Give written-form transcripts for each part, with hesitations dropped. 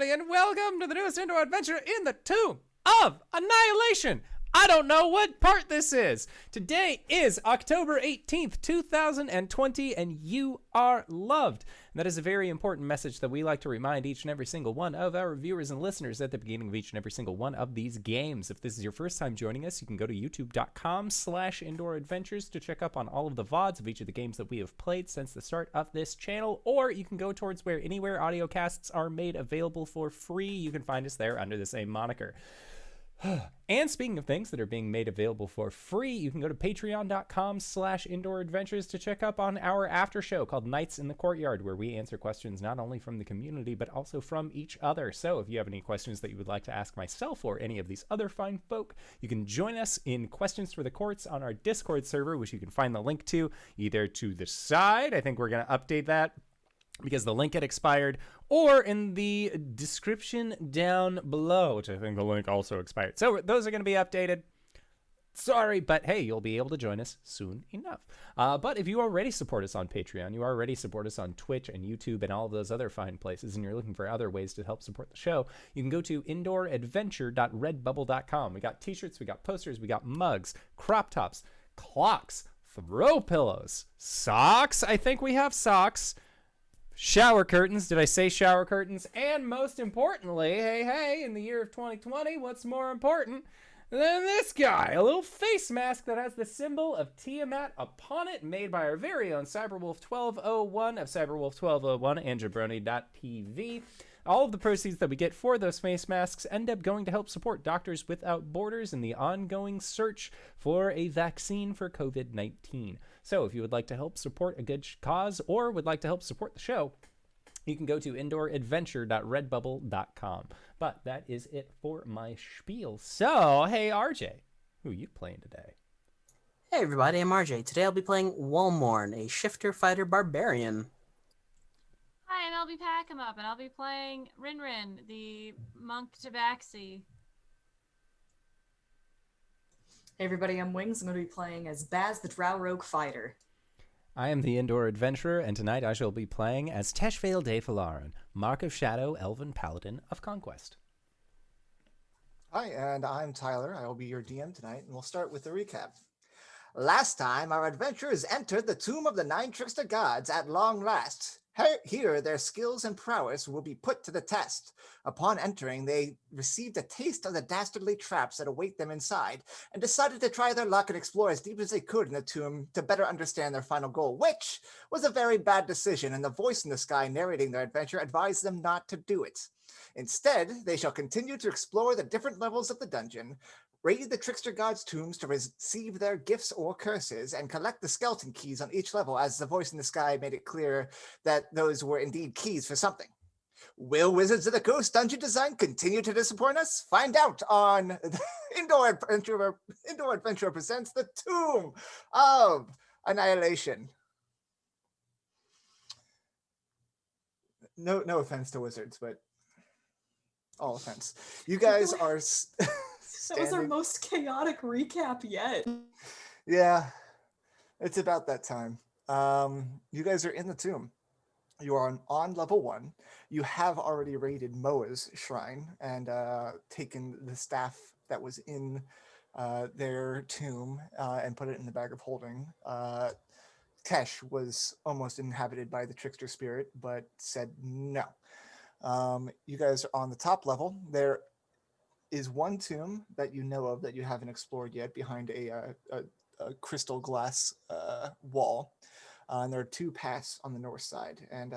everybody, and welcome to the newest indoor adventure in the Tomb of Annihilation. I don't know what part this is. Today is October 18th, 2020, and you are loved. And that is a very important message that we like to remind each and every single one of our viewers and listeners at the beginning of each and every single one of these games. If this is your first time joining us, you can go to youtube.com/indooradventures to check up on all of the VODs of each of the games that we have played since the start of this channel, or you can go towards anywhere audio casts are made available for free. You can find us there under the same moniker. And speaking of things that are being made available for free, you can go to patreon.com/indooradventures to check up on our after show called Nights in the Courtyard, where we answer questions not only from the community, but also from each other. So if you have any questions that you would like to ask myself or any of these other fine folk, you can join us in Questions for the Courts on our Discord server, which you can find the link to either to the side. I think we're going to update that because the link had expired, or in the description down below, which I think the link also expired. So those are going to be updated. Sorry, but hey, you'll be able to join us soon enough. But if you already support us on Patreon, you already support us on Twitch and YouTube and all of those other fine places, and you're looking for other ways to help support the show, you can go to indooradventure.redbubble.com. We got t-shirts, we got posters, we got mugs, crop tops, clocks, throw pillows, socks. I think we have socks. Shower curtains. Did I say shower curtains? And most importantly, hey, in the year of 2020, what's more important than this guy? A little face mask that has the symbol of Tiamat upon it, made by our very own Cyberwolf1201 of Cyberwolf1201 and Jabroni.tv. All of the proceeds that we get for those face masks end up going to help support Doctors Without Borders in the ongoing search for a vaccine for COVID-19. So if you would like to help support a good cause or would like to help support the show, you can go to indooradventure.redbubble.com. But that is it for my spiel. So, hey, RJ, who are you playing today? Hey everybody, I'm RJ. Today I'll be playing Walmorn, a shifter fighter barbarian. Hi, I'm LBHackEmUp, and I'll be playing RinRin, the monk tabaxi. Hey everybody, I'm Wings. I'm going to be playing as Baz the Drow Rogue Fighter. I am the Indoor Adventurer, and tonight I shall be playing as Teshvael de Falaran, Mark of Shadow, Elven Paladin of Conquest. Hi, and I'm Tyler. I will be your DM tonight, and we'll start with a recap. Last time, our adventurers entered the Tomb of the Nine Trickster Gods at long last. Here, their skills and prowess will be put to the test. Upon entering, they received a taste of the dastardly traps that await them inside, and decided to try their luck and explore as deep as they could in the tomb to better understand their final goal, which was a very bad decision, and the voice in the sky narrating their adventure advised them not to do it. Instead, they shall continue to explore the different levels of the dungeon, raid the Trickster Gods' tombs to receive their gifts or curses, and collect the skeleton keys on each level, as the voice in the sky made it clear that those were indeed keys for something. Will Wizards of the Coast dungeon design continue to disappoint us? Find out on Indoor Adventure presents The Tomb of Annihilation. No offense to Wizards, but all offense. You guys are... That was our most chaotic recap yet. Yeah, it's about that time. You guys are in the tomb. You are on level 1. You have already raided Moa's shrine and taken the staff that was in their tomb and put it in the bag of holding. Tesh was almost inhabited by the trickster spirit, but said no. You guys are on the top level. There is one tomb that you know of that you haven't explored yet, behind a crystal glass wall. And there are 2 paths on the north side. And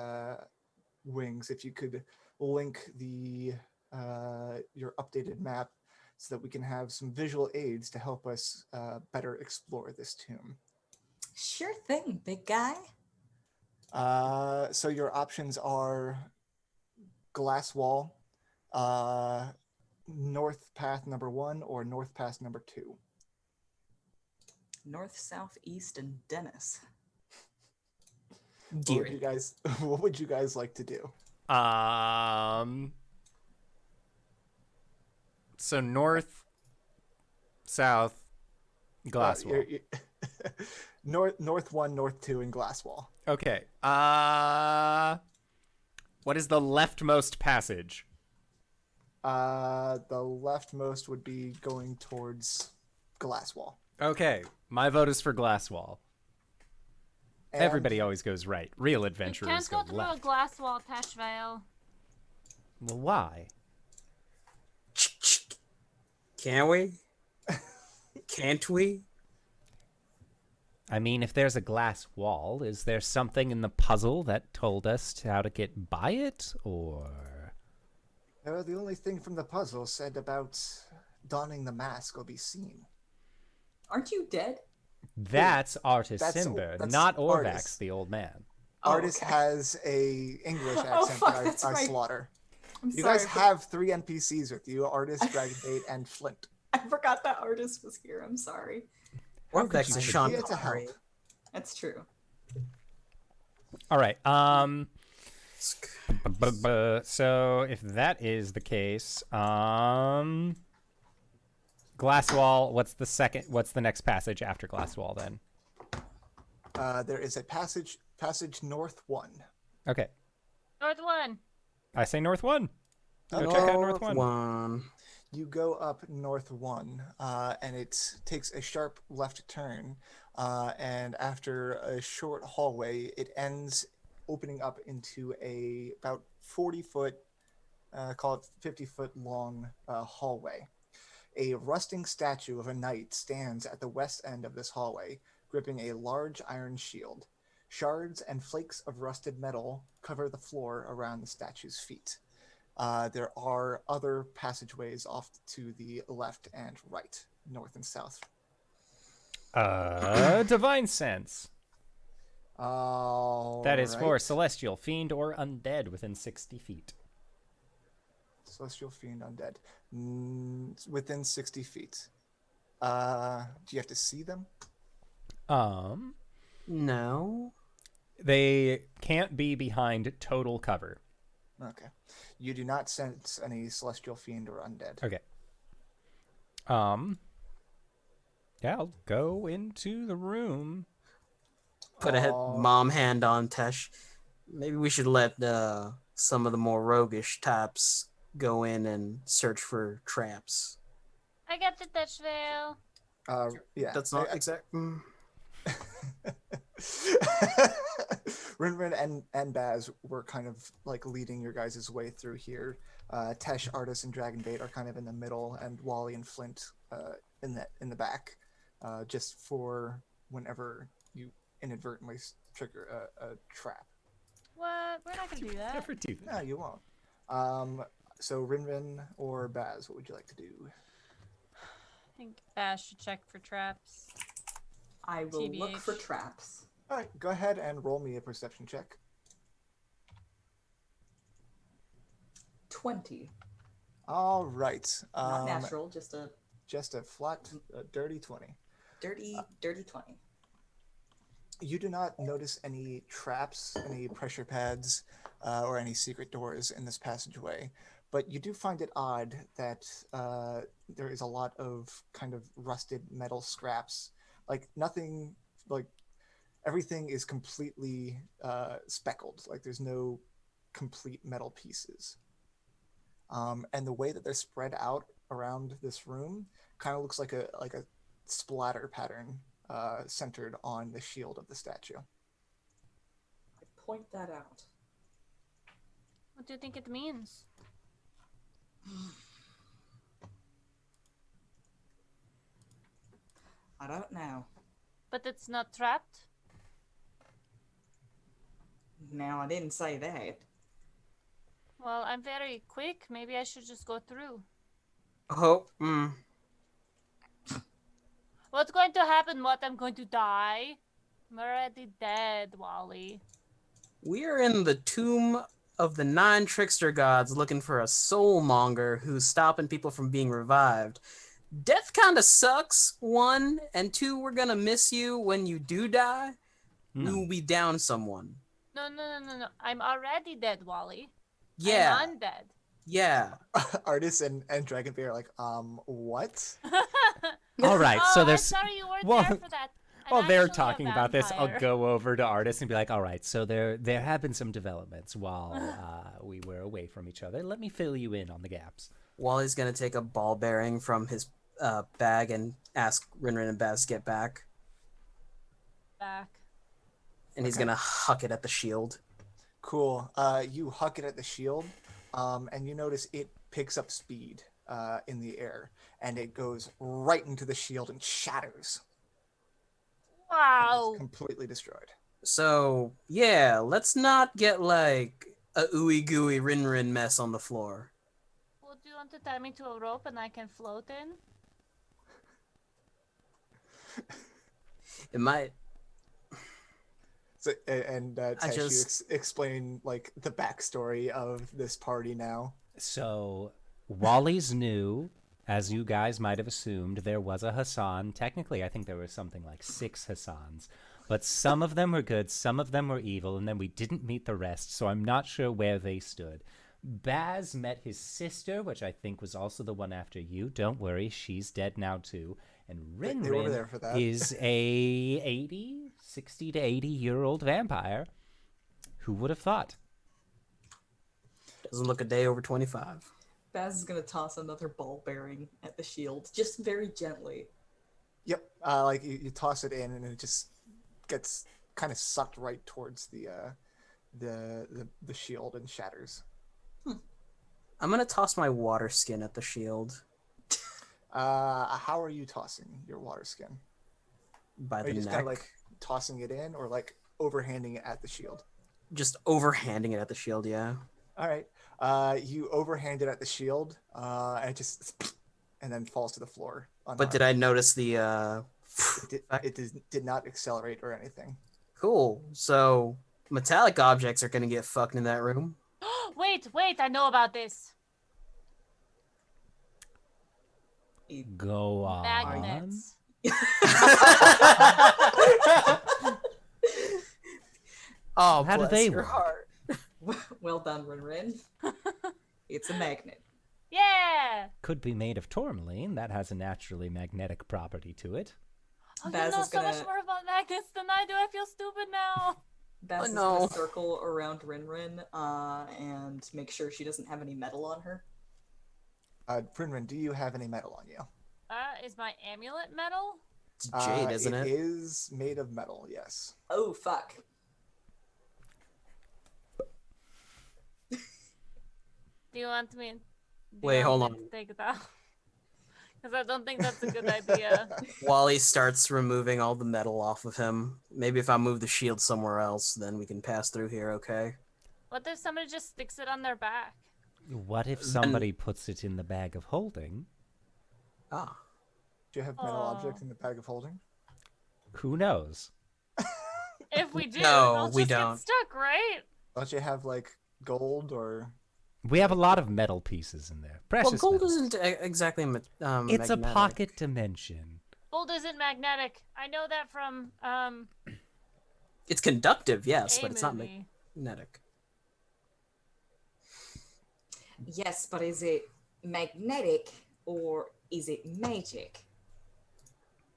Wings, if you could link the your updated map so that we can have some visual aids to help us better explore this tomb. Sure thing, big guy. So your options are glass wall, north path number 1, or north path number 2. North, south, east, and Dennis. What would you guys like to do? So north, south, glass wall. North 1, north 2, and glass wall. Okay. What is the leftmost passage? The leftmost would be going towards glass wall. Okay, my vote is for glass wall. And Everybody always goes right. Real You adventurers can't go go through a left. glass wall, Teshvael. Well, why? Can we? Can't we? I mean, if there's a glass wall, is there something in the puzzle that told us how to get by it, or... The only thing from the puzzle said about donning the mask will be seen. Aren't you dead? That's Artis That's- Simber, that's not Orvax, Artis. the old man. Oh, Artist okay. has a English accent Oh, fuck, that that's I right. slaughter. I'm You sorry, guys but have 3 NPCs with you: Artist, Dragonbait, and Flint. I forgot that artist was here. I'm sorry. How Or could Vex you is forget? Sean Here to help. Connery. That's true. All right. So if that is the case, glass wall. What's the next passage after glass wall then? There is a passage north 1. Okay, North one. I say north 1. Go check out north 1. One. You go up north 1, and it takes a sharp left turn. And after a short hallway, it ends opening up into a about 40-foot, call it 50-foot long hallway. A rusting statue of a knight stands at the west end of this hallway, gripping a large iron shield. Shards and flakes of rusted metal cover the floor around the statue's feet. There are other passageways off to the left and right, north and south. Divine sense. All That is for right. celestial, fiend, or undead within 60 feet. Celestial Fiend Undead. Within 60 feet. Do you have to see them? No. They can't be behind total cover. Okay. You do not sense any Celestial Fiend or Undead. Okay. Yeah, I'll go into the room. Put a mom hand on Tesh. Maybe we should let some of the more roguish types go in and search for traps. I got the Teshvael. Yeah. That's not exact. RinRin and Baz were kind of like leading your guys' way through here. Tesh, Artis, and Dragonbait are kind of in the middle, and Wally and Flint in the back, just for whenever you inadvertently trigger a trap. What? We're not gonna do that. Never do that. No, you won't. So RinRin or Baz, what would you like to do? I think Bash should check for traps. I will look TBH. for traps. All right, go ahead and roll me a perception check. 20. All right. Not natural, just a Just a flat, dirty 20. dirty 20. You do not notice any traps, any pressure pads, or any secret doors in this passageway, but you do find it odd that there is a lot of kind of rusted metal scraps. Like nothing, like everything is completely speckled. Like there's no complete metal pieces. And the way that they're spread out around this room kind of looks like a splatter pattern centered on the shield of the statue. I point that out. What do you think it means? I don't know. But it's not trapped? Now, I didn't say that. Well, I'm very quick. Maybe I should just go through. Oh, What's going to happen? What? I'm going to die? I'm already dead, Wally. we are in the tomb of the 9 trickster gods looking for a soulmonger who's stopping people from being revived. Death kind of sucks, 1, and 2, we're gonna miss you when you do die. We will be down someone. No. I'm already dead, Wally. Yeah, I'm undead. yeah. Artists and Dragonbait are like, what? All right, Oh, so I'm there's. sorry you weren't well- there for that. I'm While they're actually a talking about this, I'll vampire. go over to Artis and be like, all right, so there have been some developments while we were away from each other. Let me fill you in on the gaps. Wally's gonna take a ball bearing from his bag and ask RinRin and Baz to get back. Back. And he's Okay. gonna huck it at the shield. Cool. You huck it at the shield, and you notice it picks up speed in the air, and it goes right into the shield and shatters. And Wow. is completely destroyed. So yeah, let's not get like a ooey gooey RinRin mess on the floor. Would you want to tie me to a rope and I can float in? It might. So, and Tesh, you just- explain like the backstory of this party now. So, Wally's new, as you guys might have assumed, there was a Hassan. Technically, I think there were something like 6 Hassans. But some of them were good, some of them were evil, and then we didn't meet the rest, so I'm not sure where they stood. Baz met his sister, which I think was also the one after you. Don't worry, she's dead now too. And They were there RinRin for that. is a 60 to 80-year-old vampire. Who would have thought? Doesn't look a day over 25. Baz is gonna toss another ball bearing at the shield, just very gently. Yep. Like you toss it in, and it just gets kind of sucked right towards the shield and shatters. I'm gonna toss my water skin at the shield How are you tossing your water skin? by Are the you just neck. kind of like tossing it in, or like overhanding it at the shield? Just overhanding it at the shield, yeah. All right. You overhand it at the shield, and it just and then falls to the floor. But did I notice the It did not accelerate or anything. Cool. So metallic objects are gonna get fucked in that room. Wait, I know about this. Go on. Magnets. Oh, How do bless they your work? heart. Well done, RinRin. It's a magnet. Yeah. Could be made of tourmaline. That has a naturally magnetic property to it. Oh, you Baz know is so much gonna- more about magnets than I do. I feel stupid now. Baz is no. gonna circle around RinRin and make sure she doesn't have any metal on her. RinRin, do you have any metal on you? Is my amulet metal? It's jade, isn't it? It is made of metal, yes. Oh fuck. Do you want me? Wait, hold to take it out? Because I don't think that's a good idea. Wally starts removing all the metal off of him. Maybe if I move the shield somewhere else, then we can pass through here, okay? What if somebody just sticks it on their back? What if somebody puts it in the bag of holding? Ah. Do you have metal Aw. object in the bag of holding? Who knows? If we do, No, they'll we just don't. get stuck, right? Don't you have like gold or? We have a lot of metal pieces in there. Well, Precious gold metals. isn't exactly It's a magnetic. pocket dimension. Gold isn't magnetic. I know that from It's conductive, yes, a but it's not movie. magnetic. Yes, but is it magnetic or is it magic?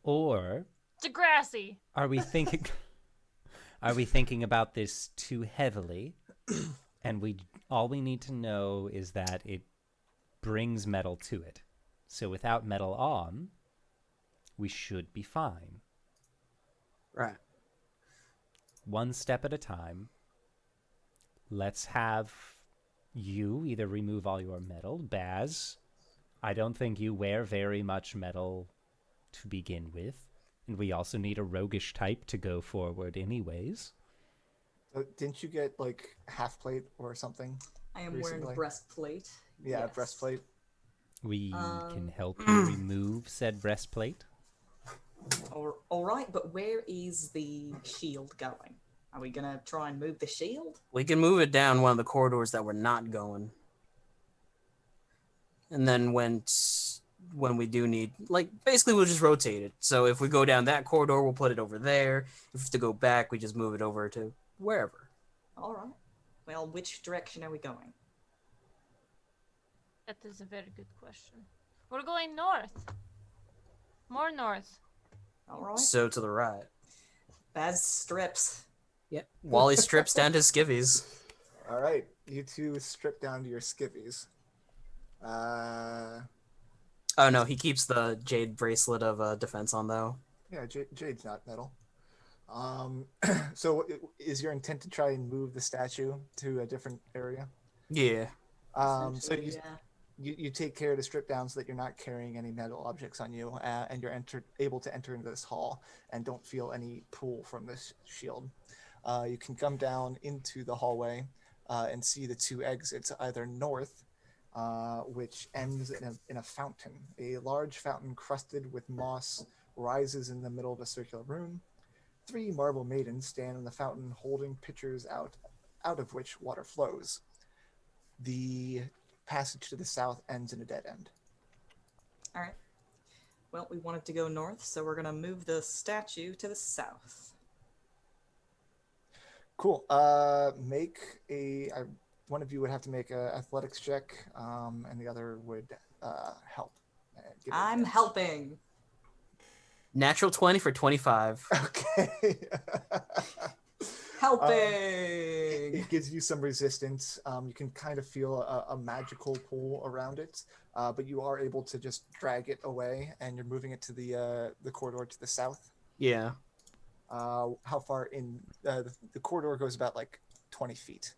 Or Degrassi. are we thinking are we thinking about this too heavily? And all we need to know is that it brings metal to it. So without metal on, we should be fine. Right. One step at a time. Let's have you either remove all your metal. Baz, I don't think you wear very much metal to begin with. And we also need a roguish type to go forward anyways. Didn't you get like half plate or something? I am Recently. wearing breastplate. Yeah, Yes. breastplate. We can help you remove said breastplate. All right, but where is the shield going? Are we gonna try and move the shield? We can move it down one of the corridors that we're not going. And then when we do need, like, basically we'll just rotate it. So if we go down that corridor, we'll put it over there. If we have to go back, we just move it over to wherever. All right. Well, which direction are we going? That is a very good question. We're going north. More north. All right. So to the right. Baz strips. Yep. Wally strips down to skivvies. All right, you two strip down to your skivvies. Oh no, he keeps the jade bracelet of defense on though. Yeah, jade's not metal. So is your intent to try and move the statue to a different area? Yeah. So Essentially, you take care to strip down so that you're not carrying any metal objects on you, and you're able to enter into this hall and don't feel any pull from this shield. You can come down into the hallway and see the two exits, either north, which ends in a fountain. A large fountain crusted with moss rises in the middle of a circular room. 3 marble maidens stand in the fountain holding pitchers out of which water flows. The passage to the south ends in a dead end. All right. Well, we wanted to go north, so we're gonna move the statue to the south. Cool. One of you would have to make a athletics check, and the other would help. Give it a I'm guess. helping. Natural 20 for 25. Okay. Helping. It gives you some resistance. You can kind of feel a magical pull around it, but you are able to just drag it away, and you're moving it to the corridor to the south. Yeah. How far in the corridor goes about like 20 feet.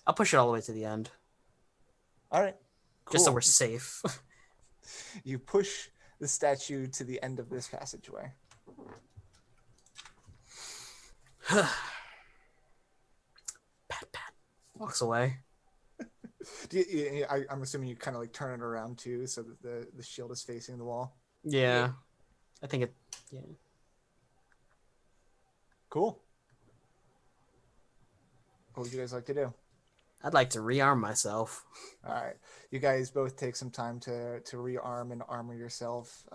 I'll push it all the way to the end. All right. Just so cool. we're safe. You push the statue to the end of this passageway. Pat, pat. Walks away. I'm assuming you kind of like turn it around too, so that the shield is facing the wall. Yeah. I think it. Yeah. Cool. What would you guys like to do? I'd like to rearm myself. All right, you guys both take some time to rearm and armor yourself.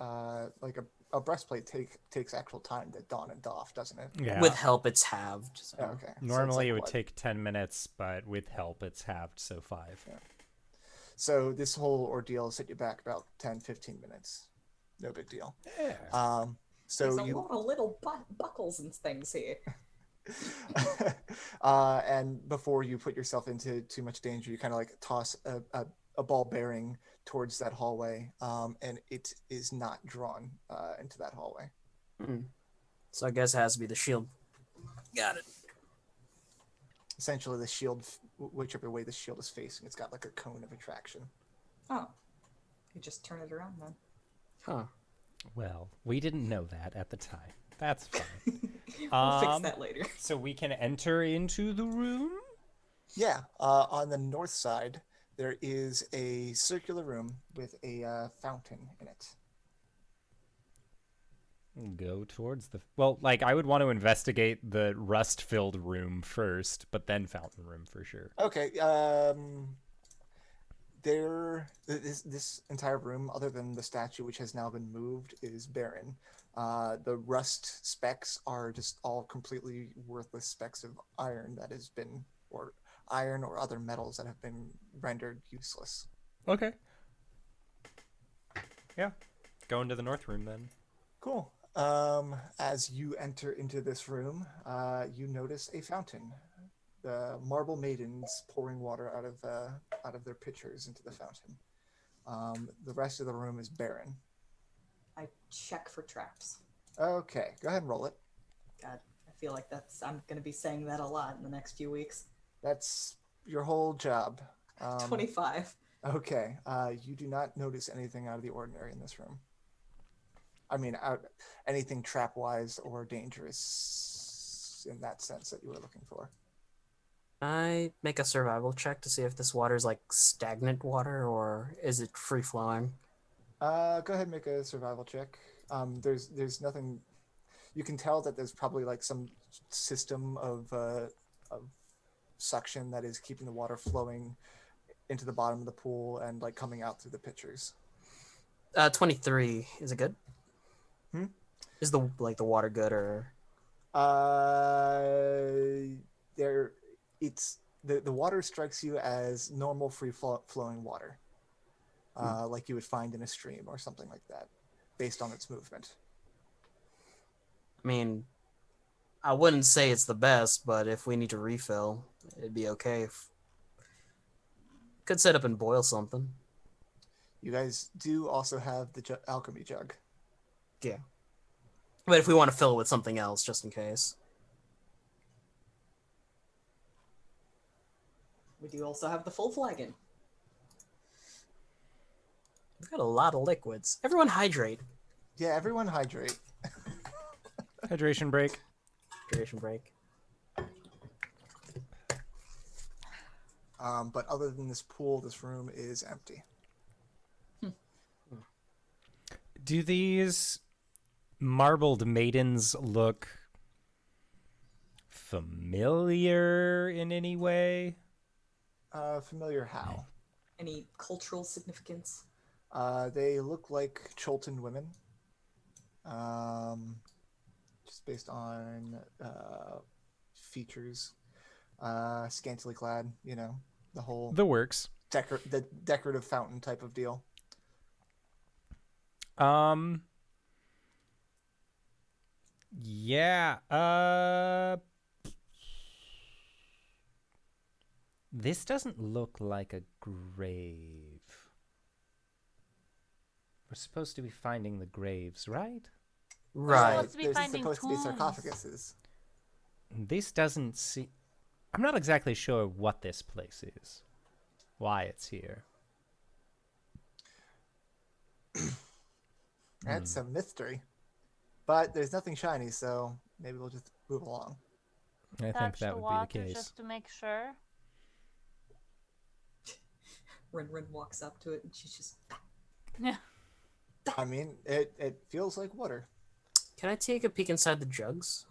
Like a breastplate takes actual time to don and doff, doesn't it? Yeah. With help, it's halved. So. Okay. So it's Normally like it would what? take 10 minutes, but with help it's halved, so 5. Yeah. So this whole ordeal set you back about 10-15 minutes. No big deal. Yeah. So There's a you lot of little buckles and things here. and before you put yourself into too much danger, you kind of like toss a ball bearing towards that hallway, and it is not drawn into that hallway. So I guess it has to be the shield. Got it. Essentially, the shield, whichever way the shield is facing, it's got like a cone of attraction. Oh. You just turn it around then. Huh. Well, we didn't know that at the time. That's fine. We'll fix that later. So we can enter into the room? Yeah, on the north side, there is a circular room with a fountain in it. Go towards the... Well, like, I would want to investigate the rust-filled room first, but then fountain room for sure. Okay, this entire room, other than the statue, which has now been moved, is barren. The rust specks are just all completely worthless specks of iron that has been, or iron or other metals that have been rendered useless. Okay. Yeah. Go into the north room then. Cool. As you enter into this room, you notice a fountain. The marble maidens pouring water out of their pitchers into the fountain. The rest of the room is barren. I check for traps. Okay, go ahead and roll it. God, I feel like I'm going to be saying that a lot in the next few weeks. That's your whole job. 25. Okay, you do not notice anything out of the ordinary in this room. I mean, anything trap-wise or dangerous in that sense that you were looking for. I make a survival check to see if this water is like stagnant water or is it free flowing. Go ahead and make a survival check. There's nothing. You can tell that there's probably like some system of suction that is keeping the water flowing into the bottom of the pool and like coming out through the pitchers. 23. Is it good? Is the water good or? It's the water strikes you as normal free flowing water, like you would find in a stream or something like that, based on its movement. I mean, I wouldn't say it's the best, but if we need to refill, it'd be okay. Could set up and boil something. You guys do also have the alchemy jug. Yeah. But if we want to fill it with something else, just in case. We do also have the full flagon. We've got a lot of liquids. Everyone hydrate. Yeah, everyone hydrate. Hydration break. Hydration break. But other than this pool, this room is empty. Do these marbled maidens look familiar in any way? Familiar how? Any cultural significance? They look like Cholton women. Just based on features. Scantily clad, you know, the whole The works. the decorative fountain type of deal. Yeah. This doesn't look like a grave. We're supposed to be finding the graves, right? Right. Supposed to be There's finding supposed to be tombs. sarcophaguses. This doesn't seem... I'm not exactly sure what this place is. Why it's here. That's a mystery. But there's nothing shiny, so maybe we'll just move along. I think Touch that the would water be the case. just to make sure. RinRin walks up to it and she's just. Yeah. I mean, it feels like water. Can I take a peek inside the jugs?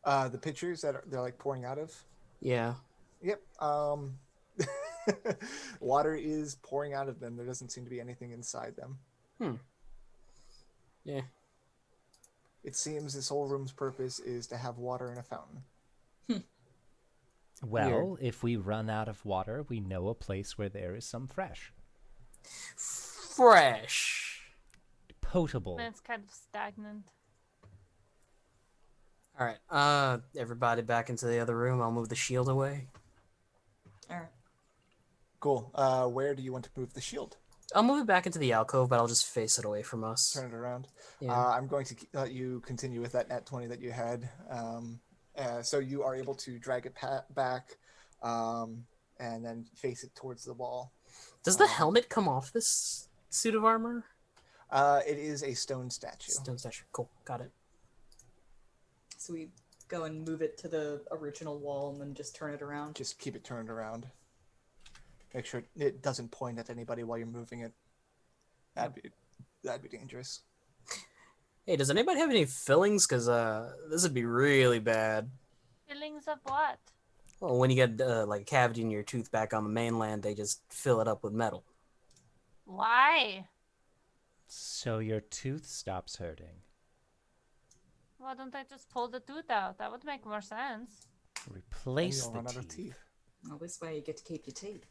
The pitchers that they're like pouring out of. Yeah. Yep. Water is pouring out of them. There doesn't seem to be anything inside them. Yeah. It seems this whole room's purpose is to have water in a fountain. Well, if we run out of water, we know a place where there is some fresh. Fresh. Potable. But it's kind of stagnant. All right. Everybody back into the other room. I'll move the shield away. All right. Cool. Where do you want to move the shield? I'll move it back into the alcove, but I'll just face it away from us. Turn it around. Yeah. I'm going to let you continue with that nat 20 that you had. So you are able to drag it back and then face it towards the wall. Does the helmet come off this suit of armor? It is a stone statue. Stone statue. Cool. Got it. So we go and move it to the original wall and then just turn it around. Just keep it turned around. Make sure it doesn't point at anybody while you're moving it. That'd be dangerous. Hey, does anybody have any fillings? Because this would be really bad. Fillings of what? Well, when you get like a cavity in your tooth back on the mainland, they just fill it up with metal. Why? So your tooth stops hurting. Why don't I just pull the tooth out? That would make more sense. Replace You'll the run out of teeth. teeth. Well, this way you get to keep your teeth.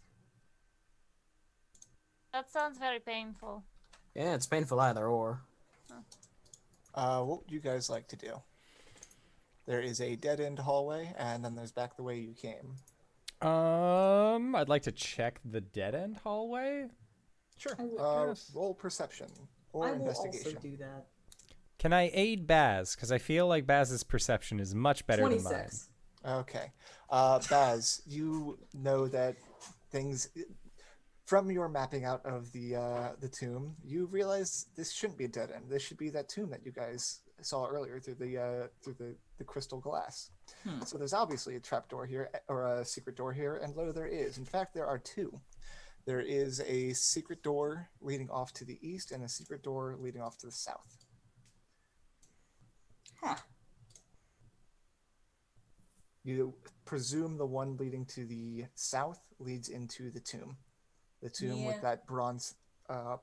That sounds very painful. Yeah, it's painful either or. What would you guys like to do? There is a dead-end hallway, and then there's back the way you came. I'd like to check the dead-end hallway. Sure. Yes. Roll perception or I will investigation. also do that. Can I aid Baz? Because I feel like Baz's perception is much better than mine. 26. Okay. Baz, you know that things from your mapping out of the tomb, you realize this shouldn't be a dead end. This should be that tomb that you guys saw earlier through the crystal glass. So there's obviously a trapdoor here or a secret door here, and lo, there is. In fact, there are two. There is a secret door leading off to the east and a secret door leading off to the south. Huh. You presume the one leading to the south leads into the tomb. The tomb with Yeah. that bronze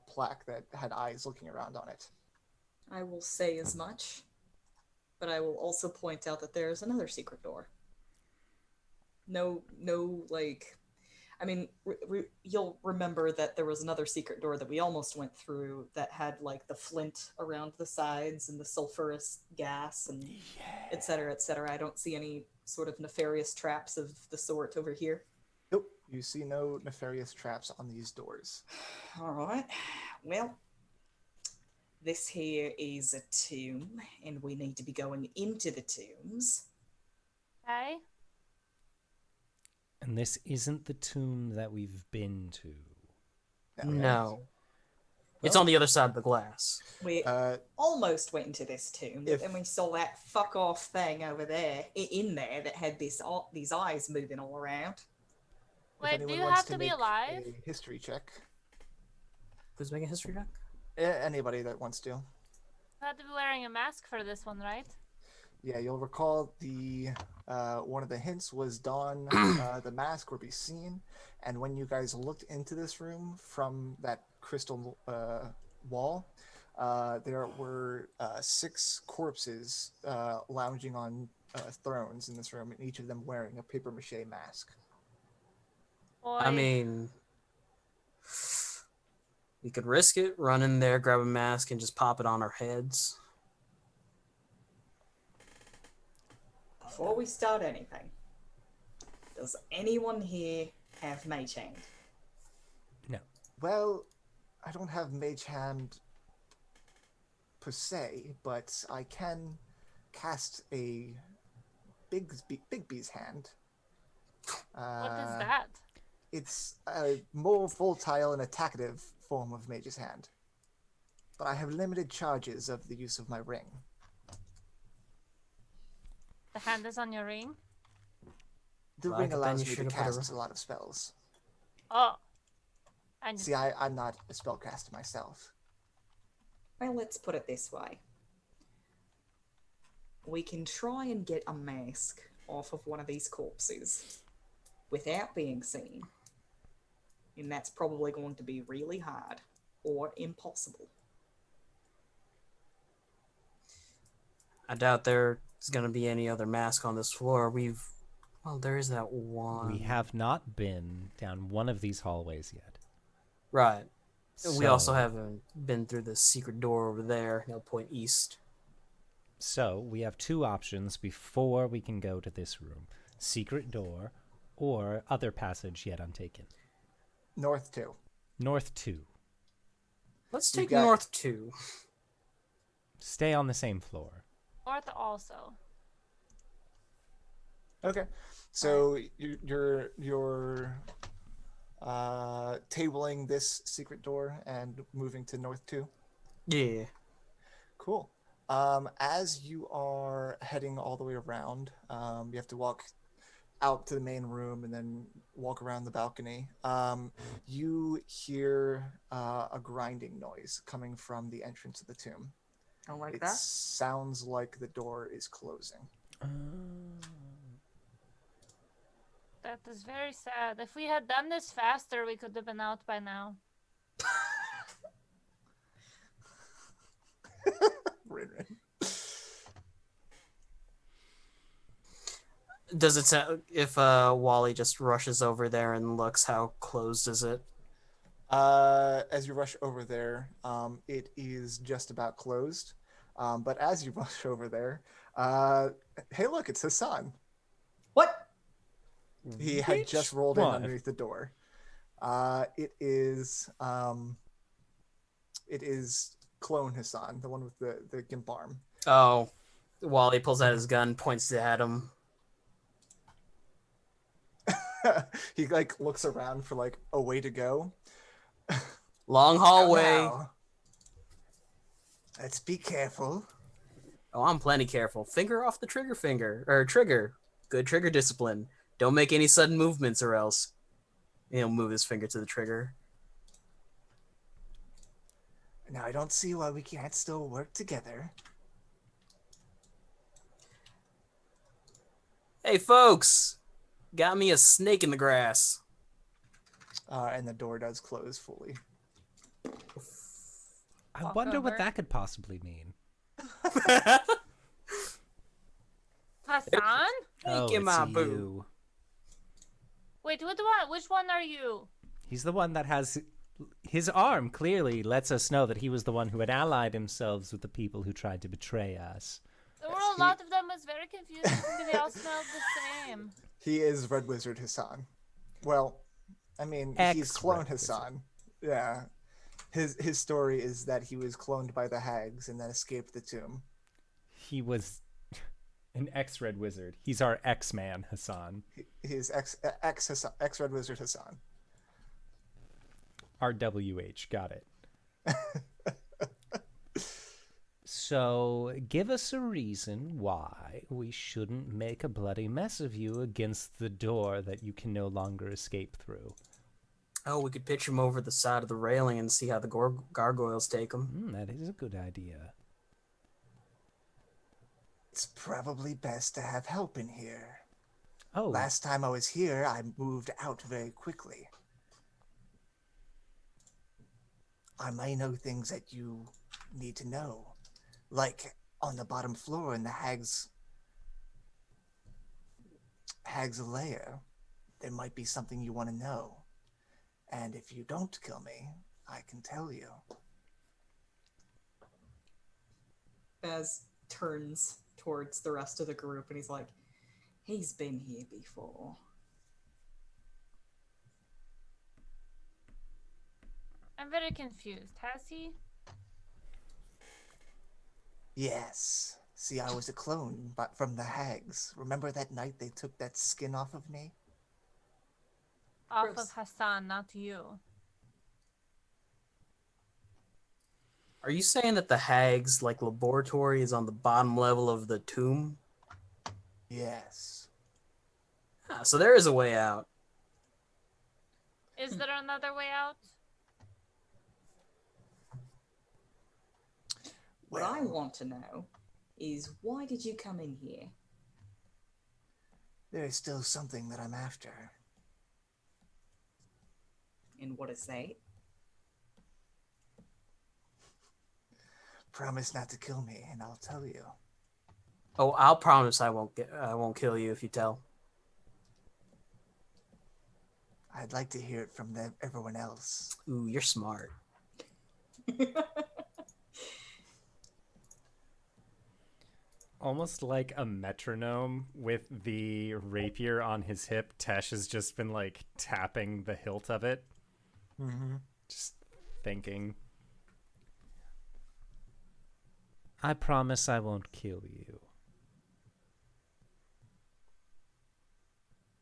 plaque that had eyes looking around on it. I will say as much, but I will also point out that there is another secret door. No, like, I mean, you'll remember that there was another secret door that we almost went through that had like the flint around the sides and the sulfurous gas and et cetera, et cetera. I don't see any sort of nefarious traps of the sort over here. Nope. You see no nefarious traps on these doors. All right. Well, this here is a tomb, and we need to be going into the tombs. Okay. And this isn't the tomb that we've been to. No. It's Well- on the other side of the glass. We Uh, almost went into this tomb, but if- then we saw that fuck off thing over there, in there, that had these eyes moving all around. if Wait, do anyone you wants have to be make alive? A history check. Who's making a history check? Anybody that wants to. You have to be wearing a mask for this one, right? Yeah, you'll recall the one of the hints was don the mask or be seen, and when you guys looked into this room from that crystal wall, there were 6 corpses lounging on thrones in this room, and each of them wearing a paper mache mask. Boy. I mean, we could risk it, run in there, grab a mask, and just pop it on our heads. Before we start anything, does anyone here have mage hand? No. Well, I don't have mage hand per se, but I can cast a Bigby's hand. What is that? It's a more volatile and attackative form of mage's hand. But I have limited charges of the use of my ring. The hand is on your ring? The Well, ring then allows you me to should have put a cast ring. a lot of spells. Oh. And See, I'm not a spellcaster myself. Well, let's put it this way. We can try and get a mask off of one of these corpses without being seen. And that's probably going to be really hard or impossible. I doubt there's gonna be any other mask on this floor. Well, there is that one. We have not been down one of these hallways yet. Right. We also So- haven't been through the secret door over there. They'll point east. So we have 2 options before we can go to this room: secret door or other passage yet untaken. North 2. North 2. Let's You take got- north 2. Stay on the same floor. North also. Okay. So you're tabling this secret door and moving to North 2. Yeah. Cool. As you are heading all the way around, you have to walk out to the main room and then walk around the balcony. You hear a grinding noise coming from the entrance of the tomb. I like It that. sounds like the door is closing. That is very sad. If we had done this faster, we could have been out by now. RinRin. Does it sound if Wally just rushes over there and looks, how closed is it? As you rush over there, it is just about closed. But as you rush over there, hey, look, it's Hassan. What? He had Which just rolled in one? underneath the door. It is Clone Hassan, the one with the gimp arm. Oh, Wally pulls out his gun, points it at him. He like looks around for like a way to go. Long hallway. Now, let's be careful. Oh, I'm plenty careful. Finger off the trigger. Good trigger discipline. Don't make any sudden movements or else. He'll move his finger to the trigger. Now I don't see why we can't still work together. Hey, folks! Got me a snake in the grass. And the door does close fully. I Walk wonder what over. that could possibly mean. Hassan? Oh, Make him my it's boo. you. Wait, which one are you? He's the one that has his arm clearly lets us know that he was the one who had allied himself with the people who tried to betray us. There were a lot of them. It's very confusing. Maybe they all smelled the same. He is Red Wizard Hassan. Well, I mean, he's Ex-Red cloned Wizard. Hassan. Yeah. His story is that he was cloned by the hags and then escaped the tomb. He was an ex-Red Wizard. He's our X-Man, Hassan. He's ex Red Wizard Hassan. RWH, got it. So, give us a reason why we shouldn't make a bloody mess of you against the door that you can no longer escape through. Oh, we could pitch him over the side of the railing and see how the gargoyles take him. That is a good idea. It's probably best to have help in here. Oh, Last time I was here, I moved out very quickly. I may know things that you need to know. Like on the bottom floor in the hag's lair, there might be something you want to know. And if you don't kill me, I can tell you. Baz turns towards the rest of the group and he's like, he's been here before. I'm very confused. Has he? Yes. See, I was a clone but from the hags. Remember that night they took that skin off of me? Off Gross. of Hassan, not you. Are you saying that the hags like laboratory is on the bottom level of the tomb? Yes. Ah, so there is a way out. Is there another way out? What I want to know is, why did you come in here? There is still something that I'm after. And what is that? Promise not to kill me, and I'll tell you. Oh, I'll promise I won't kill you if you tell. I'd like to hear it from everyone else. Ooh, you're smart. almost like a metronome with the rapier on his hip. Tesh has just been like tapping the hilt of it. Mm-hmm. Just thinking. I promise I won't kill you.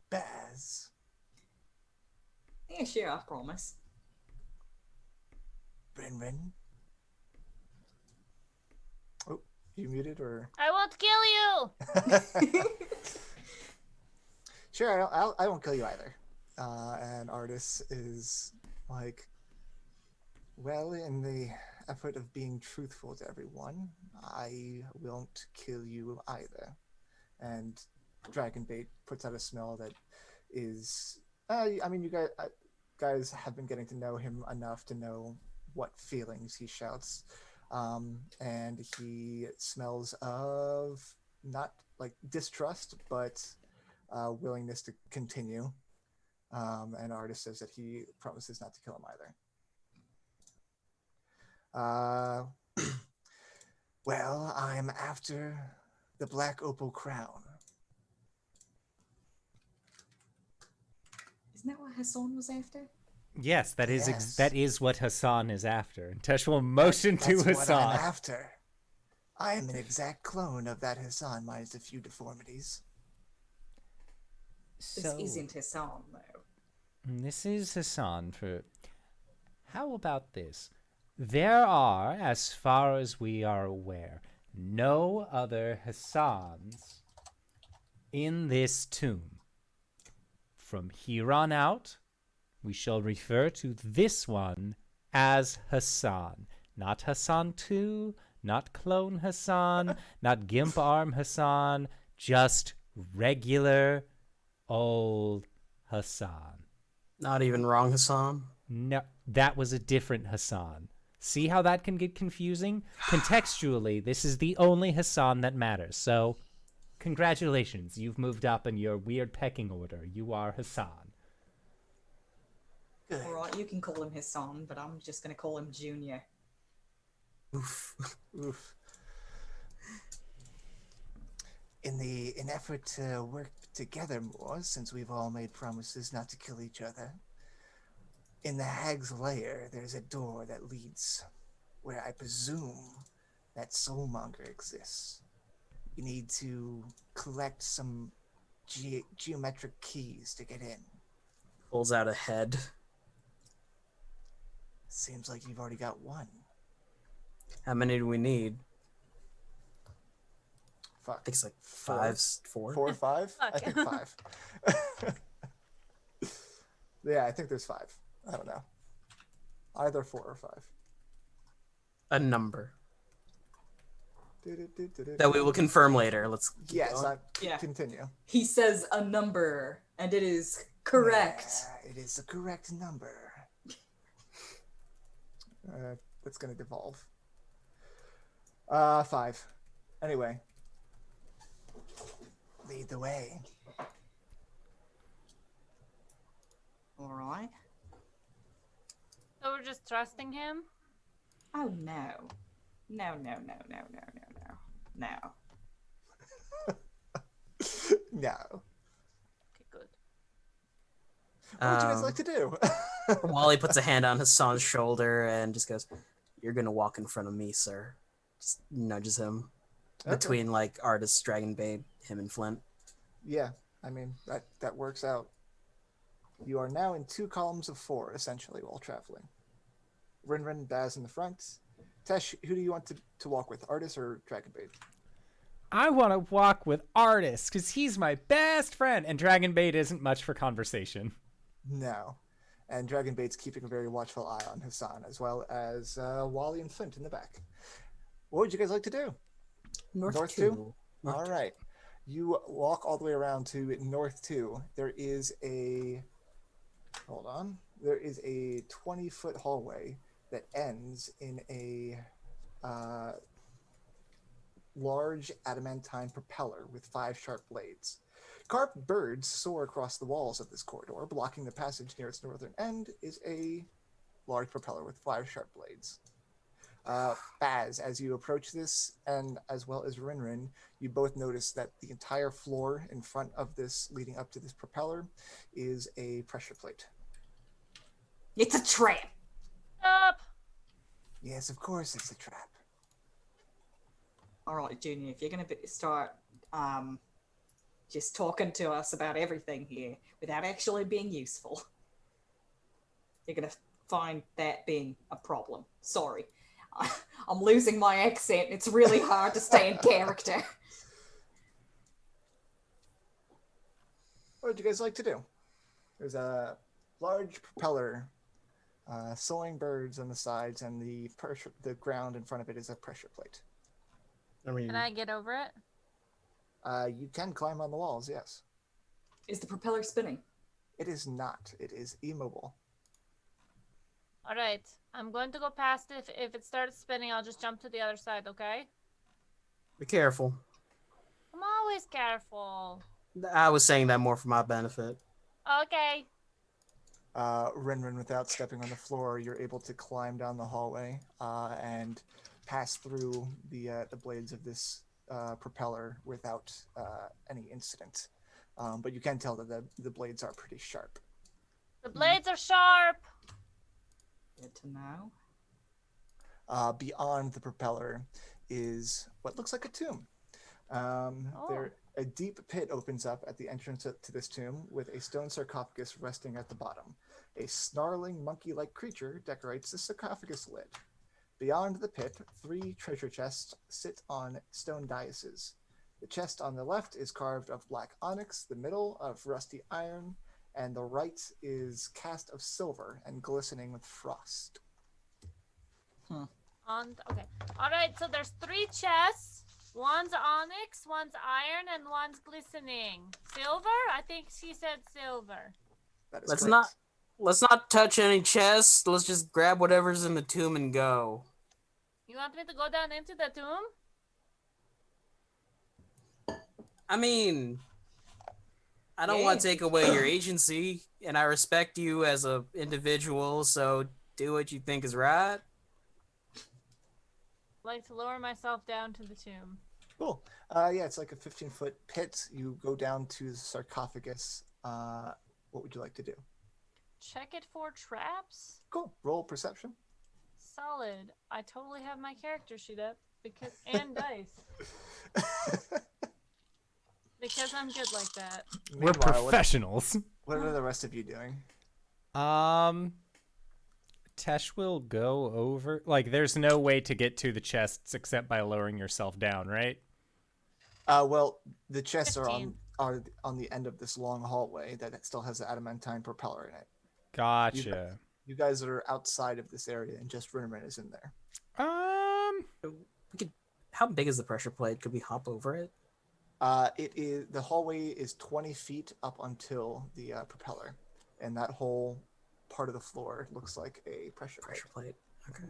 Baz. Yeah, sure, I promise. RinRin. Oh, you muted or? I won't kill you! Sure, I won't kill you either. And Artis is like, well, in the effort of being truthful to everyone, I won't kill you either. And Dragonbait puts out a smell that is, I mean, you guys have been getting to know him enough to know what feelings he shouts. And he smells of not like distrust, but willingness to continue. And Artis says that he promises not to kill him either. Well, I'm after the Black Opal Crown. Isn't that what Hassan was after? Yes, that is Yes. that is what Hassan is after. And Tesh will motion to That's what I'm Hassan. after. I am an exact clone of that Hassan, minus a few deformities. This isn't Hassan, though. This is Hassan for... How about this? There are, as far as we are aware, no other Hassans in this tomb. From here on out, we shall refer to this one as Hassan. Not Hassan 2, not Clone Hassan, not Gimp Arm Hassan, just regular old Hassan. Not even wrong, Hassan. No, that was a different Hassan. See how that can get confusing? Contextually, this is the only Hassan that matters. So, congratulations, you've moved up in your weird pecking order. You are Hassan. Good. Alright, you can call him Hassan, but I'm just gonna call him Junior. Oof. Oof. In effort to work together more, since we've all made promises not to kill each other, In the Hag's Lair, there's a door that leads where I presume that soulmonger exists. You need to collect some geometric keys to get in. Pulls out a head. Seems like you've already got one. How many do we need? I Fuck. think it's like Four. five, four. 4 or 5? I Fuck. think 5. Yeah, I think there's 5. I don't know. Either 4 or 5. A number that we will confirm later. Let's keep Yes, going. Yeah. continue. He says a number, and it is correct. Yeah, it is the correct number. That's gonna devolve. 5. Anyway, lead the way. All right. So we're just trusting him? Oh no. No, no, no, no, no, no, no. No. No. Okay, good. What would you guys like to do? Wally puts a hand on Hassan's shoulder and just goes, "You're gonna walk in front of me, sir." Just nudges him Okay. between like Artist, Dragonbait, him and Flint. Yeah, I mean that works out. You are now in 2 columns of 4 essentially while traveling. RinRin, Baz in the front. Tesh, who do you want to walk with, Artist or Dragonbait? I want to walk with Artist because he's my best friend, and Dragonbait isn't much for conversation. No. And Dragonbait's keeping a very watchful eye on Hassan, as well as Wally and Flint in the back. What would you guys like to do? North 2? North All right. You walk all the way around to North 2. There is a... Hold on. There is a 20-foot hallway that ends in a large adamantine propeller with 5 sharp blades. Carved birds soar across the walls of this corridor. Blocking the passage near its northern end is a large propeller with 5 sharp blades. Baz, as you approach this, and as well as RinRin, you both notice that the entire floor in front of this, leading up to this propeller, is a pressure plate. It's a trap. Up! Yes, of course it's a trap. All right, Junior, if you're going to start just talking to us about everything here without actually being useful, you're going to find that being a problem. Sorry. I'm losing my accent. It's really hard to stay in character. What would you guys like to do? There's a large propeller, sewing birds on the sides, and the ground in front of it is a pressure plate. I mean, Can I get over it? You can climb on the walls, yes. Is the propeller spinning? It is not. It is immobile. All right. I'm going to go past it. If it starts spinning, I'll just jump to the other side, okay? be careful. I'm always careful. I was saying that more for my benefit. Okay. RinRin, without stepping on the floor, you're able to climb down the hallway and pass through the blades of this propeller without any incident. But you can tell that the blades are pretty sharp. The blades are sharp. Good to know. Beyond the propeller is what looks like a tomb. A deep pit opens up at the entrance to this tomb with a stone sarcophagus resting at the bottom. A snarling monkey-like creature decorates the sarcophagus lid. Beyond the pit, 3 treasure chests sit on stone daises. The chest on the left is carved of black onyx, the middle of rusty iron, and the right is cast of silver and glistening with frost. Okay. All right. So there's 3 chests. One's onyx, one's iron, and one's glistening. Silver? I think she said silver. That is Let's correct. not touch any chests. Let's just grab whatever's in the tomb and go. You want me to go down into the tomb? I mean, I don't want to take away your agency, and I respect you as an individual, so do what you think is right. I'd like to lower myself down to the tomb. Cool. Yeah, it's like a 15-foot pit. You go down to the sarcophagus. What would you like to do? check it for traps. Cool. Roll perception. Solid. I totally have my character sheet up and dice because I'm good like that. We're Meanwhile, professionals. What are the rest of you doing? Tesh will go over. Like, there's no way to get to the chests except by lowering yourself down, right? Well, the chests 15. are on the end of this long hallway that still has the adamantine propeller in it. Gotcha. You guys are outside of this area, and just RinRin is in there. We could. How big is the pressure plate? Could we hop over it? The hallway is 20 feet up until the propeller, and that whole part of the floor looks like a pressure Plate. Okay.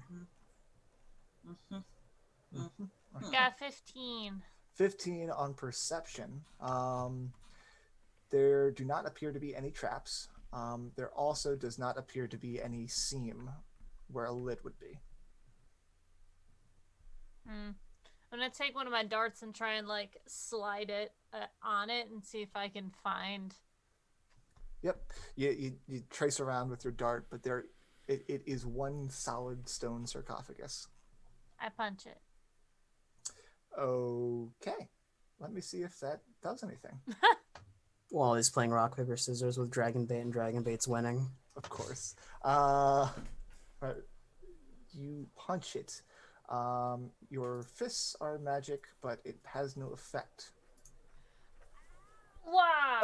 Got 15. 15 on perception. There do not appear to be any traps. There also does not appear to be any seam where a lid would be. I'm gonna take one of my darts and try and like slide it on it and see if I can find. Yep. You trace around with your dart, but it is one solid stone sarcophagus. I punch it. Okay. Let me see if that does anything. Wally's playing rock paper scissors with Dragon Bait, and Dragon Bait's winning. Of course. You punch it. Your fists are magic, but it has no effect. Wow.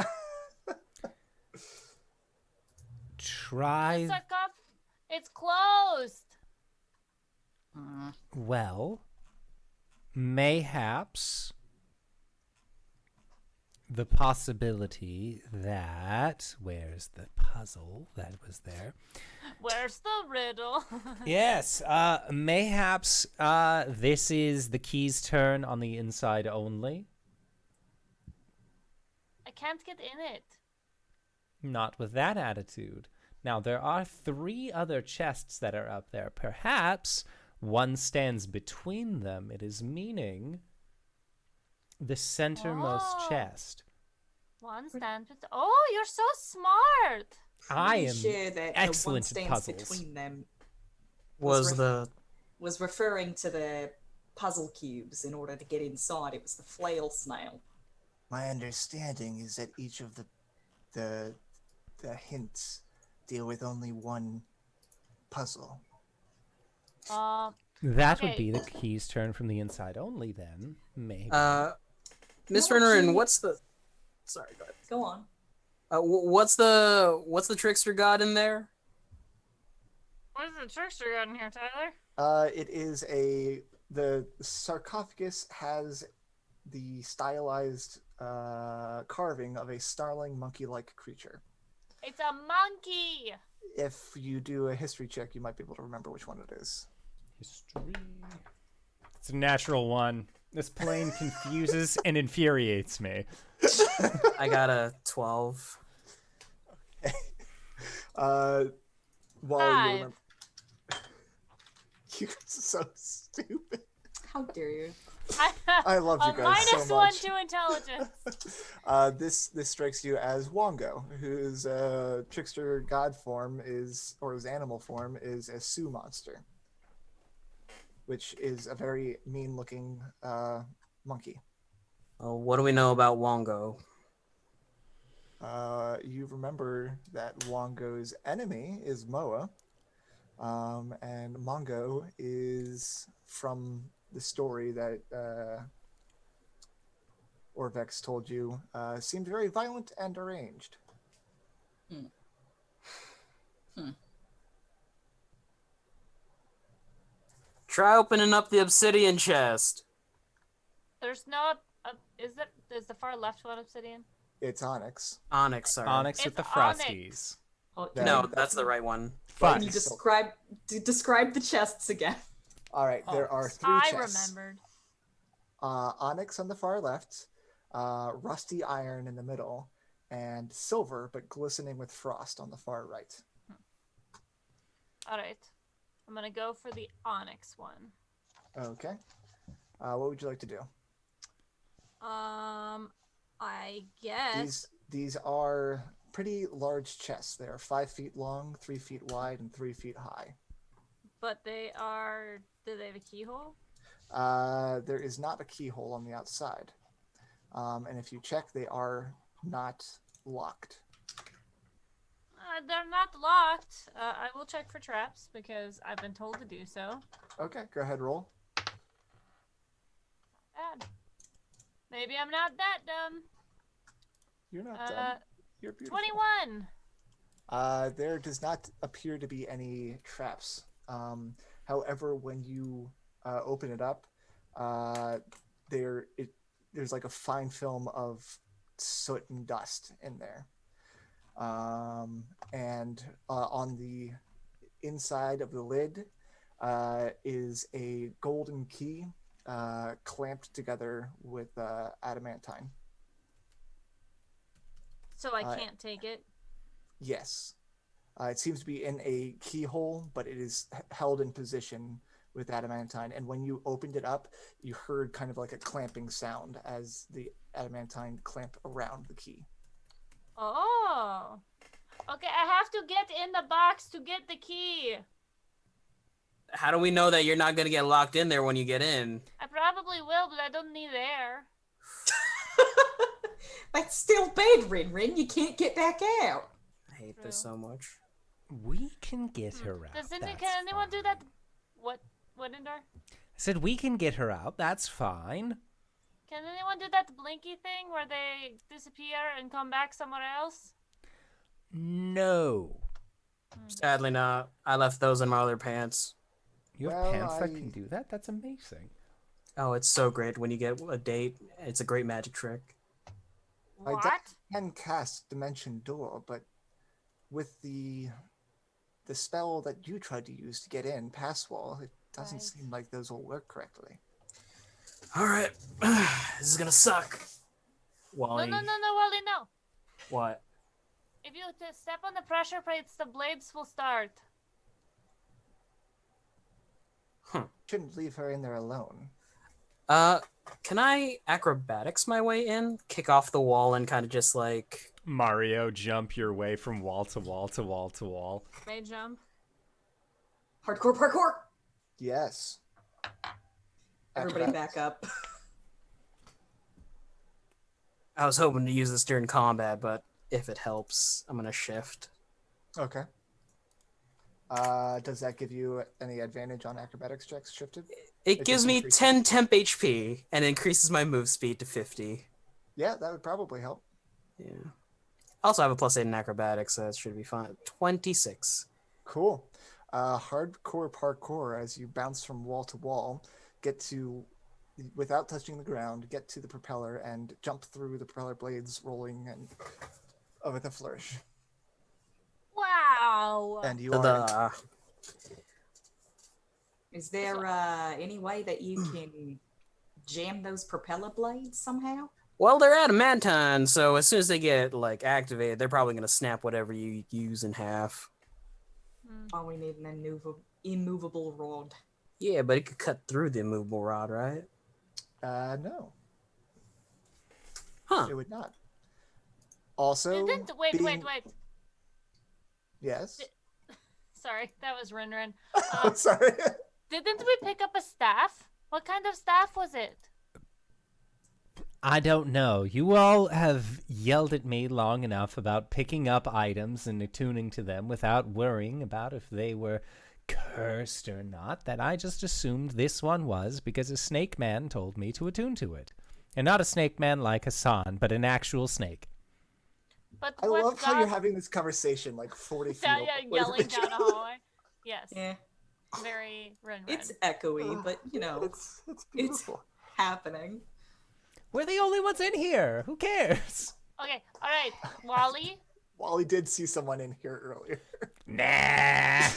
Try. Suck off. It's closed. Well, mayhaps the possibility that. Where's the puzzle that was there? Where's the riddle? Yes, mayhaps this is the key's turn on the inside only. I can't get in it. Not with that attitude. Now, there are 3 other chests that are up there. Perhaps one stands between them. It is meaning the centermost chest. One stands with. Oh, you're so smart. I Pretty am sure that excellent the at one stands puzzles. between them Was the was referring to the puzzle cubes in order to get inside. It was the flail snail. My understanding is that each of the hints deal with only one puzzle. That Okay. would be the key's turn from the inside only, then. Maybe. Miss No, RinRin, she- what's the? Sorry, go ahead. Go on. What's the trickster god in there? What is the trickster got in here, Tyler? It is the sarcophagus has the stylized carving of a starling monkey-like creature. It's a monkey. If you do a history check, you might be able to remember which one it is. History. It's a natural one. This plane confuses and infuriates me. I got a 12. While you 5. remember, you're so stupid. How dare you? I love you A guys so -1 much. to intelligence. This strikes you as Wongo, whose trickster god form is, or his animal form is a Sioux monster, which is a very mean-looking monkey. What do we know about Wongo? You remember that Wongo's enemy is Moa, and Mongo is from the story that Orvex told you, seemed very violent and deranged. Try opening up the obsidian chest. There's no. Is the far left one obsidian? It's Onyx. Onyx, sorry. Onyx with It's the Onyx. Frosties. Oh, Yeah. No, that's the right one. Fuck. Can you describe the chests again? All right, there are 3 I chests. remembered. Onyx on the far left, rusty iron in the middle, and silver but glistening with frost on the far right. All right. I'm gonna go for the onyx one. Okay. What would you like to do? I guess. These are pretty large chests. They are 5 feet long, 3 feet wide, and 3 feet high. But they are. Do they have a keyhole? There is not a keyhole on the outside. And if you check, they are not locked. They're not locked. I will check for traps because I've been told to do so. Okay, go ahead, roll. Bad. Maybe I'm not that dumb. You're not dumb. You're beautiful. 21. There does not appear to be any traps. However, when you open it up, there's like a fine film of soot and dust in there. And on the inside of the lid is a golden key clamped together with adamantine. So I can't take it? Yes. It seems to be in a keyhole, but it is held in position with adamantine. And when you opened it up, you heard kind of like a clamping sound as the adamantine clamped around the key. Oh. Okay, I have to get in the box to get the key. How do we know that you're not gonna get locked in there when you get in? I probably will, but I don't need air. That's still bad, RinRin. You can't get back out. I hate this so much. We can get her out. Can anyone do that? What, Indar? I said we can get her out. That's fine. Can anyone do that blinky thing where they disappear and come back somewhere else? No. Sadly not. I left those in my other pants. You have pants that can do that? That's amazing. Oh, it's so great when you get a date. It's a great magic trick. What? I can cast Dimension Door, but with the spell that you tried to use to get in, Pass Wall, it doesn't seem like those will work correctly. All right, this is gonna suck. Wally. No, Wally, no. What? If you step on the pressure plates, the blades will start. Shouldn't leave her in there alone. Can I acrobatics my way in? Kick off the wall and kind of just like... Mario, jump your way from wall to wall to wall to wall. May jump. Hardcore parkour. Yes. Everybody back up. I was hoping to use this during combat, but if it helps, I'm gonna shift. Okay. Does that give you any advantage on acrobatics checks shifted? It gives me 10 temp HP and increases my move speed to 50. Yeah, that would probably help. Yeah. Also, I have a +8 in acrobatics, so that should be fine. 26. Cool. Hardcore parkour as you bounce from wall to wall, get to, without touching the ground, get to the propeller and jump through the propeller blades rolling and with a flourish. Wow. And you are... Ta-da. Is there any way that you can jam those propeller blades somehow? Well, they're adamantine, so as soon as they get like activated, they're probably gonna snap whatever you use in half. Oh, we need an immovable rod. Yeah, but it could cut through the immovable rod, right? No. Huh. It would not. Also, Wait. Yes? Sorry, that was RinRin. I'm sorry. Didn't we pick up a staff? What kind of staff was it? I don't know. You all have yelled at me long enough about picking up items and attuning to them without worrying about if they were cursed or not, that I just assumed this one was because a snake man told me to attune to it. And not a snake man like Hassan, but an actual snake. But I what love how god- you're having this conversation like 40 feet Yeah, away yelling from each down a other. hallway. Yes. Yeah, Very RinRin. it's echoey, but you know, It's beautiful. happening. We're the only ones in here. Who cares? Okay, alright. Wally? Wally did see someone in here earlier. Nah.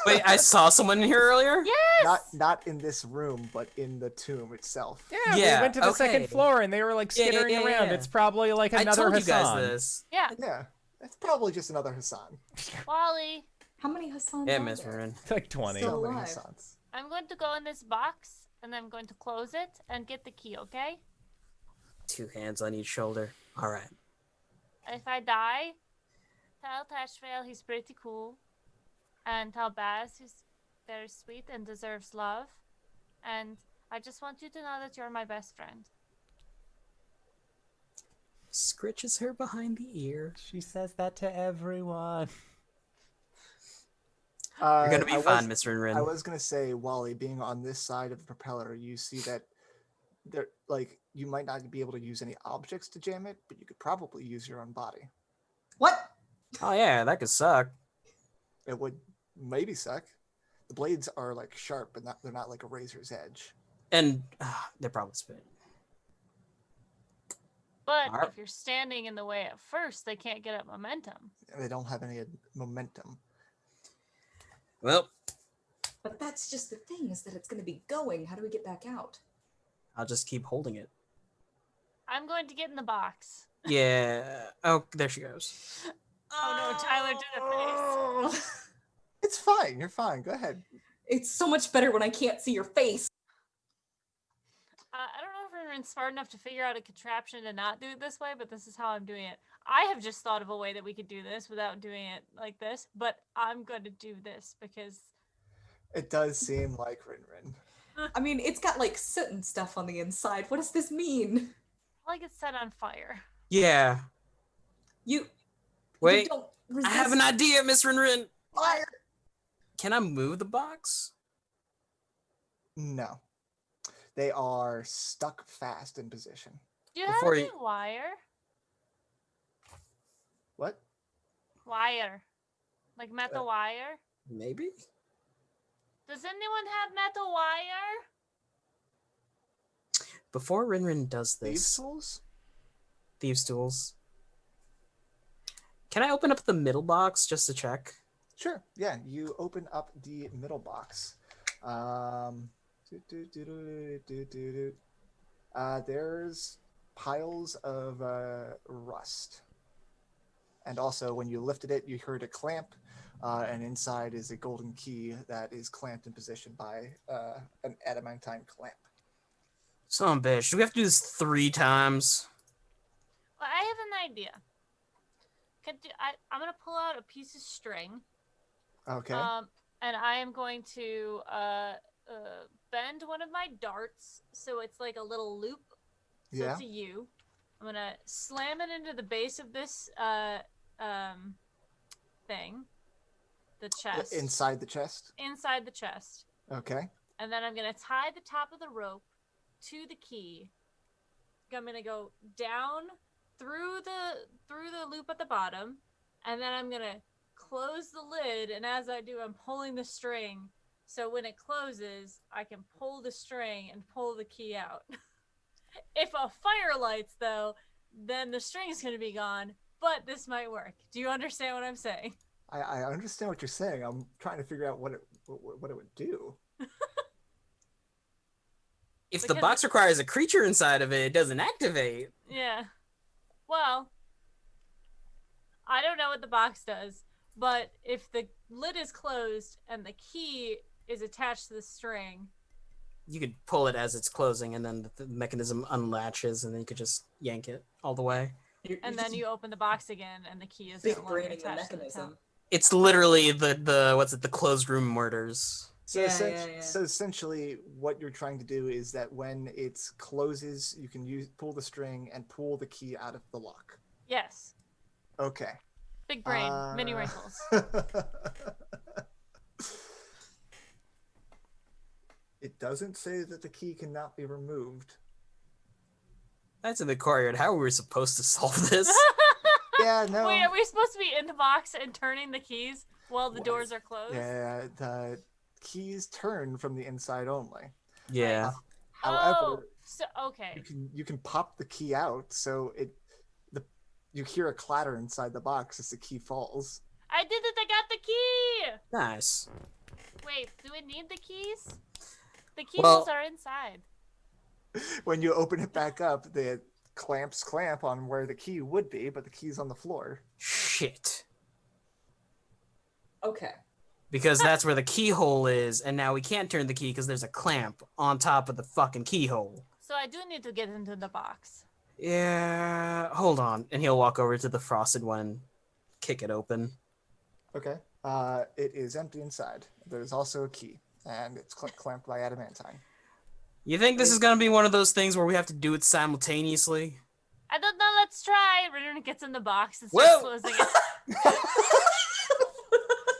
Wait, I saw someone in here earlier? Yes! Not in this room, but in the tomb itself. Yeah, Yeah, we went to the second okay. floor and they were like Yeah, skittering around. yeah. It's probably like I another told you Hassan. guys this. Yeah, Yeah, it's probably just another Hassan. Wally. How many Hassans Yeah, are Miss there? Marin. Like 20. Still So many alive. Hassans. I'm going to go in this box and I'm going to close it and get the key, okay? 2 hands on each shoulder. All right. If I die, Tell Teshvael he's pretty cool. And tell Baz he's very sweet and deserves love. And I just want you to know that you're my best friend. Scritches her behind the ear. She says that to everyone. You're gonna be I fine, was- Mr. RinRin. I was gonna say, Wally, being on this side of the propeller, you see that there, like, you might not be able to use any objects to jam it, but you could probably use your own body. What? Oh yeah, that could suck. It would maybe suck. The blades are like sharp, but they're not like a razor's edge. And they're probably spit. But Alright. if you're standing in the way at first, they can't get up momentum. And they don't have any momentum. Well, But that's just the thing, is that it's going to be going. How do we get back out? I'll just keep holding it. I'm going to get in the box. Yeah. Oh, there she goes. Oh no, Tyler did a face. It's fine. You're fine. Go ahead. It's so much better when I can't see your face. I don't know if RinRin's smart enough to figure out a contraption to not do it this way, but this is how I'm doing it. I have just thought of a way that we could do this without doing it like this, but I'm going to do this because... It does seem like RinRin. I mean, it's got like soot and stuff on the inside. What does this mean? Like it's set on fire. Yeah. You Wait. don't I resist have an idea, Miss RinRin. fire. Can I move the box? No. They are stuck fast in position. Do you have Before any you- wire? What? Wire. Like metal wire? Maybe. Does anyone have metal wire? Before RinRin does Thieves' this, tools? thieves' tools. Can I open up the middle box just to check? Sure. Yeah, you open up the middle box. There's piles of rust. And also, when you lifted it, you heard a clamp, and inside is a golden key that is clamped in position by an adamantine clamp. Son of a bitch. Do we have to do this 3 times? Well, I have an idea. I'm going to pull out a piece of string. Okay. And I am going to bend one of my darts so it's like a little loop. So Yeah. it's a U. I'm going to slam it into the base of this thing. The chest. Inside the chest. Inside the chest. Okay. And then I'm going to tie the top of the rope to the key. I'm going to go down through the loop at the bottom, and then I'm going to close the lid, and as I do, I'm pulling the string. So when it closes, I can pull the string and pull the key out. If a fire lights, though, then the string's going to be gone, but this might work. Do you understand what I'm saying? I understand what you're saying. I'm trying to figure out what it would do. If the Because box requires a creature inside of it, it doesn't activate. Yeah. Well, I don't know what the box does, but if the lid is closed and the key is attached to the string, You could pull it as it's closing, and then the mechanism unlatches, and then you could just yank it all the way. and then you open the box again and the key is big no longer braining the attached to the mechanism. top. It's literally the closed room mortars. So, Yeah. so essentially, what you're trying to do is that when it closes, you can pull the string and pull the key out of the lock. Yes. Okay. Big brain, mini wrinkles. It doesn't say that the key cannot be removed. That's in the courtyard. How are we supposed to solve this? Yeah, no. Wait, are we supposed to be in the box and turning the keys while the What? doors are closed? Yeah, the keys turn from the inside only. Yeah. However, Oh, so okay. you can pop the key out, so you hear a clatter inside the box as the key falls. I did it! I got the key! Nice. Wait, do we need the keys? The keys Well- are inside. When you open it back up, the clamps clamp on where the key would be, but the key's on the floor. Shit. Okay. Because that's where the keyhole is, and now we can't turn the key because there's a clamp on top of the fucking keyhole. So I do need to get into the box. Yeah, hold on. And he'll walk over to the frosted one. kick it open. Okay. It is empty inside. There's also a key, and it's clamped by adamantine. You think this is gonna be one of those things where we have to do it simultaneously? I don't know. Let's try. RinRin gets in the box and starts Whoa! closing it.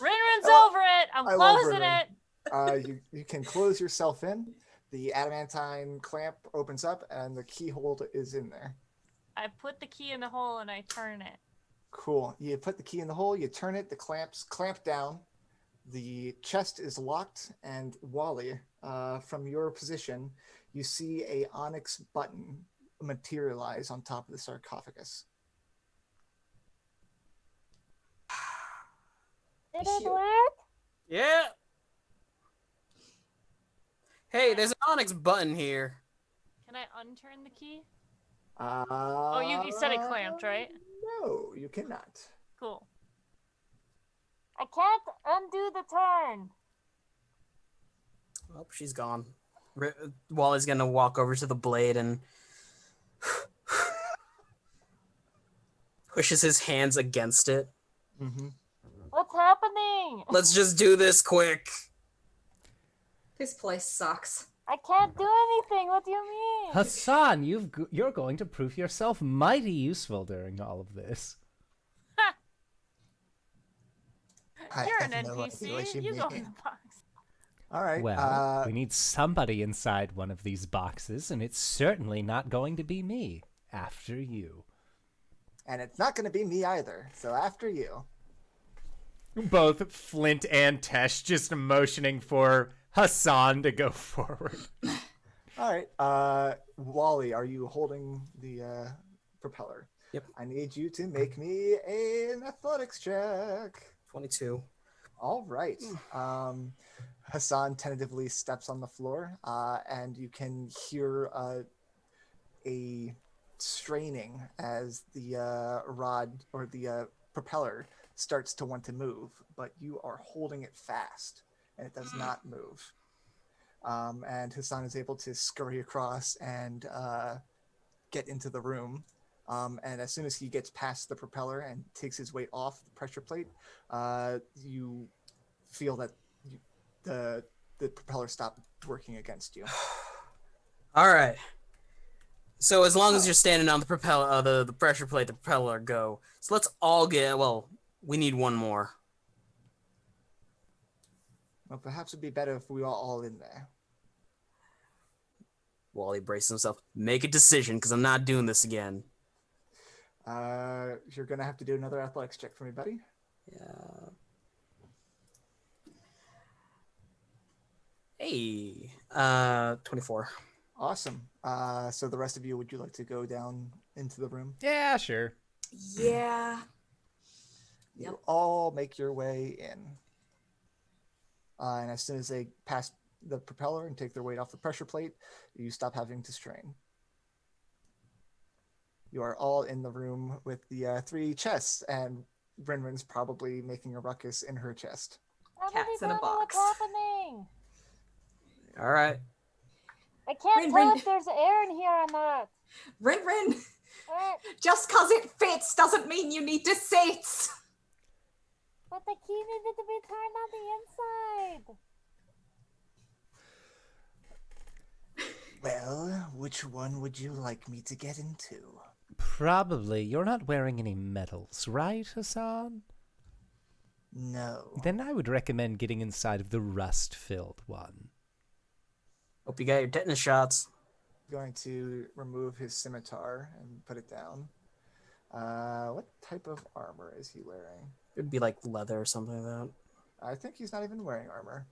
RinRin's over it. I'm I love closing RinRin. it. You can close yourself in. The adamantine clamp opens up, and the keyhole is in there. I put the key in the hole and I turn it. Cool. You put the key in the hole, you turn it, the clamps clamp down, the chest is locked, and Wally, from your position, you see a onyx button materialize on top of the sarcophagus. Did it work? Yeah. Hey, there's an onyx button here. Can I unturn the key? Oh, you said it clamped, right? No, you cannot. Cool. I can't undo the turn. Oh, she's gone. Wally's gonna walk over to the blade and pushes his hands against it. Mm-hmm. What's happening? Let's just do this quick. This place sucks. I can't do anything. What do you mean? Hassan, you're going to prove yourself mighty useful during all of this. You're an have no idea what NPC. you You go in mean. the box. All right. Well, we need somebody inside one of these boxes, and it's certainly not going to be me. After you. And it's not going to be me either. So after you. Both Flint and Tesh just motioning for Hassan to go forward. All right. Wally, are you holding the propeller? Yep. I need you to make me an athletics check. 22. All right. Hassan tentatively steps on the floor, and you can hear a straining as the rod or the propeller starts to want to move, but you are holding it fast, and it does not move. And Hassan is able to scurry across and get into the room. And as soon as he gets past the propeller and takes his weight off the pressure plate, you feel that the propeller stopped working against you. All right. So as long as you're standing on the propeller, the pressure plate, the propeller go. So let's all get. Well, we need one more. Well, perhaps it'd be better if we were all in there. Wally braces himself. Make a decision, because I'm not doing this again. You're gonna have to do another athletics check for me, buddy. Yeah. Hey. 24. Awesome. So the rest of you, would you like to go down into the room? Yeah, sure. Yeah. You all make your way in. And as soon as they pass the propeller and take their weight off the pressure plate, you stop having to strain. You are all in the room with the 3 chests, and RinRin's probably making a ruckus in her chest. Cats in a box. What's happening? All right. I can't RinRin. tell if there's air in here or not. RinRin, Uh, just cause it fits doesn't mean you need to sit. But the key needed to be turned on the inside. Well, which one would you like me to get into? Probably. You're not wearing any medals, right, Hassan? No. Then I would recommend getting inside of the rust-filled one. Hope you got your tetanus shots. Going to remove his scimitar and put it down. What type of armor is he wearing? It'd be like leather or something like that. I think he's not even wearing armor.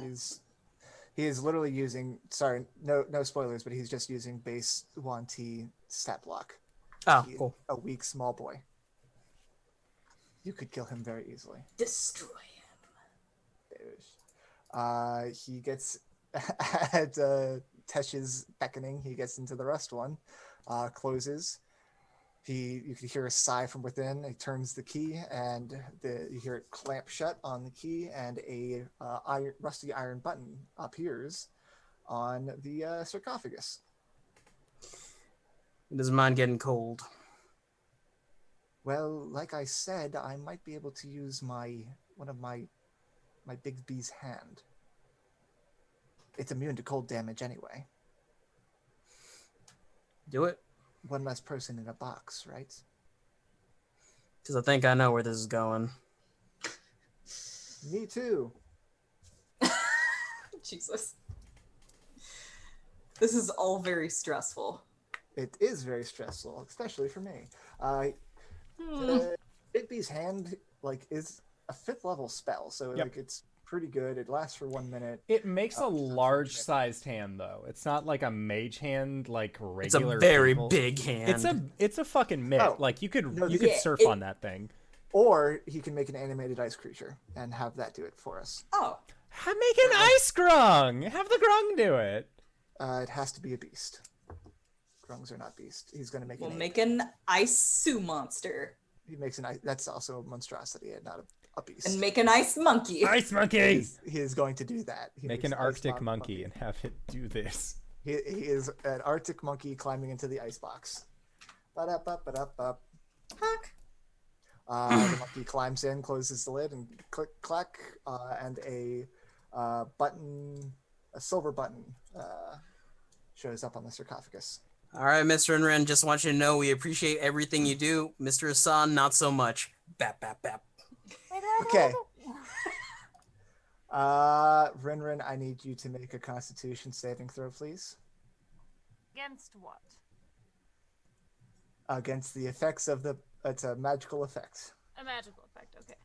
He is literally using, sorry, no spoilers, but he's just using base 1T stat block. Oh, He's cool. a weak small boy. You could kill him very easily. Destroy him. He gets at Tesh's beckoning. He gets into the rust one, closes. You can hear a sigh from within. He turns the key, and you hear it clamp shut on the key, and a rusty iron button appears on the sarcophagus. Does mine getting cold? Well, like I said, I might be able to use one of my Big B's hand. It's immune to cold damage anyway. Do it. One less person in a box, right? Because I think I know where this is going. Me too. Jesus. This is all very stressful. It is very stressful, especially for me. The Big B's hand is a 5th level spell, so it's pretty good. It lasts for 1 minute. It makes a large-sized hand, though. It's not like a mage hand, like regular. It's a very people. big hand. It's a fucking mitt. Oh, Like you could no, surf on that thing. Or he can make an animated ice creature and have that do it for us. Oh. Make an ice grung. Have the grung do it. It has to be a beast. Grungs are not beast. He's going to make We'll an make an ice Sue monster. He makes an ice. That's also a monstrosity and not a beast. And make an ice monkey. Ice monkey. He is going to do that. He Make makes an ice Arctic monkey and have it do this. He is an Arctic monkey climbing into the ice box. Ba-da-ba-ba-da-ba. Heck. The monkey climbs in, closes the lid, and click, clack, and a silver button, shows up on the sarcophagus. All right, Mr. RinRin, just want you to know we appreciate everything you do. Mr. Hassan, not so much. Bap, bap, bap. Okay. RinRin, I need you to make a Constitution saving throw, please. Against what? Against the effects of it's a magical effect. A magical effect, okay.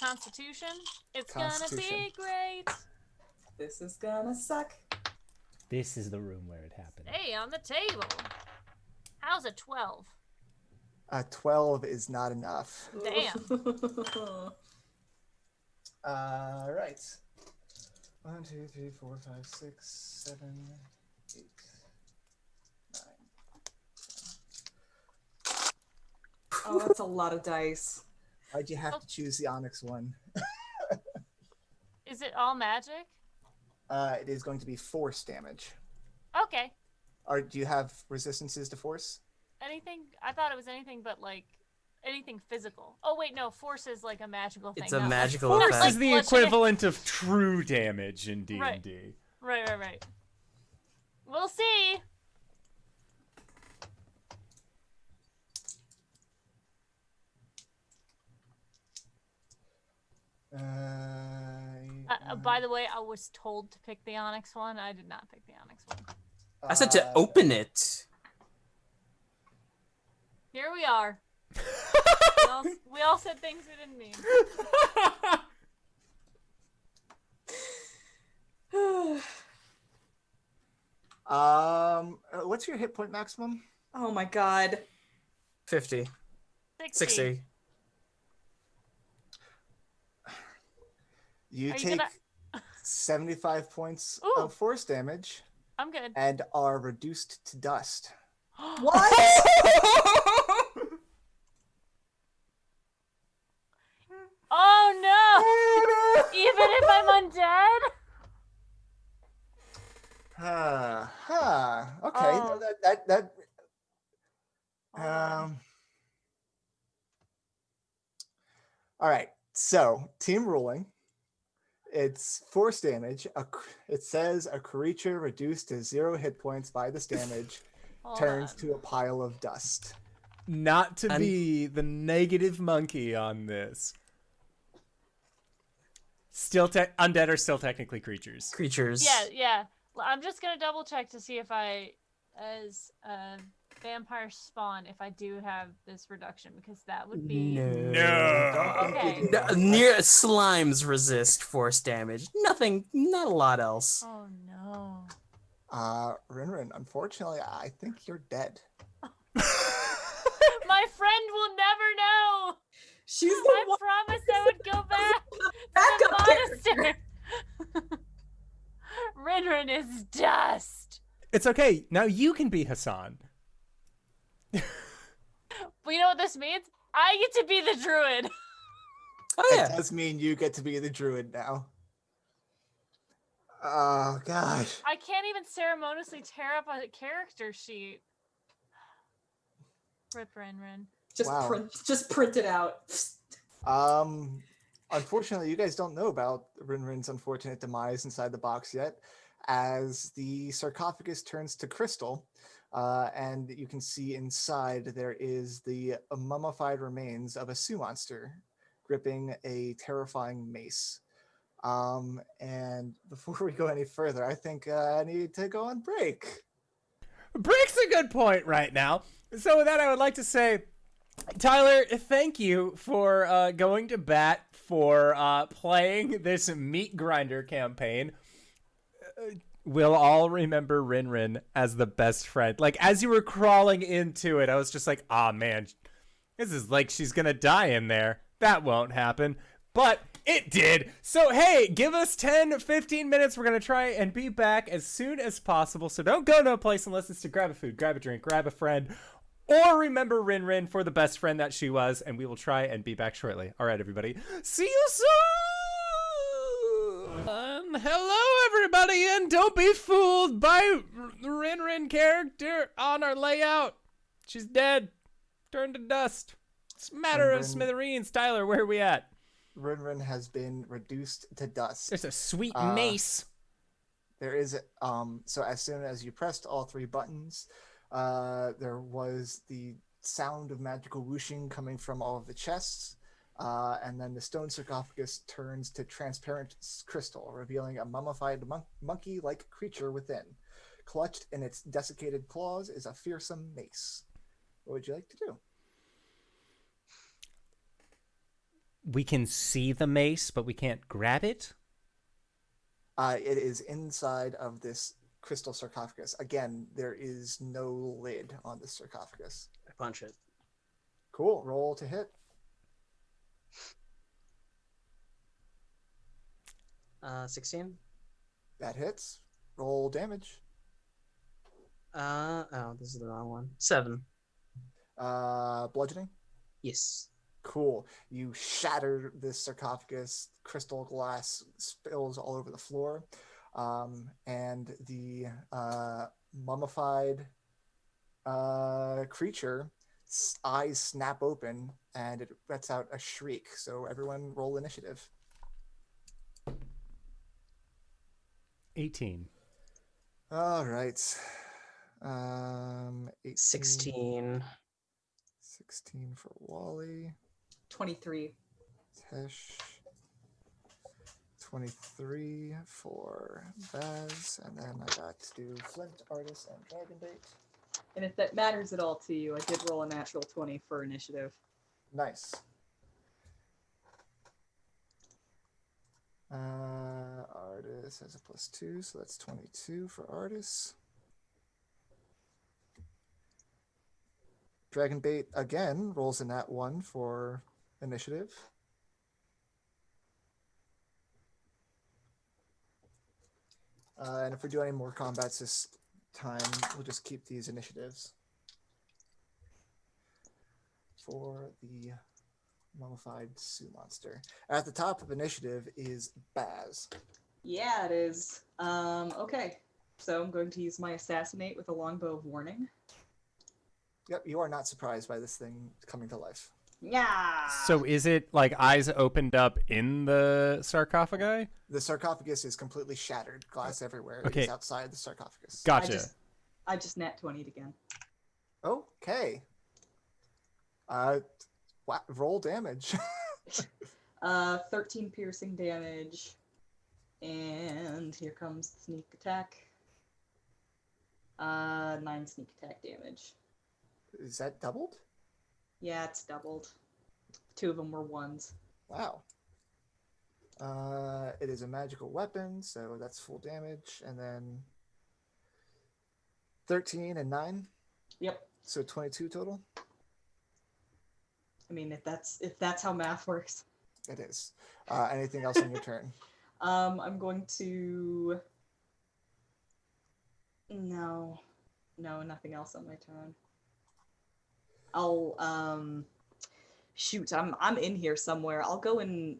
Constitution? It's Constitution. gonna be great. This is gonna suck. This is the room where it happened. Hey, on the table. How's a 12? 12 is not enough. Damn. Right. 1, 2, 3, 4, 5, 6, 7, 8, 9. Oh, that's a lot of dice. Why'd you have to choose the Onyx one? Is it all magic? It is going to be force damage. Okay. Do you have resistances to force? Anything? I thought it was anything but like anything physical. Oh wait, no. Force is like a magical thing. It's a not magical like, effect. Force not is like the bludgeoning. equivalent of true damage in D&D. Right. We'll see. By the way, I was told to pick the Onyx one. I did not pick the Onyx one. I said to open it. Here we are. we all said things we didn't mean. What's your hit point maximum? Oh my god. 50. 60. You Are you take gonna- 75 points Ooh. of force damage I'm good. and are reduced to dust. What? Oh no! Even if I'm undead? Okay. Oh. All right. So, team ruling. It's force damage. It says a creature reduced to 0 hit points by this damage Hold turns on. to a pile of dust. Not to be the negative monkey on this. Still, undead are still technically creatures. Creatures. Yeah. I'm just gonna double check to see if as a vampire spawn, if I do have this reduction, because that would be. Okay. Near slimes resist force damage. Nothing, not a lot else. Oh no. RinRin, unfortunately, I think you're dead. My friend will never know. She's the I one promised I would go back back to up the there. monastery. RinRin is dust. It's okay. Now you can be Hassan. But you know what this means? I get to be the druid. Oh It yeah. does mean you get to be the druid now. Oh, gosh. I can't even ceremoniously tear up a character sheet. Rip RinRin. Just Wow. print it out. Unfortunately, you guys don't know about RinRin's unfortunate demise inside the box yet, as the sarcophagus turns to crystal, and you can see inside there is the mummified remains of a Sioux monster gripping a terrifying mace. And before we go any further, I think I need to go on break. Break's a good point right now. So with that, I would like to say, Tyler, thank you for going to bat for playing this meat grinder campaign. We'll all remember RinRin as the best friend. Like, as you were crawling into it, I was just like, ah, man, this is like she's gonna die in there. That won't happen. But it did. So, hey, give us 10, 15 minutes. We're going to try and be back as soon as possible. So don't go no place unless it's to grab a food, grab a drink, grab a friend, or remember RinRin for the best friend that she was. And we will try and be back shortly. All right, everybody. See you soon. Hello, everybody. And don't be fooled by the RinRin character on our layout. She's dead. Turned to dust. It's a matter of smithereens. Tyler, where are we at? RinRin has been reduced to dust. There's a sweet mace. There is so as soon as you pressed all three buttons, there was the sound of magical whooshing coming from all of the chests, and then the stone sarcophagus turns to transparent crystal, revealing a mummified monkey-like creature within. Clutched in its desiccated claws is a fearsome mace. What would you like to do? We can see the mace, but we can't grab it? It is inside of this crystal sarcophagus. Again, there is no lid on this sarcophagus. I punch it. Cool. Roll to hit. 16. That hits. Roll damage. Oh, this is the wrong one. 7. Bludgeoning. Yes. Cool. You shatter this sarcophagus. Crystal glass spills all over the floor. And the mummified creature eyes snap open and it lets out a shriek. So everyone roll initiative. 18. All right. 18, 16. 16 for Wally. 23. Tesh. 23 for Baz. And then I got to do Flint, Artist, and Dragonbait. And if that matters at all to you, I did roll a natural 20 for initiative. Nice. Artist has a +2, so that's 22 for Artist. Dragonbait again rolls a nat 1 for initiative. And if we do any more combats this time, we'll just keep these initiatives for the mummified Sioux monster. At the top of initiative is Baz. Yeah, it is. Okay. So I'm going to use my assassinate with a longbow of warning. Yep, you are not surprised by this thing coming to life. Yeah. So is it like eyes opened up in the sarcophagi? The sarcophagus is completely shattered, glass everywhere. Okay. It's outside the sarcophagus. Gotcha. I just nat 20'd again. Okay. Roll damage. 13 piercing damage. And here comes the sneak attack. 9 sneak attack damage. Is that doubled? Yeah, it's doubled. 2 of them were 1s. Wow. It is a magical weapon, so that's full damage. And then 13 and 9. Yep. So 22 total. I mean, if that's how math works. It is. Anything else on your turn? I'm going to... No, nothing else on my turn. I'll, shoot, I'm in here somewhere. I'll go and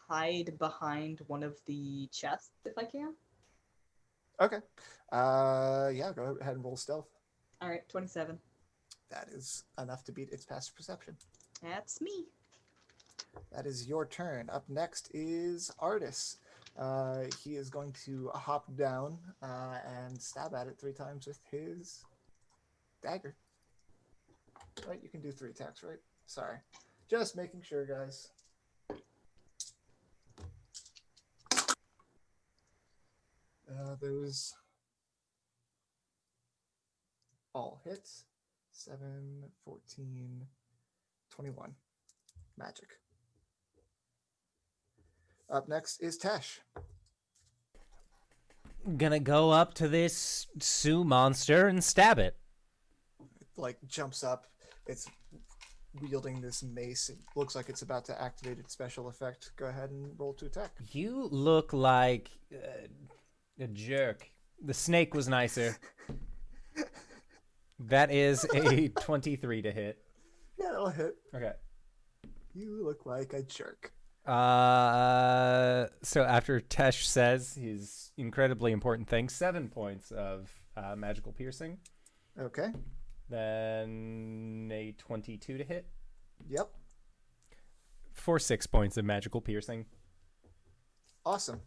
hide behind one of the chests if I can. Okay. Yeah, go ahead and roll stealth. All right, 27. That is enough to beat its passive perception. That's me. That is your turn. Up next is Artis. He is going to hop down and stab at it 3 times with his dagger. Right, you can do 3 attacks, right? Sorry. Just making sure, guys. Those all hits. 7, 14, 21. Magic. Up next is Tesh. Gonna go up to this Sioux monster and stab it. It like jumps up. It's wielding this mace. It looks like it's about to activate its special effect. Go ahead and roll to attack. You look like a jerk. The snake was nicer. That is a 23 to hit. Yeah, that'll hit. Okay. You look like a jerk. So after Tesh says his incredibly important thing, 7 points of magical piercing. Okay. Then a 22 to hit. Yep. For 6 points of magical piercing. Awesome.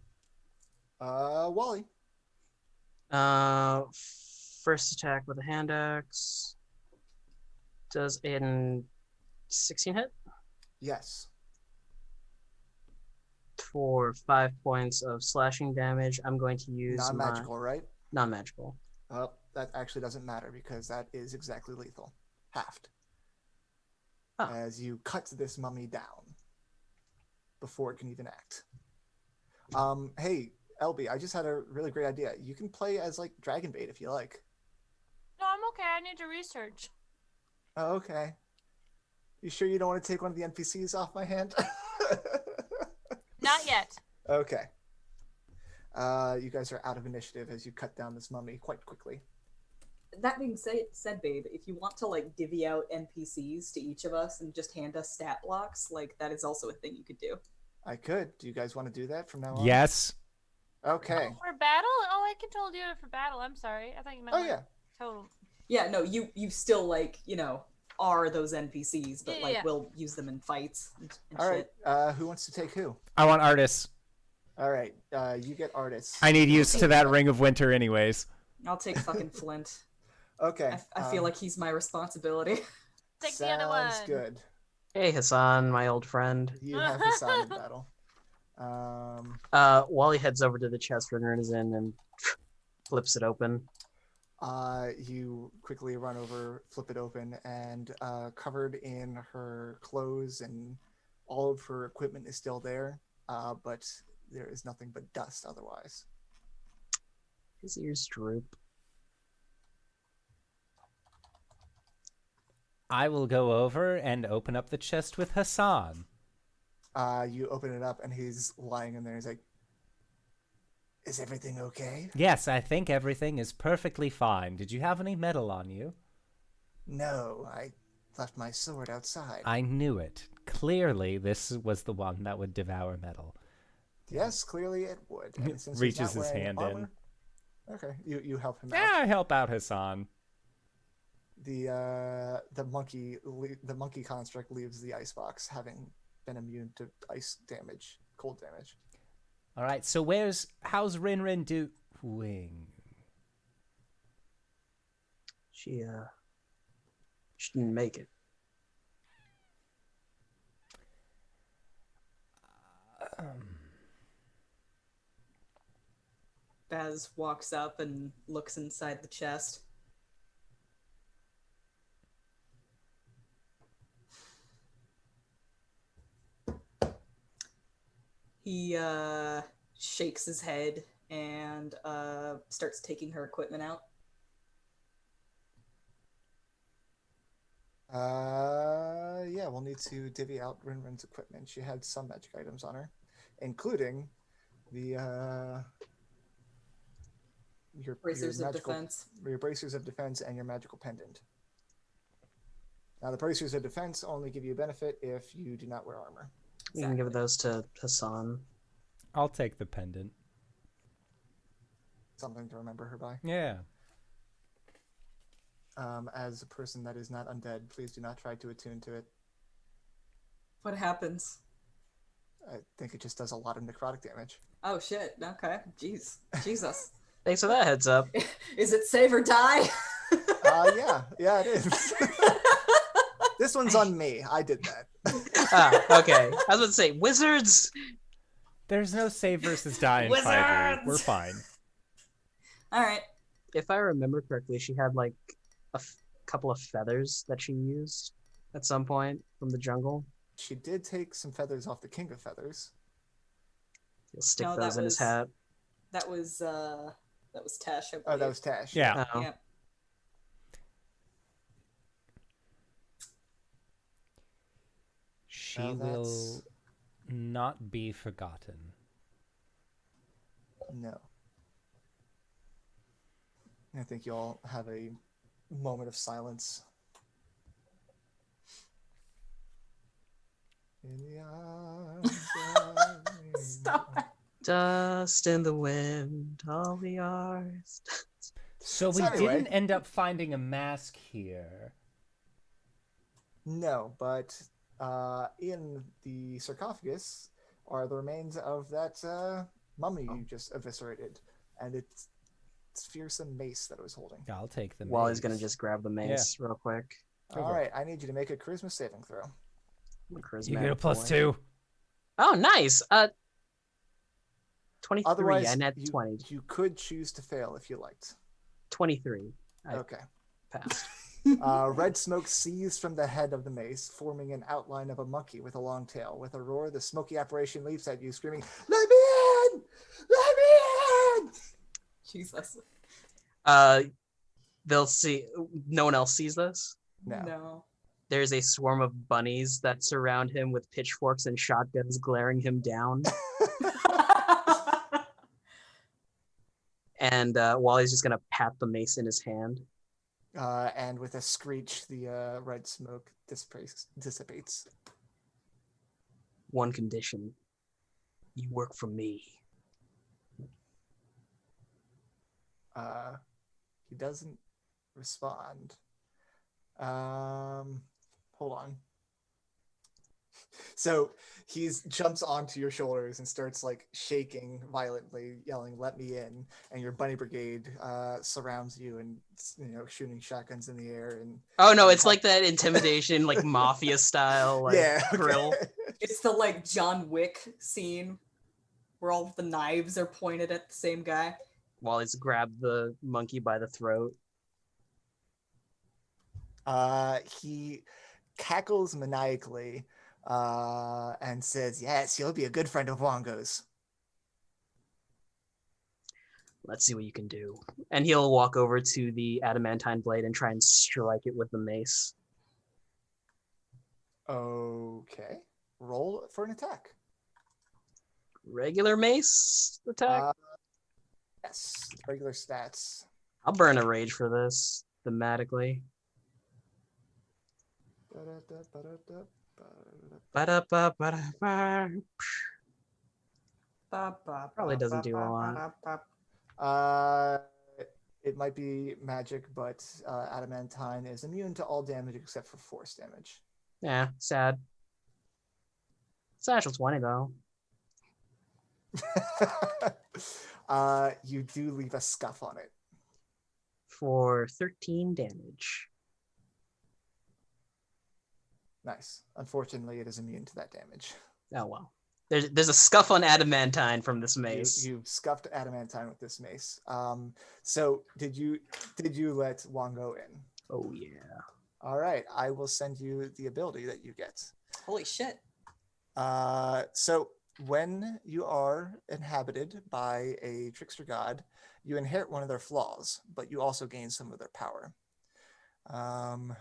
Wally. First attack with a hand axe. Does a 16 hit? Yes. For 5 points of slashing damage, I'm going to use Non-magical, right? Non-magical. That actually doesn't matter because that is exactly lethal. Halved. Oh. As you cut this mummy down before it can even act. Hey, LB, I just had a really great idea. You can play as like Dragonbait if you like. No, I'm okay. I need to research. Oh, okay. You sure you don't want to take one of the NPCs off my hand? Not yet. Okay. You guys are out of initiative as you cut down this mummy quite quickly. That being said, babe, if you want to like divvy out NPCs to each of us and just hand us stat blocks, like that is also a thing you could do. I could. Do you guys want to do that from now on? Yes. Okay. For battle? Oh, I can totally do it for battle. I'm sorry. I thought you meant Oh, like, yeah. total. Yeah, no, you still like, are those NPCs, but like Yeah. we'll use them in fights and All shit. right. Who wants to take who? I want Artis. All right. You get Artis. I need used to that Ring of Winter anyways. I'll take fucking Flint. Okay. I feel like he's my responsibility. Take the other one. Sounds good. Hey, Hassan, my old friend. You have Hassan in battle. Wally heads over to the chest RinRin is in and flips it open. You quickly run over, flip it open, and covered in her clothes and all of her equipment is still there, but there is nothing but dust otherwise. His ears droop. I will go over and open up the chest with Hassan. You open it up and he's lying in there. He's like, "Is everything okay?" Yes, I think everything is perfectly fine. Did you have any metal on you? No, I left my sword outside. I knew it. Clearly, this was the one that would devour metal. Yes, clearly it would. And since he's Reaches not his wearing hand armor- Okay, you help him out. Yeah, I help out Hassan. The monkey construct leaves the icebox, having been immune to ice damage, cold damage. All right, so how's RinRin doing? She didn't make it. Baz walks up and looks inside the chest. He shakes his head and starts taking her equipment out. Yeah, we'll need to divvy out RinRin's equipment. She had some magic items on her, including the your Bracers of magical, defense. your bracers of defense and your magical pendant. Now, the bracers of defense only give you a benefit if you do not wear armor. You can give those to Hassan. I'll take the pendant. Something to remember her by. Yeah. as a person that is not undead, please do not try to attune to it. What happens? I think it just does a lot of necrotic damage. Oh shit. Okay. Jeez. Jesus. Thanks for that heads up. Is it save or die? Yeah, it is. This one's on me. I did that. Okay. I was about to say, wizards! There's no save versus die in Wizards! 5e. We're fine. All right. If I remember correctly, she had like a couple of feathers that she used at some point from the jungle. She did take some feathers off the King of Feathers. He'll stick No, those that in his was- hat. That was Tash. I Oh, believe. that was Tash. Yeah. Oh. Yeah. She Well, will not be forgotten. No. I think you all have a moment of silence. In the arms of Stop. Dust in the wind, all we are. So we So anyway- didn't end up finding a mask here. No, but in the sarcophagus are the remains of that mummy you just eviscerated, and it's fearsome mace that it was holding. I'll take the Wally's mace. gonna just grab the mace real quick. Go All for it. right, I need you to make a charisma saving throw. You Charismatic get a plus boy. 2. Oh, nice. 23. Otherwise, I net you, 20. you could choose to fail if you liked. 23. I Okay. passed. Red smoke seethes from the head of the mace, forming an outline of a monkey with a long tail. With a roar, the smoky apparition leaps at you, screaming, "Let me in! Let me in!" Jesus. They'll see. No one else sees this. No. There's a swarm of bunnies that surround him with pitchforks and shotguns, glaring him down. And Wally's just gonna pat the mace in his hand. And with a screech, the red smoke dissipates. One condition: you work for me. He doesn't respond. Hold on. So he jumps onto your shoulders and starts like shaking violently, yelling, "Let me in!" And your bunny brigade surrounds you and shooting shotguns in the air and Oh no, it's like that intimidation, like mafia style, like yeah, okay. drill. It's the like John Wick scene where all of the knives are pointed at the same guy. Wally's grabbed the monkey by the throat. He cackles maniacally and says, "Yes, you'll be a good friend of Wongo's." Let's see what you can do. And he'll walk over to the adamantine blade and try and strike it with the mace. Okay. Roll for an attack. Regular mace attack? Yes, regular stats. I'll burn a rage for this, thematically. Ba-da-ba-ba-da-ba. Probably doesn't do a lot. It might be magic, but adamantine is immune to all damage except for force damage. Yeah, sad. It's actual 20 though. You do leave a scuff on it. For 13 damage. Nice. Unfortunately, it is immune to that damage. Oh well. There's a scuff on adamantine from this mace. You scuffed adamantine with this mace. So did you let Wongo in? Oh yeah. All right, I will send you the ability that you get. Holy shit. So when you are inhabited by a trickster god, you inherit one of their flaws, but you also gain some of their power. No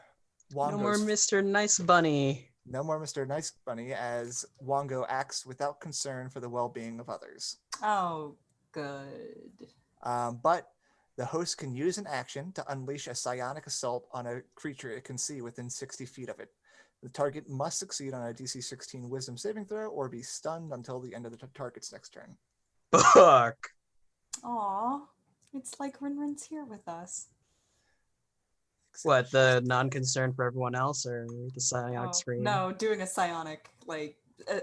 more Wongo's Mr. Nice Bunny. No more Mr. Nice Bunny, as Wongo acts without concern for the well-being of others. Oh, good. But the host can use an action to unleash a psionic assault on a creature it can see within 60 feet of it. The target must succeed on a DC 16 Wisdom saving throw or be stunned until the end of the target's next turn. Fuck. Aw, it's like RinRin's here with us. What, the non-concern for everyone else, or the psionic Oh, scream? no, doing a psionic, like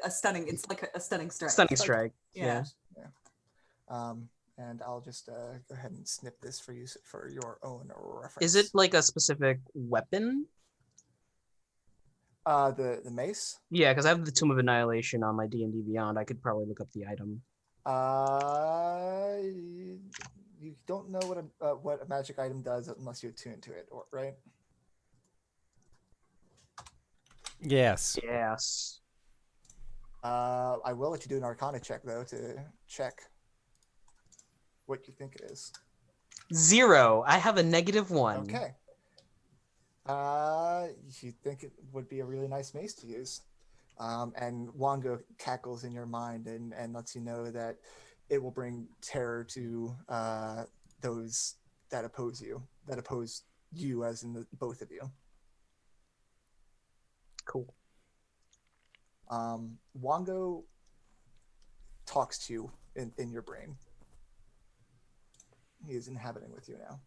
a stunning. It's like a stunning strike. Stunning Like, strike. yeah. And I'll just go ahead and snip this for you for your own reference. Is it like a specific weapon? The mace? Yeah, because I have the Tomb of Annihilation on my D&D Beyond. I could probably look up the item. You don't know what a magic item does unless you attune to it, right? Yes. Yes. I will let you do an Arcana check though to check what you think it is. 0. I have a -1. Okay. You think it would be a really nice mace to use. And Wongo cackles in your mind and lets you know that it will bring terror to those that oppose you as in the both of you. Cool. Wongo talks to you in your brain. He is inhabiting with you now.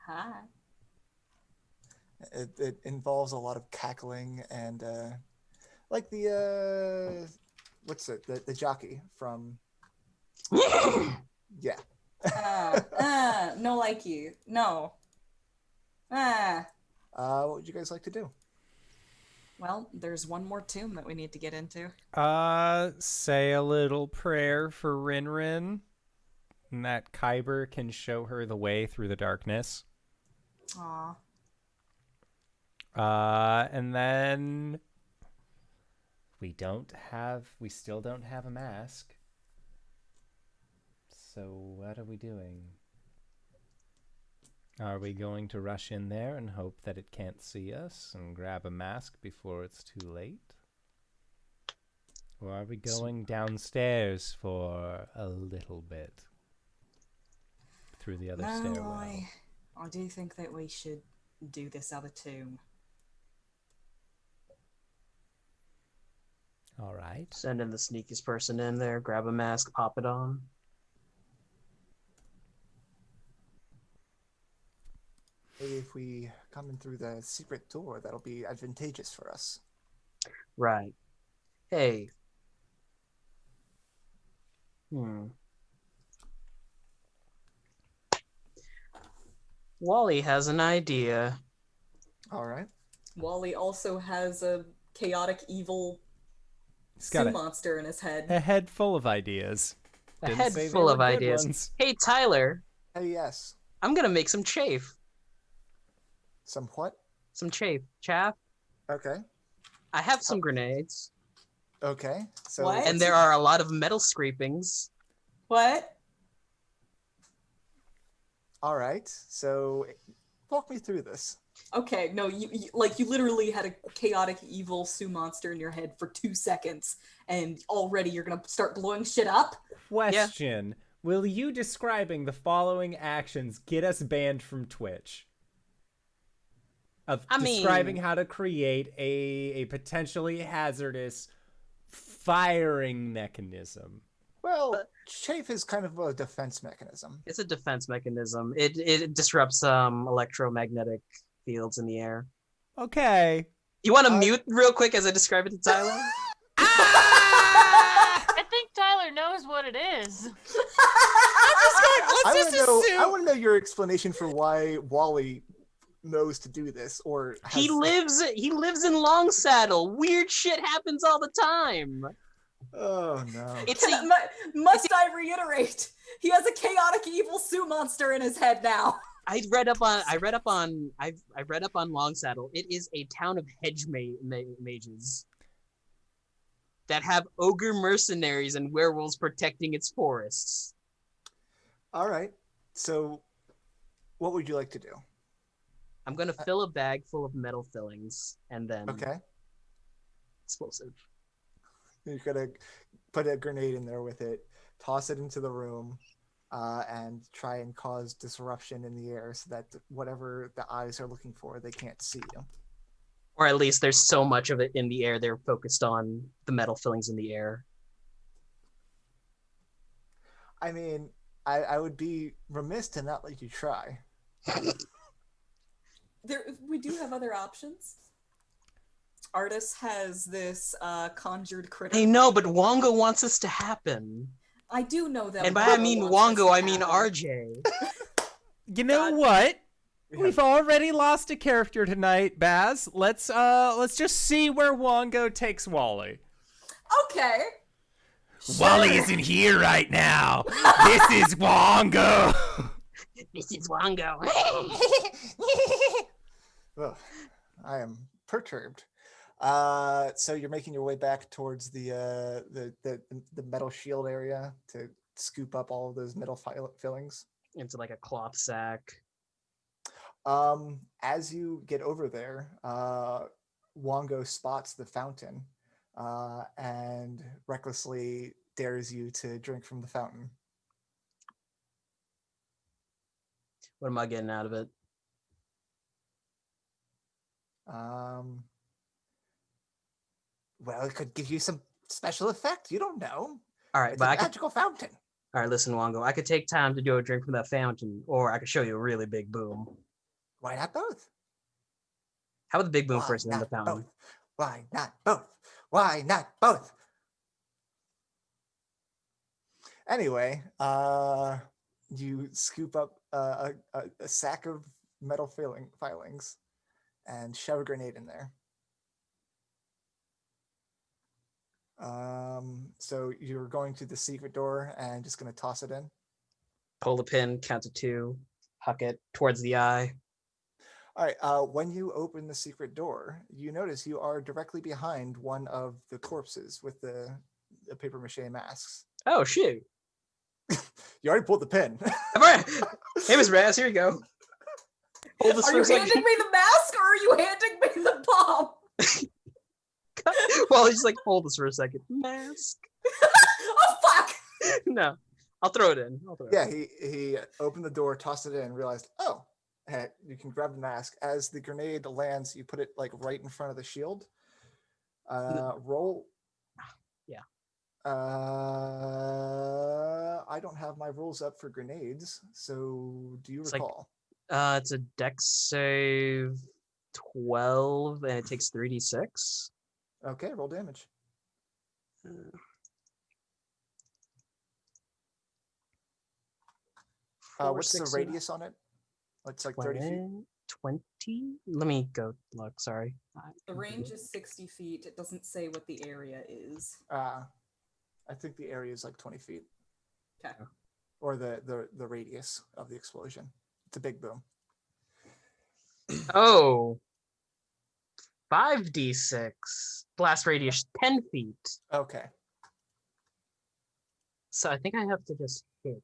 Hi. It involves a lot of cackling and like the what's it, the jockey from yeah. No like you. No. What would you guys like to do? Well, there's one more tomb that we need to get into. Say a little prayer for RinRin, and that Kyber can show her the way through the darkness. Aw. And then we still don't have a mask. So what are we doing? Are we going to rush in there and hope that it can't see us and grab a mask before it's too late? Or are we going downstairs for a little bit? Through the other stairwell? I do think that we should do this other tomb. All right. Send in the sneakiest person in there, grab a mask, pop it on. Maybe if we come in through the secret door, that'll be advantageous for us. Right. Hey. Wally has an idea. All right. Wally also has a chaotic evil He's got sea monster in his head. a head full of ideas. A Didn't head say they full were of good ideas. ones. Hey, Tyler, Hey, yes. I'm gonna make some chaff. Some what? Some chaff. Okay. I have some grenades, Okay. So What? and there are a lot of metal scrapings. What? All right. So walk me through this. Okay, no, you literally had a chaotic evil Sioux monster in your head for 2 seconds, and already you're gonna start blowing shit up? Question. Will you describing the following actions get us banned from Twitch? Describing how to create a potentially hazardous firing mechanism. Well, chafe is kind of a defense mechanism. It's a defense mechanism. It disrupts electromagnetic fields in the air. Okay. You want to mute real quick as I describe it to Tyler? I think Tyler knows what it is. I want to know your explanation for why Wally knows to do this, or He lives in Long Saddle. Weird shit happens all the time. Oh no! Must I reiterate? He has a chaotic evil Sioux monster in his head now. I read up on Long Saddle. It is a town of hedge mages that have ogre mercenaries and werewolves protecting its forests. All right. So, what would you like to do? I'm gonna fill a bag full of metal fillings and then explosive. You're gonna put a grenade in there with it, toss it into the room, and try and cause disruption in the air so that whatever the eyes are looking for, they can't see you. Or at least there's so much of it in the air, they're focused on the metal fillings in the air. I mean, I would be remiss to not let you try. We do have other options. Artis has this conjured critter. I know, but Wongo wants this to happen. I do know that. And by I mean wants this Wongo, to I mean happen. RJ. You know God. what? Yeah. We've already lost a character tonight, Baz. Let's just see where Wongo takes Wally. Okay. Wally isn't here right now. This is Wongo. This is Wongo. Ugh, I am perturbed. So you're making your way back towards the metal shield area to scoop up all of those metal fillings. Into like a cloth sack. As you get over there, Wongo spots the fountain and recklessly dares you to drink from the fountain. What am I getting out of it? Well, it could give you some special effect. You don't know. All right, It's but a I could. magical fountain. All right, listen, Wongo. I could take time to do a drink from that fountain, or I could show you a really big boom. Why not both? How about the big boom Why first and then the not fountain? both? Why not both? Why not both? Anyway, you scoop up a sack of metal filings and shove a grenade in there. So you're going to the secret door and just going to toss it in. Pull the pin, count to 2, huck it towards the eye. All right. When you open the secret door, you notice you are directly behind one of the corpses with the paper mache masks. Oh shoot! You already pulled the pin. All right. Hey, Miss Raz, here you go. Hold this Are for you a second. handing me the mask or are you handing me the bomb? Well, he's just like, hold this for a second. Mask. Oh fuck! No, I'll throw it in. Yeah, he opened the door, tossed it in, and realized, oh, you can grab the mask. As the grenade lands, you put it like right in front of the shield. Roll. Yeah. I don't have my rules up for grenades, so do you It's like- recall? It's a dex save 12, and it takes 3d6. Okay, roll damage. What's the 6, radius on it? It's like 30 feet. 20? Let me go look, sorry. The range is 60 feet. It doesn't say what the area is. I think the area is like 20 feet. Okay. Or the radius of the explosion. It's a big boom. Oh. 5d6. Blast radius 10 feet. Okay. So I think I have to just hit,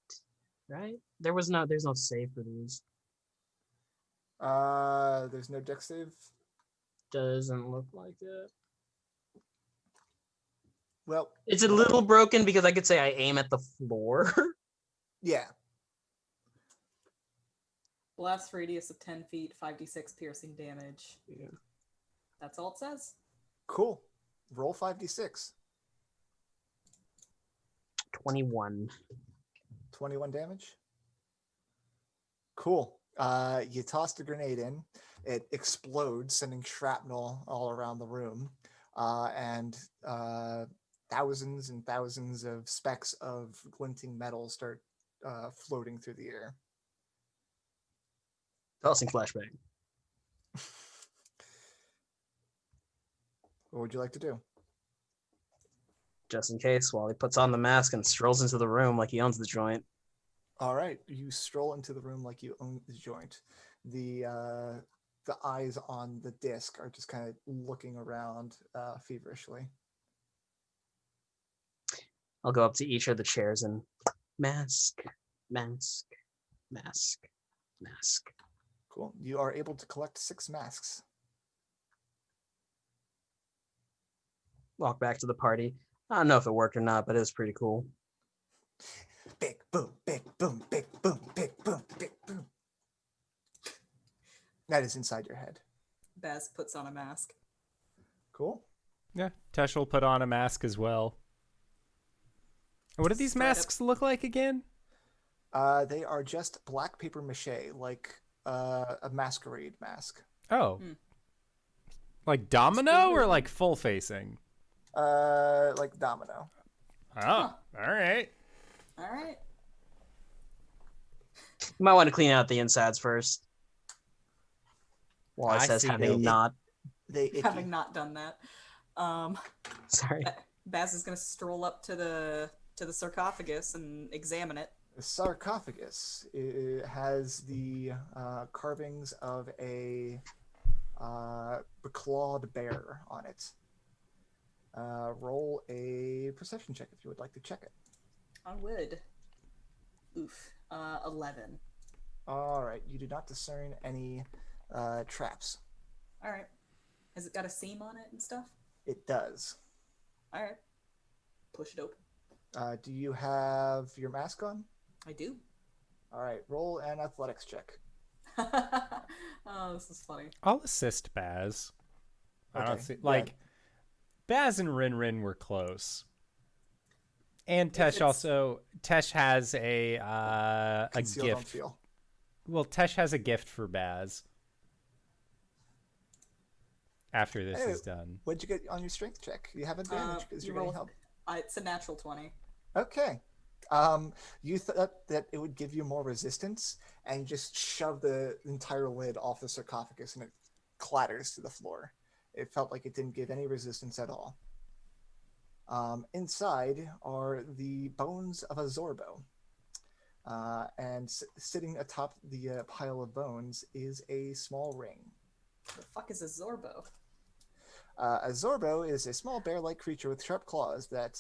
right? There's no save for these. There's no dex save. Doesn't look like it. Well, It's a little broken because I could say I aim at the floor. yeah. Blast radius of 10 feet, 5d6 piercing damage. Yeah. That's all it says. Cool. Roll 5d6. 21. 21 damage. Cool. You toss the grenade in. It explodes, sending shrapnel all around the room. And thousands and thousands of specks of glinting metal start floating through the air. Tossing flashbang. What would you like to do? Just in case, Wally puts on the mask and strolls into the room like he owns the joint. All right, you stroll into the room like you own the joint. The eyes on the disc are just kind of looking around feverishly. I'll go up to each of the chairs and mask, mask, mask, mask. Cool. You are able to collect 6 masks. Walk back to the party. I don't know if it worked or not, but it was pretty cool. Big boom, big boom, big boom, big boom, big boom. That is inside your head. Baz puts on a mask. Cool. Yeah, Tesh will put on a mask as well. What do these Straight up. masks look like again? They are just black paper mache, like a masquerade mask. Oh. Like domino or like full facing? Like domino. Oh, all right. All right. You might want to clean out the insides first. Wally I says see having no- not. They icky. Having not done that, Sorry. Baz is gonna stroll up to the sarcophagus and examine it. The sarcophagus has the carvings of a beclawed bear on it. Roll a perception check if you would like to check it. I would. Oof. 11. All right, you do not discern any traps. All right. Has it got a seam on it and stuff? It does. All right. Push it open. Do you have your mask on? I do. All right, roll an athletics check. Oh, this is funny. I'll assist Baz. I don't Okay, see yeah. like Baz and RinRin were close. And Tesh Tesh has a Conceal, don't gift. feel. Well, Tesh has a gift for Baz. After this Hey, is done. What'd you get on your strength check? You have advantage because You you're getting roll- help. It's a natural 20. Okay. You thought that it would give you more resistance, and you just shove the entire lid off the sarcophagus, and it clatters to the floor. It felt like it didn't give any resistance at all. Inside are the bones of a Zorbo. And sitting atop the pile of bones is a small ring. The fuck is a Zorbo? A Zorbo is a small bear-like creature with sharp claws that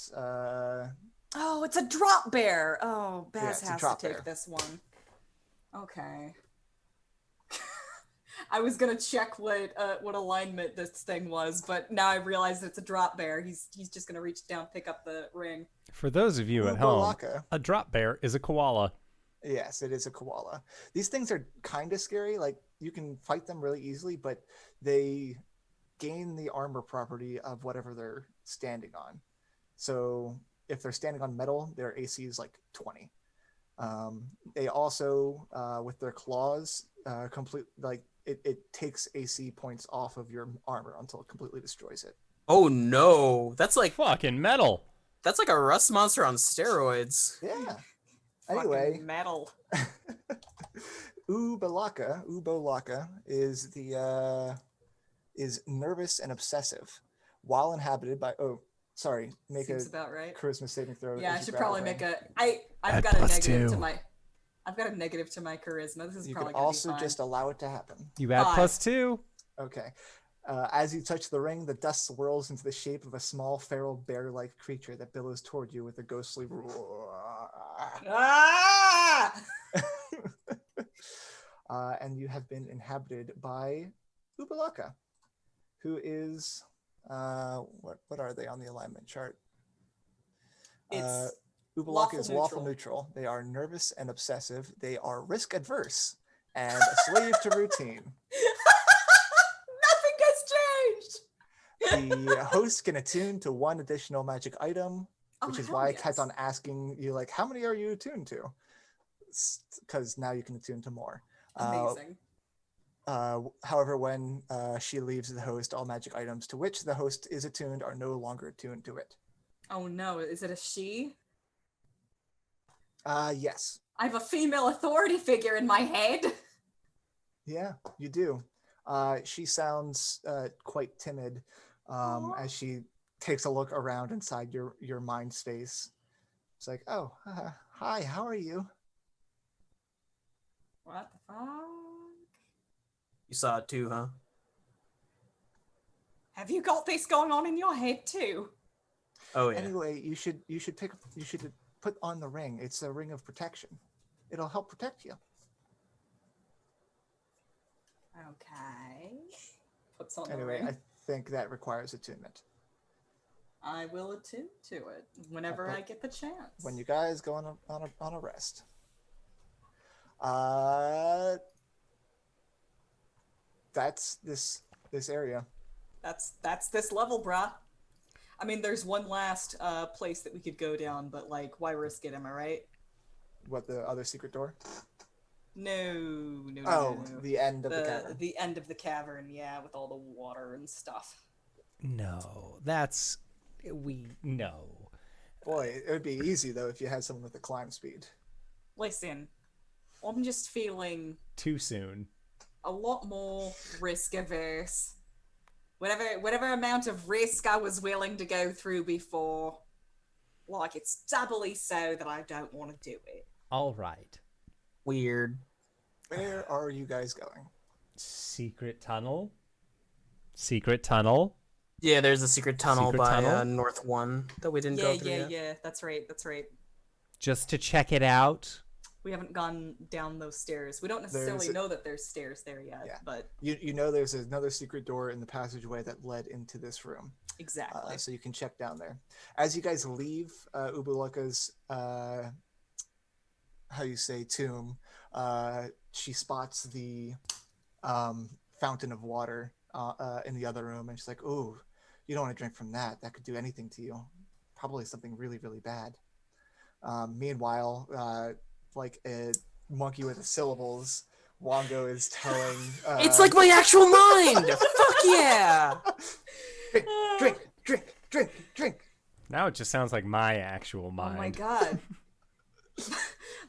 Oh, it's a drop bear. Oh, Yeah, Baz it's a has drop to take bear. this one. Okay. I was gonna check what alignment this thing was, but now I realize it's a drop bear. He's just gonna reach down, pick up the ring. For those of you at home, Ubalaka. a drop bear is a koala. Yes, it is a koala. These things are kind of scary. Like, you can fight them really easily, but they gain the armor property of whatever they're standing on. So if they're standing on metal, their AC is like 20. They also, with their claws, it takes AC points off of your armor until it completely destroys it. Oh no, that's like Fucking metal. a rust monster on steroids. Yeah. Fucking Anyway, metal. Ubolaka is nervous and obsessive while inhabited by make Seems a about right. charisma saving throw. Yeah, as I you should grab probably the make ring. I've Add got a plus negative to 2. my charisma. This is You probably can gonna also be fine. just allow it to happen. You add 5. +2. Okay. As you touch the ring, the dust swirls into the shape of a small feral bear-like creature that billows toward you with a ghostly roar. Ah! And you have been inhabited by Ubalaka, who is what are they on the alignment chart? It's Ubalaka is lawful neutral. They are nervous and obsessive. They are risk adverse and a slave to routine. Nothing has changed. The host can attune to one additional magic item, which is hell why I yes. kept on asking you, like, how many are you attuned to? Because now you can attune to more. Amazing. However, when she leaves the host, all magic items to which the host is attuned are no longer attuned to it. Oh no, is it a she? Yes. I have a female authority figure in my head. Yeah, you do. She sounds quite timid as she takes a look around inside your mind space. It's like, oh, hi, how are you? What the fuck? You saw it too, huh? Have you got this going on in your head too? Oh yeah. Anyway, you should put on the ring. It's a ring of protection. It'll help protect you. Okay. Puts on the Anyway, ring. I think that requires attunement. I will attune to it whenever I get the chance. When you guys go on a rest. That's this area. That's this level, brah. I mean, there's one last place that we could go down, but like, why risk it? Am I right? What, the other secret door? No. Oh, the end of the cavern. The end of the cavern, yeah, with all the water and stuff. No, no. Boy, it would be easy though if you had someone with a climb speed. Listen, I'm just feeling Too soon. a lot more risk averse. Whatever amount of risk I was willing to go through before, like it's doubly so that I don't want to do it. All right. Weird. Where are you guys going? Secret tunnel. Secret tunnel. Yeah, there's a secret tunnel Secret by tunnel? North 1 that we didn't go through yet. Yeah, that's right. Just to check it out. We haven't gone down those stairs. We don't necessarily know that there's stairs there yet, Yeah. but You know there's another secret door in the passageway that led into this room. exactly. So you can check down there. As you guys leave Ubulaka's, tomb, she spots the fountain of water in the other room, and she's like, "Ooh, you don't want to drink from that. That could do anything to you. Probably something really, really bad." Meanwhile, like a monkey with the syllables, Wongo is telling... It's like my actual mind! Fuck yeah! Drink. Now it just sounds like my actual Oh mind. my god.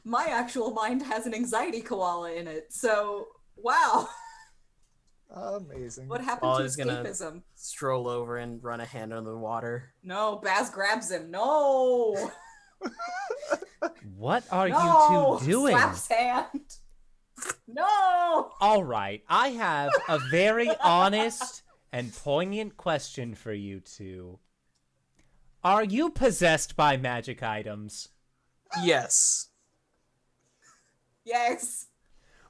My actual mind has an anxiety koala in it, so wow. Amazing. What happened Oh, to he's gonna- escapism? Stroll over and run a hand under the water. No, Baz grabs him. No! What are No! you two doing? Slaps hand. No! All right, I have a very honest and poignant question for you two. Are you possessed by magic items? Yes. Yes.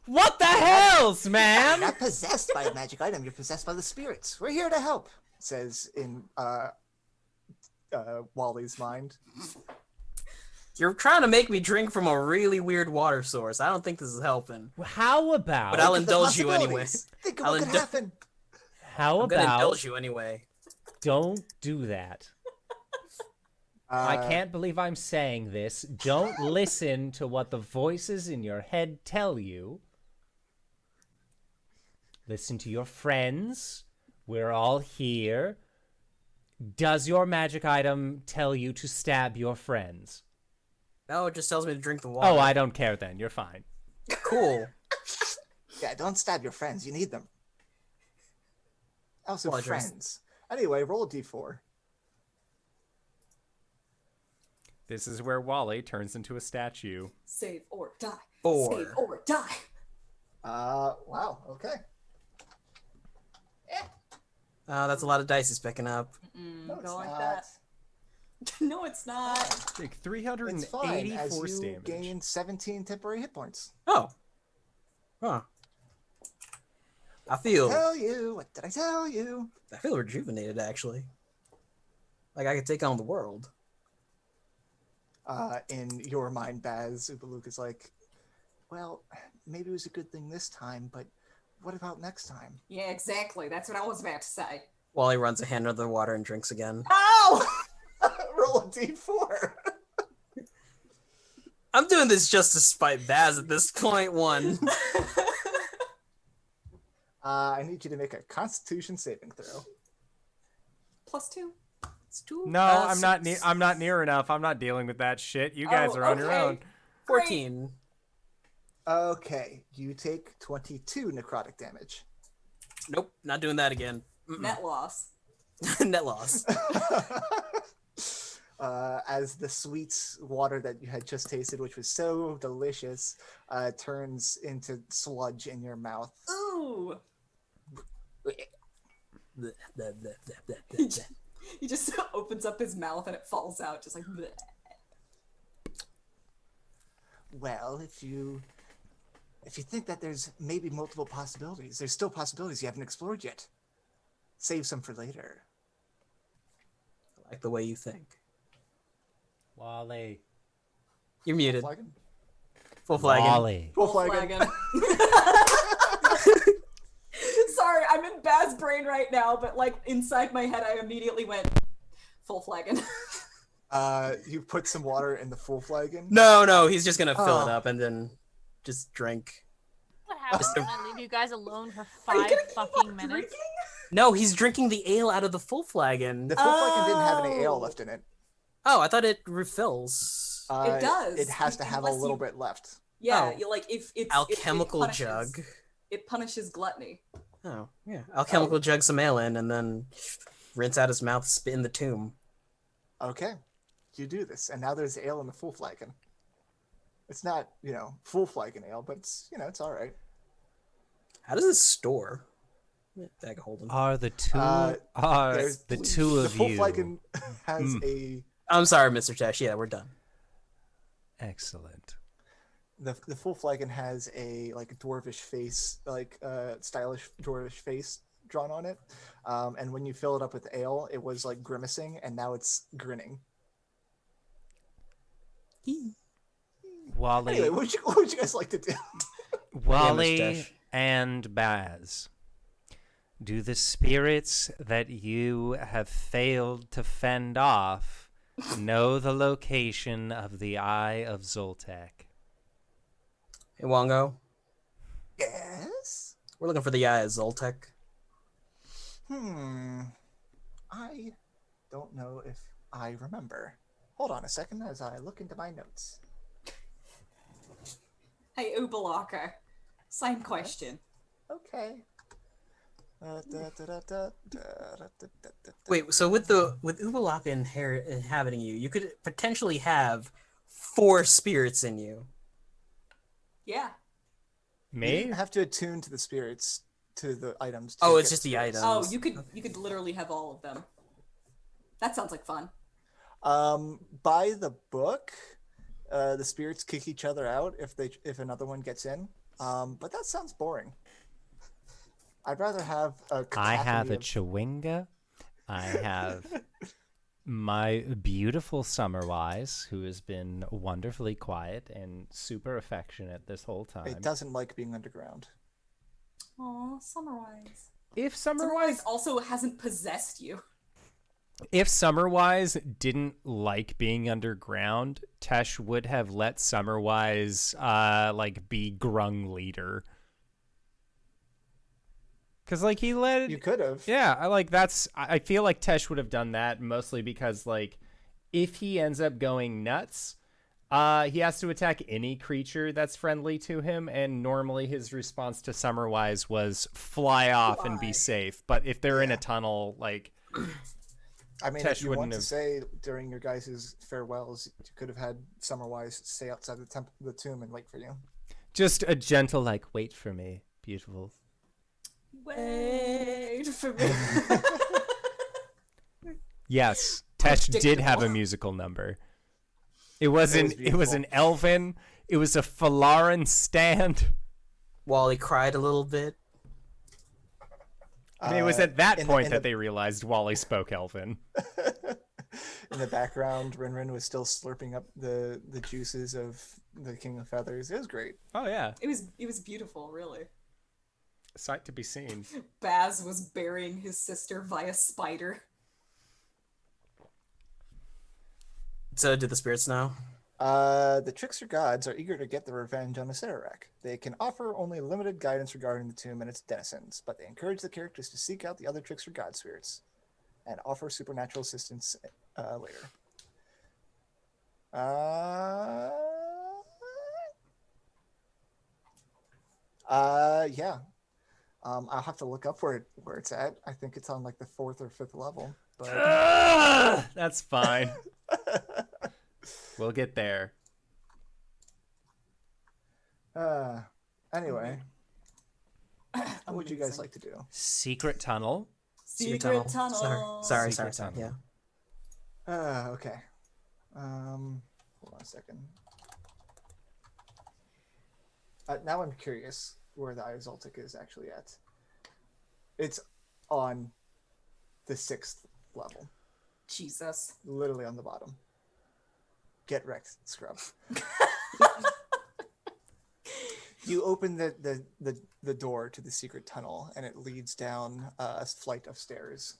What the hells, You're man? not possessed by a magic item. You're possessed by the spirits. We're here to help, says in Wally's mind. You're trying to make me drink from a really weird water source. I don't think this is helping. How about? But I'll Think of the indulge you anyway. possibilities. Think of I'll what could indul- happen. How I'm gonna about? indulge you anyway. Don't do that. I can't believe I'm saying this. Don't listen to what the voices in your head tell you. Listen to your friends. We're all here. Does your magic item tell you to stab your friends? No, it just tells me to drink the water. Oh, I don't care then. You're fine. Cool. Yeah, don't stab your friends. You need them. Also, Well, just- friends. Anyway, roll a d4. This is where Wally turns into a statue. Save or die. 4. Save or die. Wow. Okay. That's a lot of dice he's picking up. No, it's Go like not. that. No, it's not. Take It's 380 fine as force you damage. gain 17 temporary hit points. Oh. Huh. I feel What did I tell you? rejuvenated actually. Like I could take on the world. In your mind, Baz, Ubaluk is like, well, maybe it was a good thing this time, but what about next time? Yeah, exactly. That's what I was about to say. Wally runs a hand under the water and drinks again. Oh! Roll a d4. I'm doing this just to spite Baz at this point. 1. I need you to make a Constitution saving throw. +2. It's 2. No, I'm not. I'm not near enough. I'm not dealing with that shit. You guys Oh, are on your okay. own. 14. Okay, you take 22 necrotic damage. Nope, not doing that again. Mm-mm. Net loss. Net loss. As the sweet water that you had just tasted, which was so delicious, turns into sludge in your mouth. Ooh! Bleh, bleh, bleh, bleh, bleh, bleh. He just opens up his mouth and it falls out, just like. Bleh. Well, if you think that there's maybe multiple possibilities, there's still possibilities you haven't explored yet. Save some for later. I like the way you think. Wally. You're muted. Flagon? Full flagging. Wally. Full Full flagon. Sorry, I'm in Baz's brain right now, but like inside my head, I immediately went full flagon. You put some water in the full flagon. No, he's just gonna fill it Oh. up and then just drink. happens when I leave you guys alone for Are you 5 gonna keep fucking on minutes? drinking? No, he's drinking the ale out of the full flagon. The full flagon didn't have any ale Oh. left in it. Oh, I thought it refills. It does. It has to have a Unless little you- bit left. Yeah, Oh. you like if it's Alchemical it punishes- jug. It punishes gluttony. Oh, yeah. Alchemical jug some ale in and then rinse out his mouth, spit in the tomb. Okay, you do this, and now there's ale in the full flagon. It's not, full flagon ale, but it's, it's all right. How does this store? Bag of holding. Are the two There's the two the of full you flagon has a I'm sorry, Mr. Tesh. Yeah, we're done. excellent? the full flagon has a dwarvish face, stylish dwarvish face drawn on it. And when you fill it up with ale, it was grimacing, and now it's grinning. Wally, Anyway, what would you guys like to do? Wally Dash. and Baz, do the spirits that you have failed to fend off know the location of the Eye of Zoltek? Hey, Wongo. Yes. We're looking for the Eye of Zoltek. I don't know if I remember. Hold on a second as I look into my notes. Hey, Ubalaka. Same question. Okay. Wait, so with Ubalaka inhabiting you, you could potentially have 4 spirits in you. Yeah. You Me? didn't have to attune to the spirits, to the items. to Oh, it's get just the spirits. items. Oh, you could literally have all of them. That sounds like fun. By the book, the spirits kick each other out if another one gets in. But that sounds boring. I'd rather have a I have cacophony a of- Chewinga. I have my beautiful Summerwise, who has been wonderfully quiet and super affectionate this whole time. It doesn't like being underground. Aw, Summerwise. If Summerwise Summerwise also hasn't possessed you. If Summerwise didn't like being underground, Tesh would have let Summerwise be Grung leader. Cause he led You could have. Yeah, I feel like Tesh would have done that mostly because if he ends up going nuts, he has to attack any creature that's friendly to him, and normally his response to Summerwise was fly off and be Fly. safe. But if they're in a Yeah. tunnel, I mean, Tesh if you wouldn't want to have- say during your guys' farewells, you could have had Summerwise stay outside the tomb and wait for you. just a gentle wait for me, beautiful. Wait for me. Yes, Tesh did have a Predictable. musical number. It wasn't. It was beautiful. an elven. It was a Falaran stand. Wally cried a little bit. I mean, it was at that in point the- that they realized Wally spoke elven. In the background, RinRin was still slurping up the juices of the King of Feathers. It was great. Oh yeah, It was beautiful, really. sight to be seen. Baz was burying his sister via spider. So did the spirits know? The trickster gods are eager to get their revenge on the Serarak. They can offer only limited guidance regarding the tomb and its denizens, but they encourage the characters to seek out the other trickster god spirits and offer supernatural assistance later. Yeah. I'll have to look up where it's at. I think it's on the 4th or 5th level. But That's fine. We'll get there. anyway, what would you guys like to do? Secret tunnel. Secret tunnel. Sorry. Secret tunnel. Yeah. Okay. Hold on a second. Now I'm curious where the Eye of Zoltek is actually at. It's on the 6th level, Jesus. literally on the bottom. Get wrecked, scrub. You open the door to the secret tunnel, and it leads down a flight of stairs.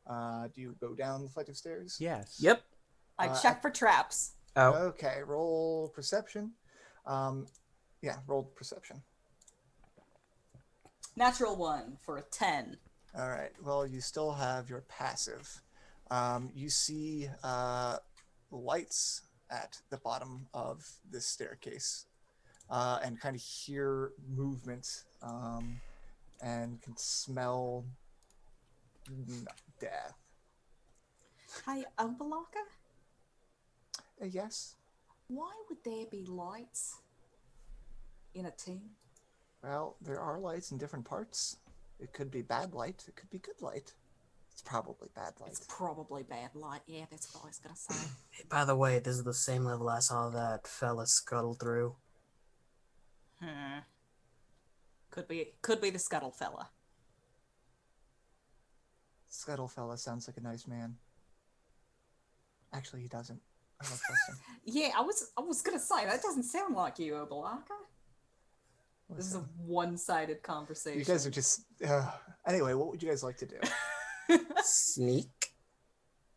Do you go down the flight of stairs? Yes. Yep. I check for traps. Oh. Okay, roll perception. Yeah, roll perception. Natural 1 for a 10. All right. Well, you still have your passive. You see lights at the bottom of this staircase, and kind of hear movement, and can smell death. Hey, Umbalaka, Yes. why would there be lights in a tomb? Well, there are lights in different parts. It could be bad light. It could be good light. It's probably bad light. It's probably bad light. Yeah, that's what I was gonna say. Hey, by the way, this is the same level I saw that fella scuttle through. Could be the Scuttle fella. Scuttle fella sounds like a nice man. Actually, he doesn't. I don't trust him. Yeah, I was gonna say that doesn't sound like you, Obalaka. This is a one-sided conversation. You guys are just. Anyway, what would you guys like to do? Sneak.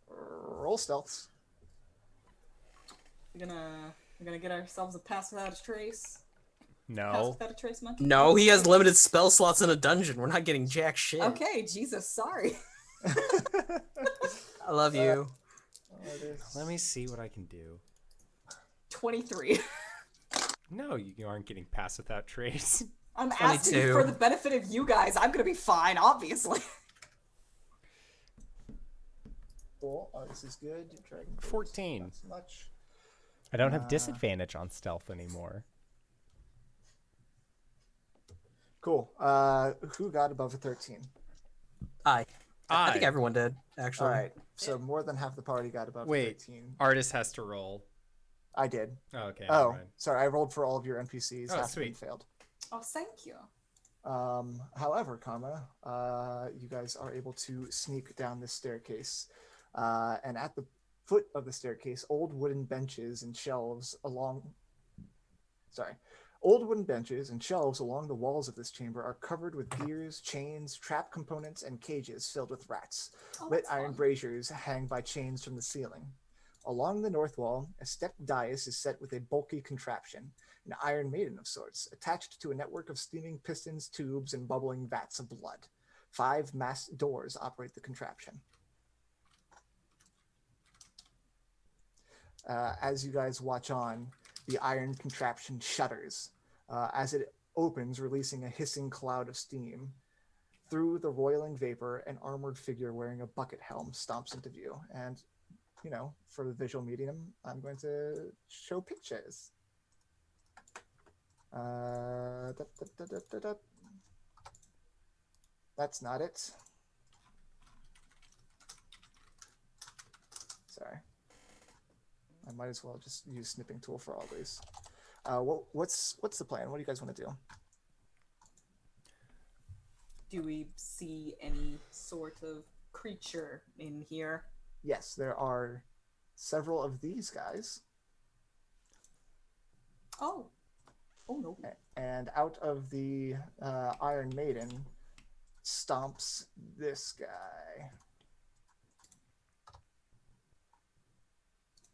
Roll stealths. We're gonna get ourselves a pass without a trace. Pass No. without a trace, monkey. No, he has limited spell slots in a dungeon. We're not getting jack shit. Okay, Jesus, sorry. I love you. Let me see what I can do. 23. No, you aren't getting past without trace. I'm asking 22. for the benefit of you guys. I'm gonna be fine, obviously. Cool. Oh, this is good. Dragon 14. Not so much. I don't have disadvantage on stealth anymore. Cool. Who got above a 13? I think everyone did, actually. All right. So more than half the party got above Wait. 13. Artist has to roll. I did. Oh, okay. Oh, never mind. sorry. I rolled for all of your NPCs. Oh, half of them sweet. failed. Oh, thank you. However, you guys are able to sneak down this staircase, and at the foot of the staircase, old wooden benches and shelves along the walls of this chamber are covered with gears, chains, trap components, and cages filled with rats. Oh, Lit that's iron fun. braziers hang by chains from the ceiling. Along the north wall, a stepped dais is set with a bulky contraption, an iron maiden of sorts, attached to a network of steaming pistons, tubes, and bubbling vats of blood. 5 masked doors operate the contraption. As you guys watch on, the iron contraption shudders as it opens, releasing a hissing cloud of steam. Through the roiling vapor, an armored figure wearing a bucket helm stomps into view. And, you know, for the visual medium, I'm going to show pictures. That's not it. Sorry. I might as well just use snipping tool for all these. What's the plan? What do you guys want to do? Do we see any sort of creature in here? Yes, there are several of these guys. Oh. Oh no. And out of the Iron Maiden stomps this guy.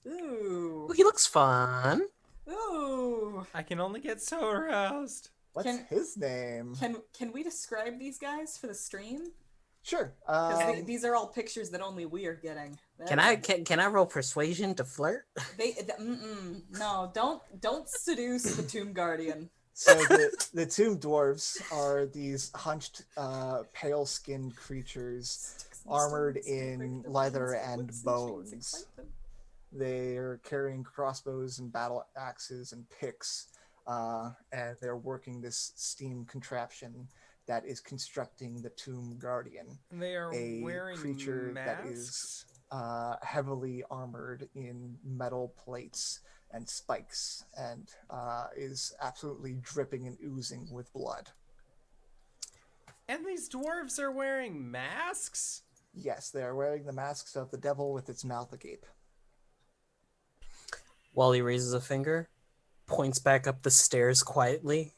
Ooh. Ooh, he looks fun. Ooh. I can only get so aroused. What's his name? Can we describe these guys for the stream? Sure. Because these are all pictures that only we are getting. Can I roll persuasion to flirt? No, don't seduce the Tomb Guardian. So the tomb dwarves are these hunched, pale-skinned creatures armored in leather and bones. They are carrying crossbows and battle axes and picks, and they're working this steam contraption that is constructing the Tomb Guardian, They are a wearing creature masks. that is heavily armored in metal plates and spikes, and is absolutely dripping and oozing with blood. And these dwarves are wearing masks? Yes, they are wearing the masks of the devil with its mouth agape. Wally raises a finger, points back up the stairs quietly.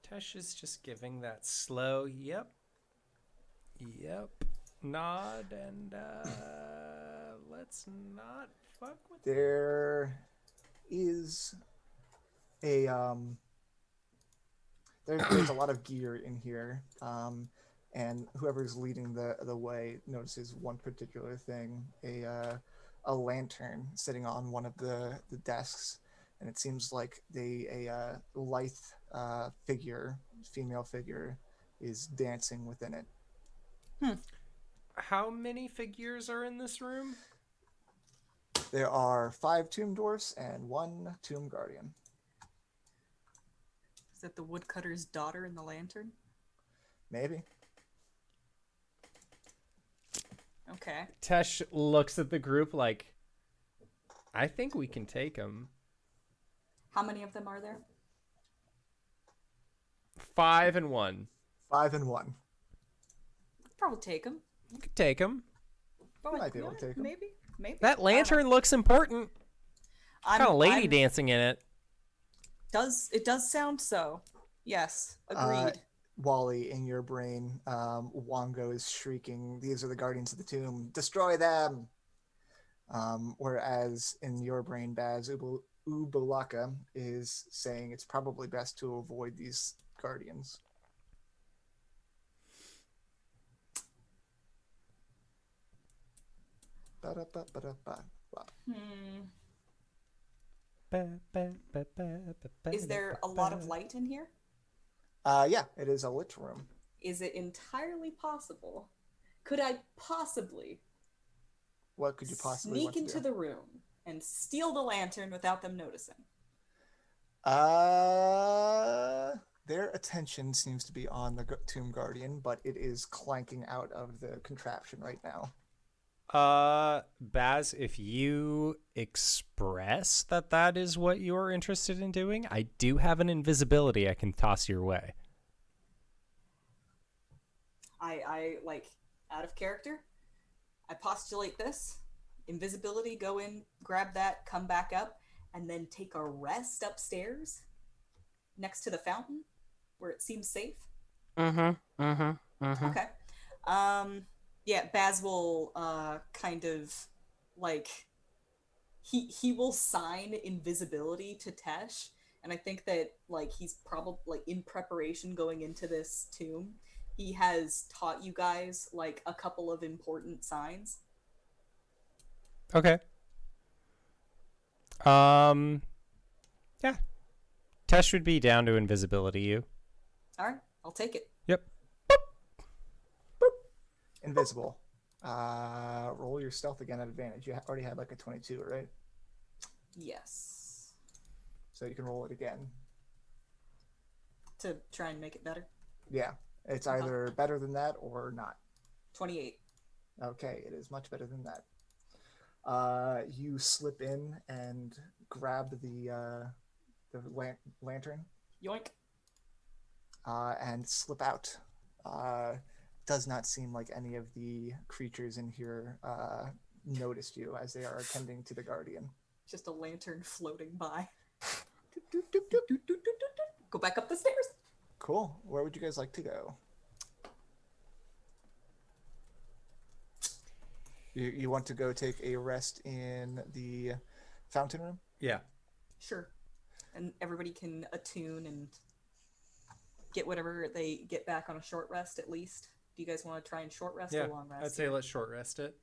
Tesh is just giving that slow, yep, nod, and let's not fuck with There is there's a lot of gear in here, and whoever's leading the way notices one particular thing: a lantern sitting on one of the desks, and it seems like a lithe female figure, is dancing within it. How many figures are in this room? There are 5 tomb dwarfs and 1 tomb guardian. Is that the woodcutter's daughter in the lantern? Maybe. Okay. Tesh looks at the group like, I think we can take him. How many of them are there? 5 and 1. 5 and 1. Probably take them. We could take him. You might be able to take 'em. Maybe. That lantern looks important. Kind of lady dancing in it. It does sound so. Yes, agreed. Wally, in your brain, Wongo is shrieking, "These are the guardians of the tomb. Destroy them!" Whereas in your brain, Baz, Ubulaka is saying it's probably best to avoid these guardians. Is there a lot of light in here? Yeah, it is a lit room. Is it entirely possible? Could I possibly What could you possibly sneak want to into do? the room and steal the lantern without them noticing? Their attention seems to be on the tomb guardian, but it is clanking out of the contraption right now. Baz, if you express that is what you're interested in doing, I do have an invisibility I can toss your way. I like, out of character, I postulate this. Invisibility, go in, grab that, come back up, and then take a rest upstairs next to the fountain where it seems safe. Okay. Yeah, Baz will kind of like he will sign invisibility to Tesh, and I think that like he's probably like in preparation going into this tomb. He has taught you guys like a couple of important signs. Okay. Yeah. Tesh would be down to invisibility you. All right, I'll take it. Yep. Invisible. Roll your stealth again at advantage. You already had like a 22, right? Yes. So you can roll it again. To try and make it better. Yeah, it's either better than that or not. 28. Okay, it is much better than that. You slip in and grab the lantern Yoink. and slip out. Does not seem like any of the creatures in here noticed you as they are attending to the guardian. Just a lantern floating by. Go back up the stairs. Cool. Where would you guys like to go? You want to go take a rest in the fountain room? Yeah. Sure. And everybody can attune and get whatever they get back on a short rest at least. Do you guys want to try and short rest or long rest? I'd say let's short rest it.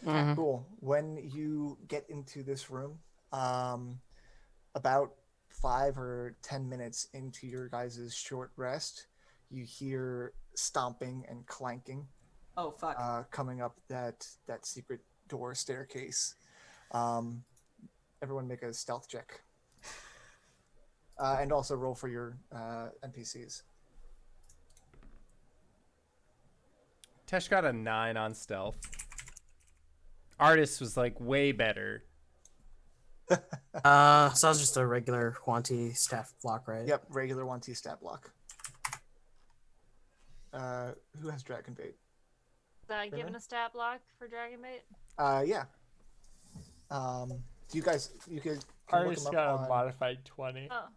Cool. When you get into this room, about 5 or 10 minutes into your guys' short rest, you hear stomping and clanking. Oh, fuck. Coming up that secret door staircase. Everyone make a stealth check. And also roll for your NPCs. Tesh got a 9 on stealth. Artist was like way better. So I was just a regular quantity staff block, right? Yep, regular 1T stat block. Who has Dragon Bait? Given a stat block for Dragon Bait? Yeah. Do you guys, you can Artist look 'em got up a on, modified 20. Oh.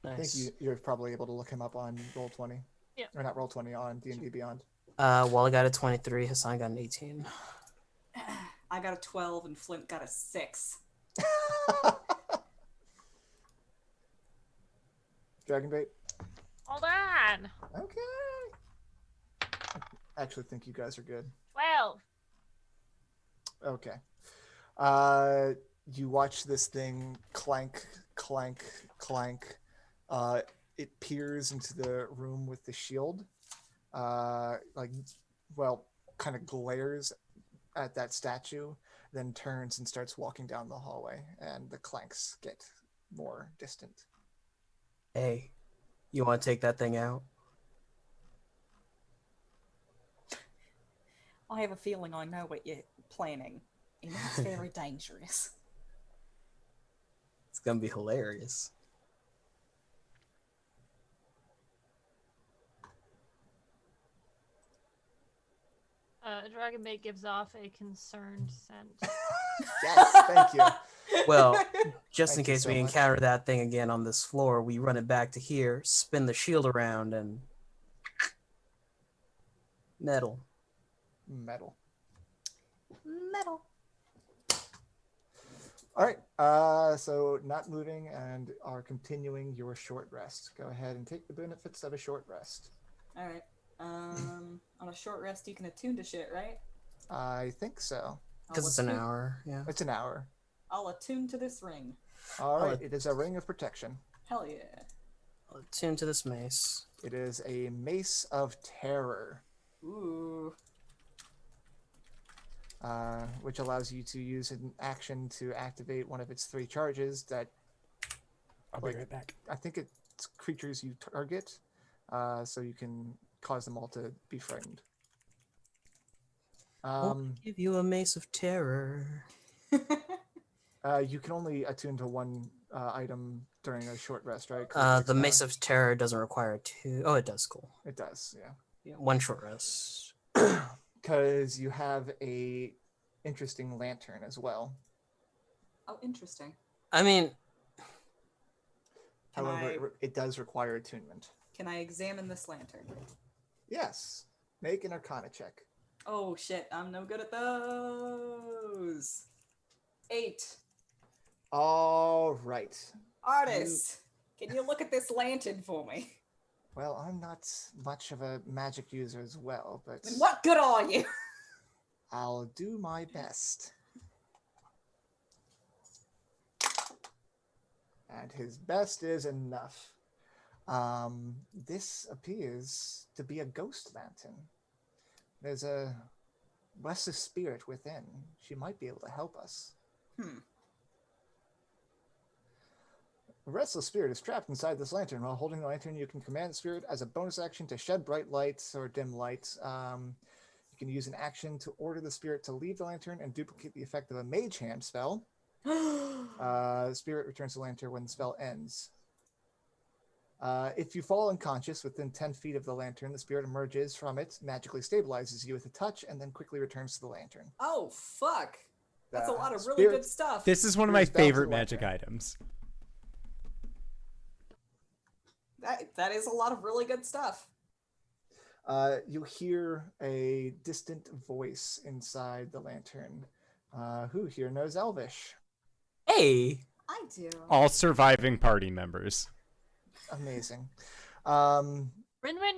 I Nice. think you're probably able to look him up on Roll20. Yeah. Or not Roll20, on D&D Beyond. Wally got a 23. Hassan got an 18. I got a 12 and Flint got a 6. Dragon bait. Hold on. Okay. I actually think you guys are good. 12. Okay. You watch this thing clank, clank, clank. It peers into the room with the shield. Kind of glares at that statue, then turns and starts walking down the hallway, and the clanks get more distant. Hey, you want to take that thing out? I have a feeling I know what you're planning, and it's very dangerous. It's gonna be hilarious. Dragonbait gives off a concerned scent. Yes, thank you. Well, just in Thank you case so we much. encounter that thing again on this floor, we run it back to here, spin the shield around, and metal. Metal. Metal. All right. So not moving and are continuing your short rest. Go ahead and take the benefits of a short rest. All right. On a short rest, you can attune to shit, right? I think so. Because it's an hour, yeah. It's an hour. I'll attune to this ring. All right. It is a ring of protection. Hell yeah. I'll attune to this mace. It is a mace of terror, Ooh. which allows you to use an action to activate one of its 3 charges that I'll be right back. I think it's creatures you target, so you can cause them all to be frightened. I'll give you a mace of terror. You can only attune to one item during a short rest, right? 'Cause The mace of terror doesn't require 2. Oh, it does. Cool. It does, Yeah, 1 short rest. because you have a interesting lantern as well. Oh, interesting. I mean, Can However, it does require attunement. Can I examine this lantern? Yes. Make an Arcana check. Oh shit, I'm no good at those. 8. All right. Artist, can you look at this lantern for me? Well, I'm not much of a magic user as well, but Then what good are you? I'll do my best. And his best is enough. This appears to be a ghost lantern. There's a restless spirit within. She might be able to help us. The restless spirit is trapped inside this lantern. While holding the lantern, you can command the spirit as a bonus action to shed bright lights or dim light. You can use an action to order the spirit to leave the lantern and duplicate the effect of a mage hand spell. The spirit returns to the lantern when the spell ends. If you fall unconscious within 10 feet of the lantern, the spirit emerges from it, magically stabilizes you with a touch, and then quickly returns to the lantern. Oh, fuck. That's a The lot of really spirit- good stuff. This is one of my Here's Bowser favorite Lantern. magic items. That is a lot of really good stuff. You hear a distant voice inside the lantern. Who here knows Elvish? hey, I do. All surviving party members. Amazing. RinRin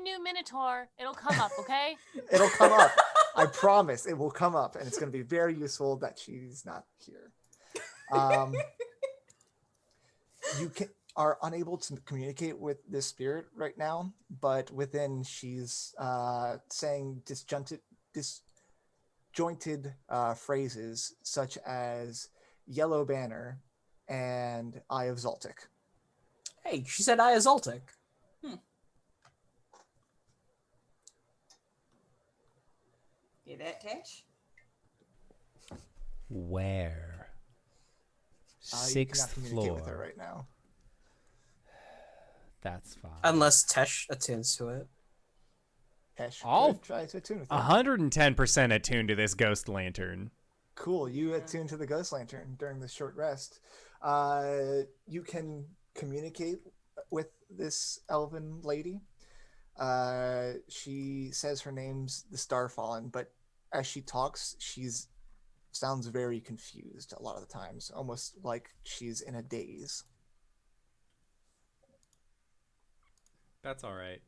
new Minotaur. It'll come up, okay? It'll come up. I promise it will come up, and it's going to be very useful that she's not here. You are unable to communicate with this spirit right now, but within she's saying disjointed phrases such as Yellow Banner and Eye of Zoltic. hey, she said I Azultic. Hear that, Tash? Where? You cannot Sixth communicate floor. with her right now. That's fine. Unless Tesh attunes to it. Hesh, I'll- could try to attune with her. 110% attuned to this ghost lantern. Cool. You attune to the ghost lantern during this short rest. You can communicate with this elven lady. She says her name's the Starfallen, but as she talks, she's sounds very confused a lot of the times, almost like she's in a daze. That's all right.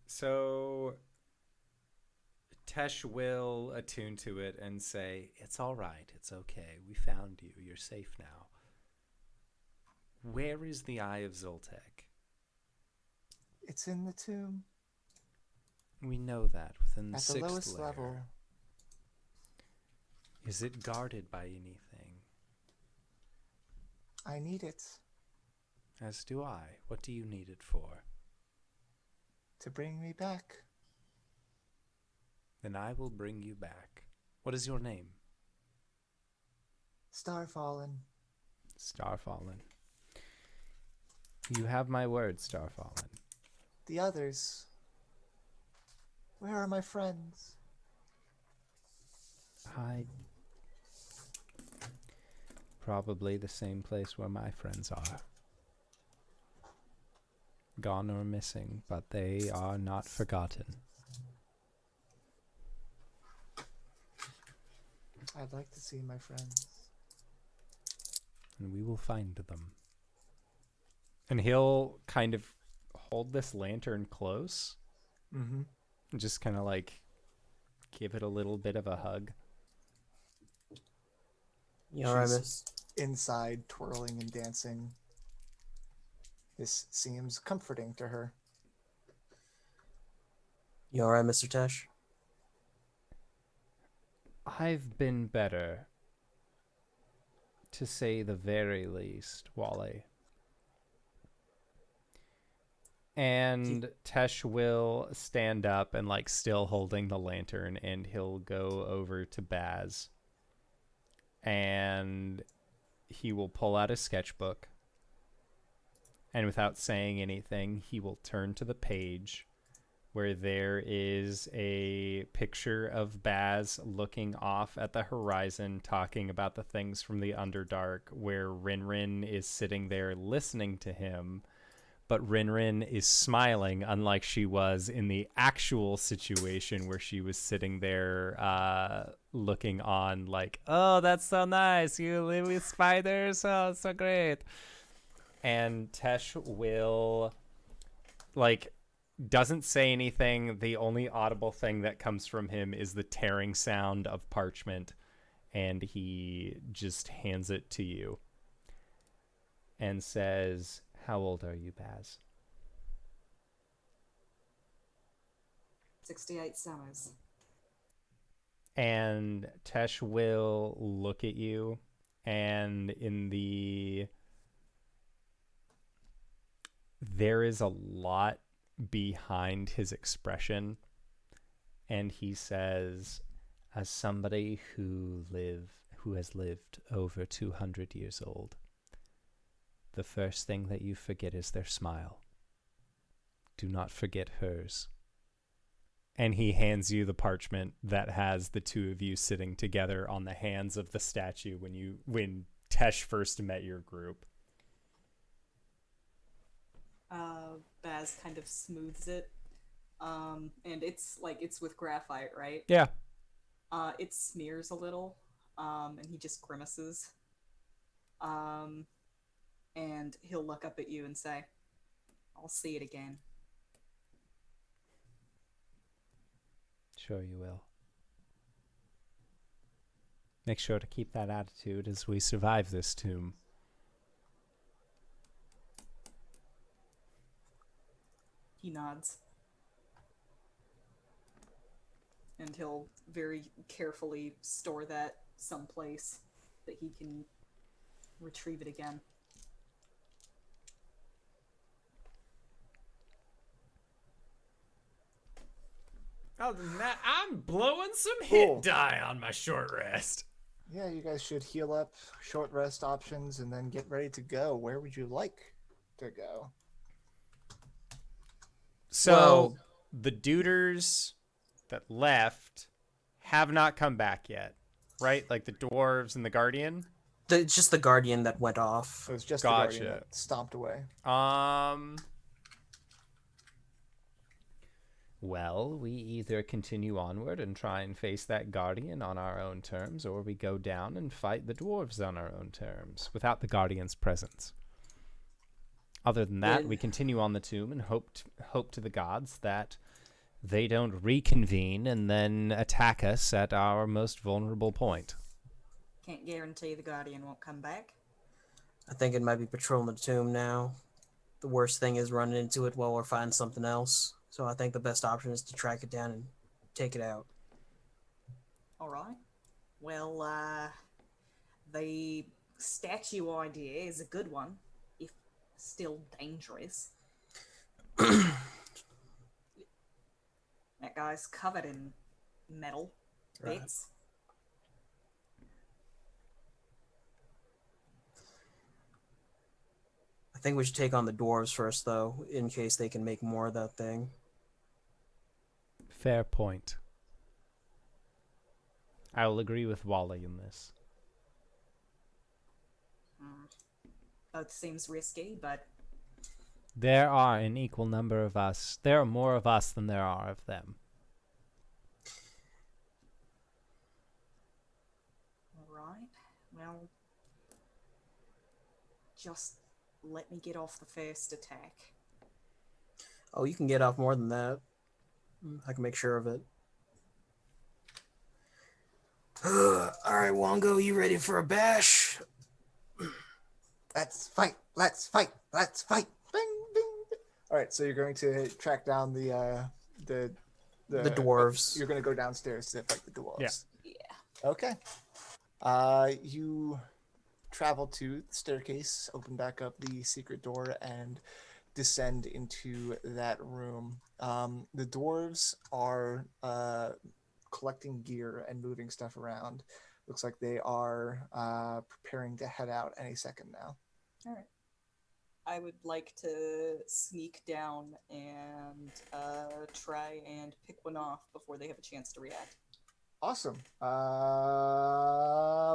So Tesh will attune to it and say, "It's all right. It's okay. We found you. You're safe now. Where is the Eye of Zoltek?" It's in the tomb We know that within the at the sixth lowest layer. level. Is it guarded by anything? I need it As do I. What do you need it for? to bring me back. Then I will bring you back. What is your name? Starfallen. Starfallen. You have my word, Starfallen. The others. Where are my friends? Probably the same place where my friends are. Gone or missing, but they are not forgotten. I'd like to see my friends. And we will find them. And he'll kind of hold this lantern close. Mm-hmm. And just kind of like give it a little bit of a hug. You alright, She's miss? inside, twirling and dancing. This seems comforting to her. You alright, Mr. Tesh? I've been better, to say the very least, Wally. And Tesh will stand up and, like, still holding the lantern, and he'll go over to Baz. And he will pull out his sketchbook. And without saying anything, he will turn to the page where there is a picture of Baz looking off at the horizon, talking about the things from the Underdark, where RinRin is sitting there listening to him. But RinRin is smiling, unlike she was in the actual situation where she was sitting there looking on like, "Oh, that's so nice. You live with spiders? Oh, so great." And Tesh will, like, doesn't say anything. The only audible thing that comes from him is the tearing sound of parchment. And he just hands it to you and says, "How old are you, Baz?" 68 summers. And Tesh will look at you, and there is a lot behind his expression, and he says, "As somebody who has lived over 200 years old, the first thing that you forget is their smile. Do not forget hers." And he hands you the parchment that has the two of you sitting together on the hands of the statue when Tesh first met your group. Baz kind of smooths it. And it's with graphite, right? Yeah. It smears a little. And he just grimaces. And he'll look up at you and say, "I'll see it again." Sure you will. Make sure to keep that attitude as we survive this tomb. He nods. And he'll very carefully store that someplace that he can retrieve it again. Other than that, I'm blowing some Cool. hit die on my short rest. Yeah, you guys should heal up, short rest options, and then get ready to go. Where would you like to go? So, Well- the duders that left have not come back yet, right? Like the dwarves and the guardian? It's just the guardian that went off. So it's just Gotcha. the guardian that stomped away. Well, we either continue onward and try and face that guardian on our own terms, or we go down and fight the dwarves on our own terms, without the guardian's presence. Other than that, we continue on the tomb and hope to the gods that they don't reconvene and then attack us at our most vulnerable point. Can't guarantee the Guardian won't come back. I think it might be patrolling the tomb now. The worst thing is running into it while we're finding something else. So I think the best option is to track it down and take it out. Alright. Well, the statue idea is a good one, if still dangerous. That guy's covered in metal bits. I think we should take on the dwarves first, though, in case they can make more of that thing. Fair point. I will agree with Wally in this. Both seems risky, but There are an equal number of us. There are more of us than there are of them. alright. Well, just let me get off the first attack. Oh, you can get off more than that. I can make sure of it. Alright, Wongo, you ready for a bash? Let's fight. Let's fight. Let's fight. Bing, bing. All right, so you're going to track down the dwarves. You're going to go downstairs to fight the dwarves. Yeah. Okay. You travel to the staircase, open back up the secret door, and descend into that room. The dwarves are collecting gear and moving stuff around. Looks like they are preparing to head out any second now. All right. I would like to sneak down and try and pick one off before they have a chance to react. Awesome.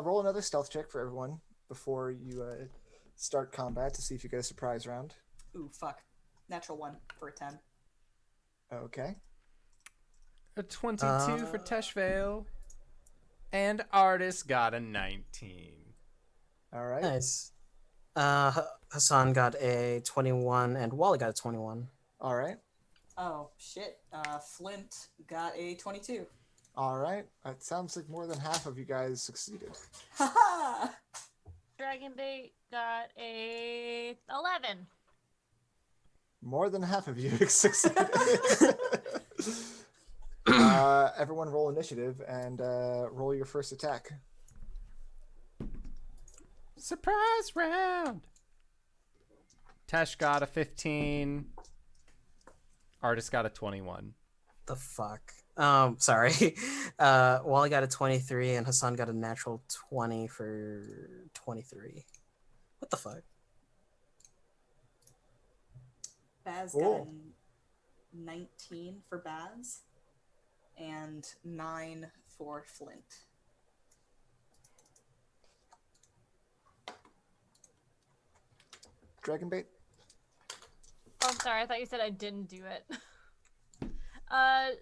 Roll another stealth check for everyone before you start combat to see if you get a surprise round. Ooh, fuck. Natural 1 for a 10. Okay. A 22 for Teshvael. And Artist got a 19. All right. Nice. Hassan got a 21, and Wally got a 21. All right. Oh, shit. Flint got a 22. All right. It sounds like more than half of you guys succeeded. Haha! Dragonbait got a 11. More than half of you succeeded. Everyone roll initiative and roll your first attack. Surprise round! Tesh got a 15. Artist got a 21. The fuck? Sorry. Wally got a 23, and Hassan got a natural 20 for 23. What the fuck? Baz Cool. got a 19 for Baz and 9 for Flint. Dragonbait? Oh, I'm sorry. I thought you said I didn't do it. A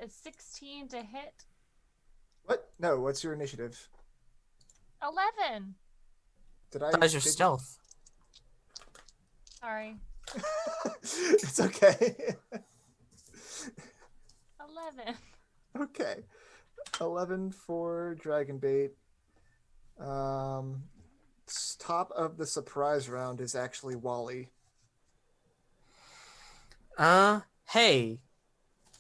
16 to hit. What? No, what's your initiative? 11. Did I? That was your did you- stealth. Sorry. It's okay. 11. Okay. 11 for Dragonbait. Top of the surprise round is actually Wally. Hey.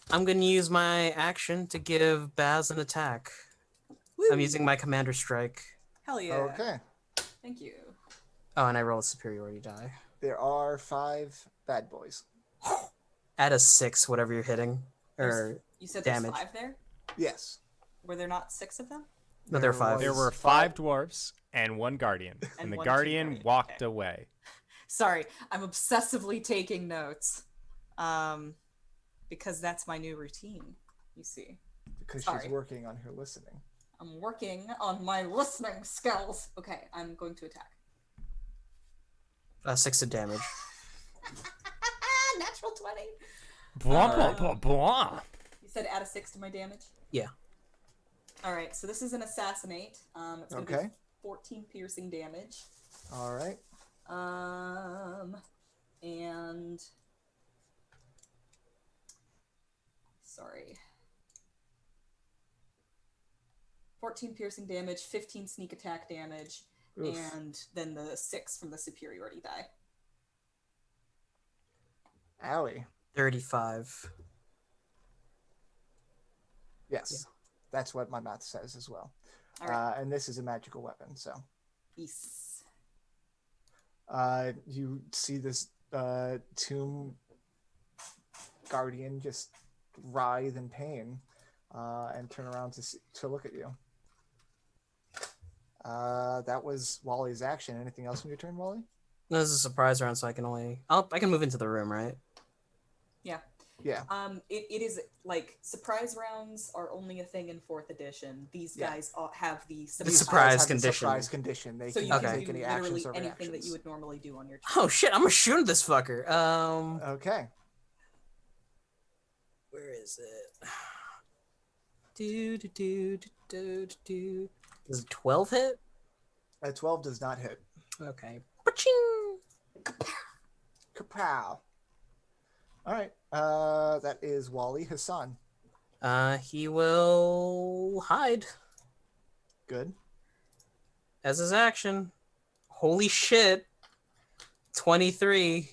I'm gonna use my action to give Baz an attack. I'm using my Commander Strike. Hell yeah. Okay. Thank you. Oh, and I roll a superiority die. There are 5 bad boys. Add a 6, whatever you're hitting. Or You said damage. there's 5 there? Yes. Were there not 6 of them? No, there are 5. There were 5 dwarves and 1 guardian. And the one guardian guardian, walked okay. away. Sorry, I'm obsessively taking notes. Because that's my new routine, you see. Because Sorry. she's working on her listening. I'm working on my listening skills. Okay, I'm going to attack. 6 of damage. Natural 20. Blah, blah, blah, blah. You said add a 6 to my damage? Yeah. All right, so this is an assassinate. It's going to Okay. be 14 piercing damage. All right. And sorry. 14 piercing damage, 15 sneak attack damage, Oof. and then the 6 from the superiority die. Owie. 35. Yes. That's what my math says as well. All right. And this is a magical weapon, so. Peace. You see this tomb guardian just writhe in pain and turn around to look at you. That was Wally's action. Anything else on your turn, Wally? This is a surprise round, so I can I can move into the room, right? Yeah. Yeah. It is like surprise rounds are only a thing in 4th edition. These guys have the surprise have the condition. surprise condition. They So you can can take do any literally actions or anything reactions. that you would normally do on your turn. Oh shit! I'm gonna shoot this fucker. Okay. Where is it? Do. Does a 12 hit? A 12 does not hit. Okay. Paching! Kapow. All right. That is Wally Hassan. He will hide Good. as his action. Holy shit! 23.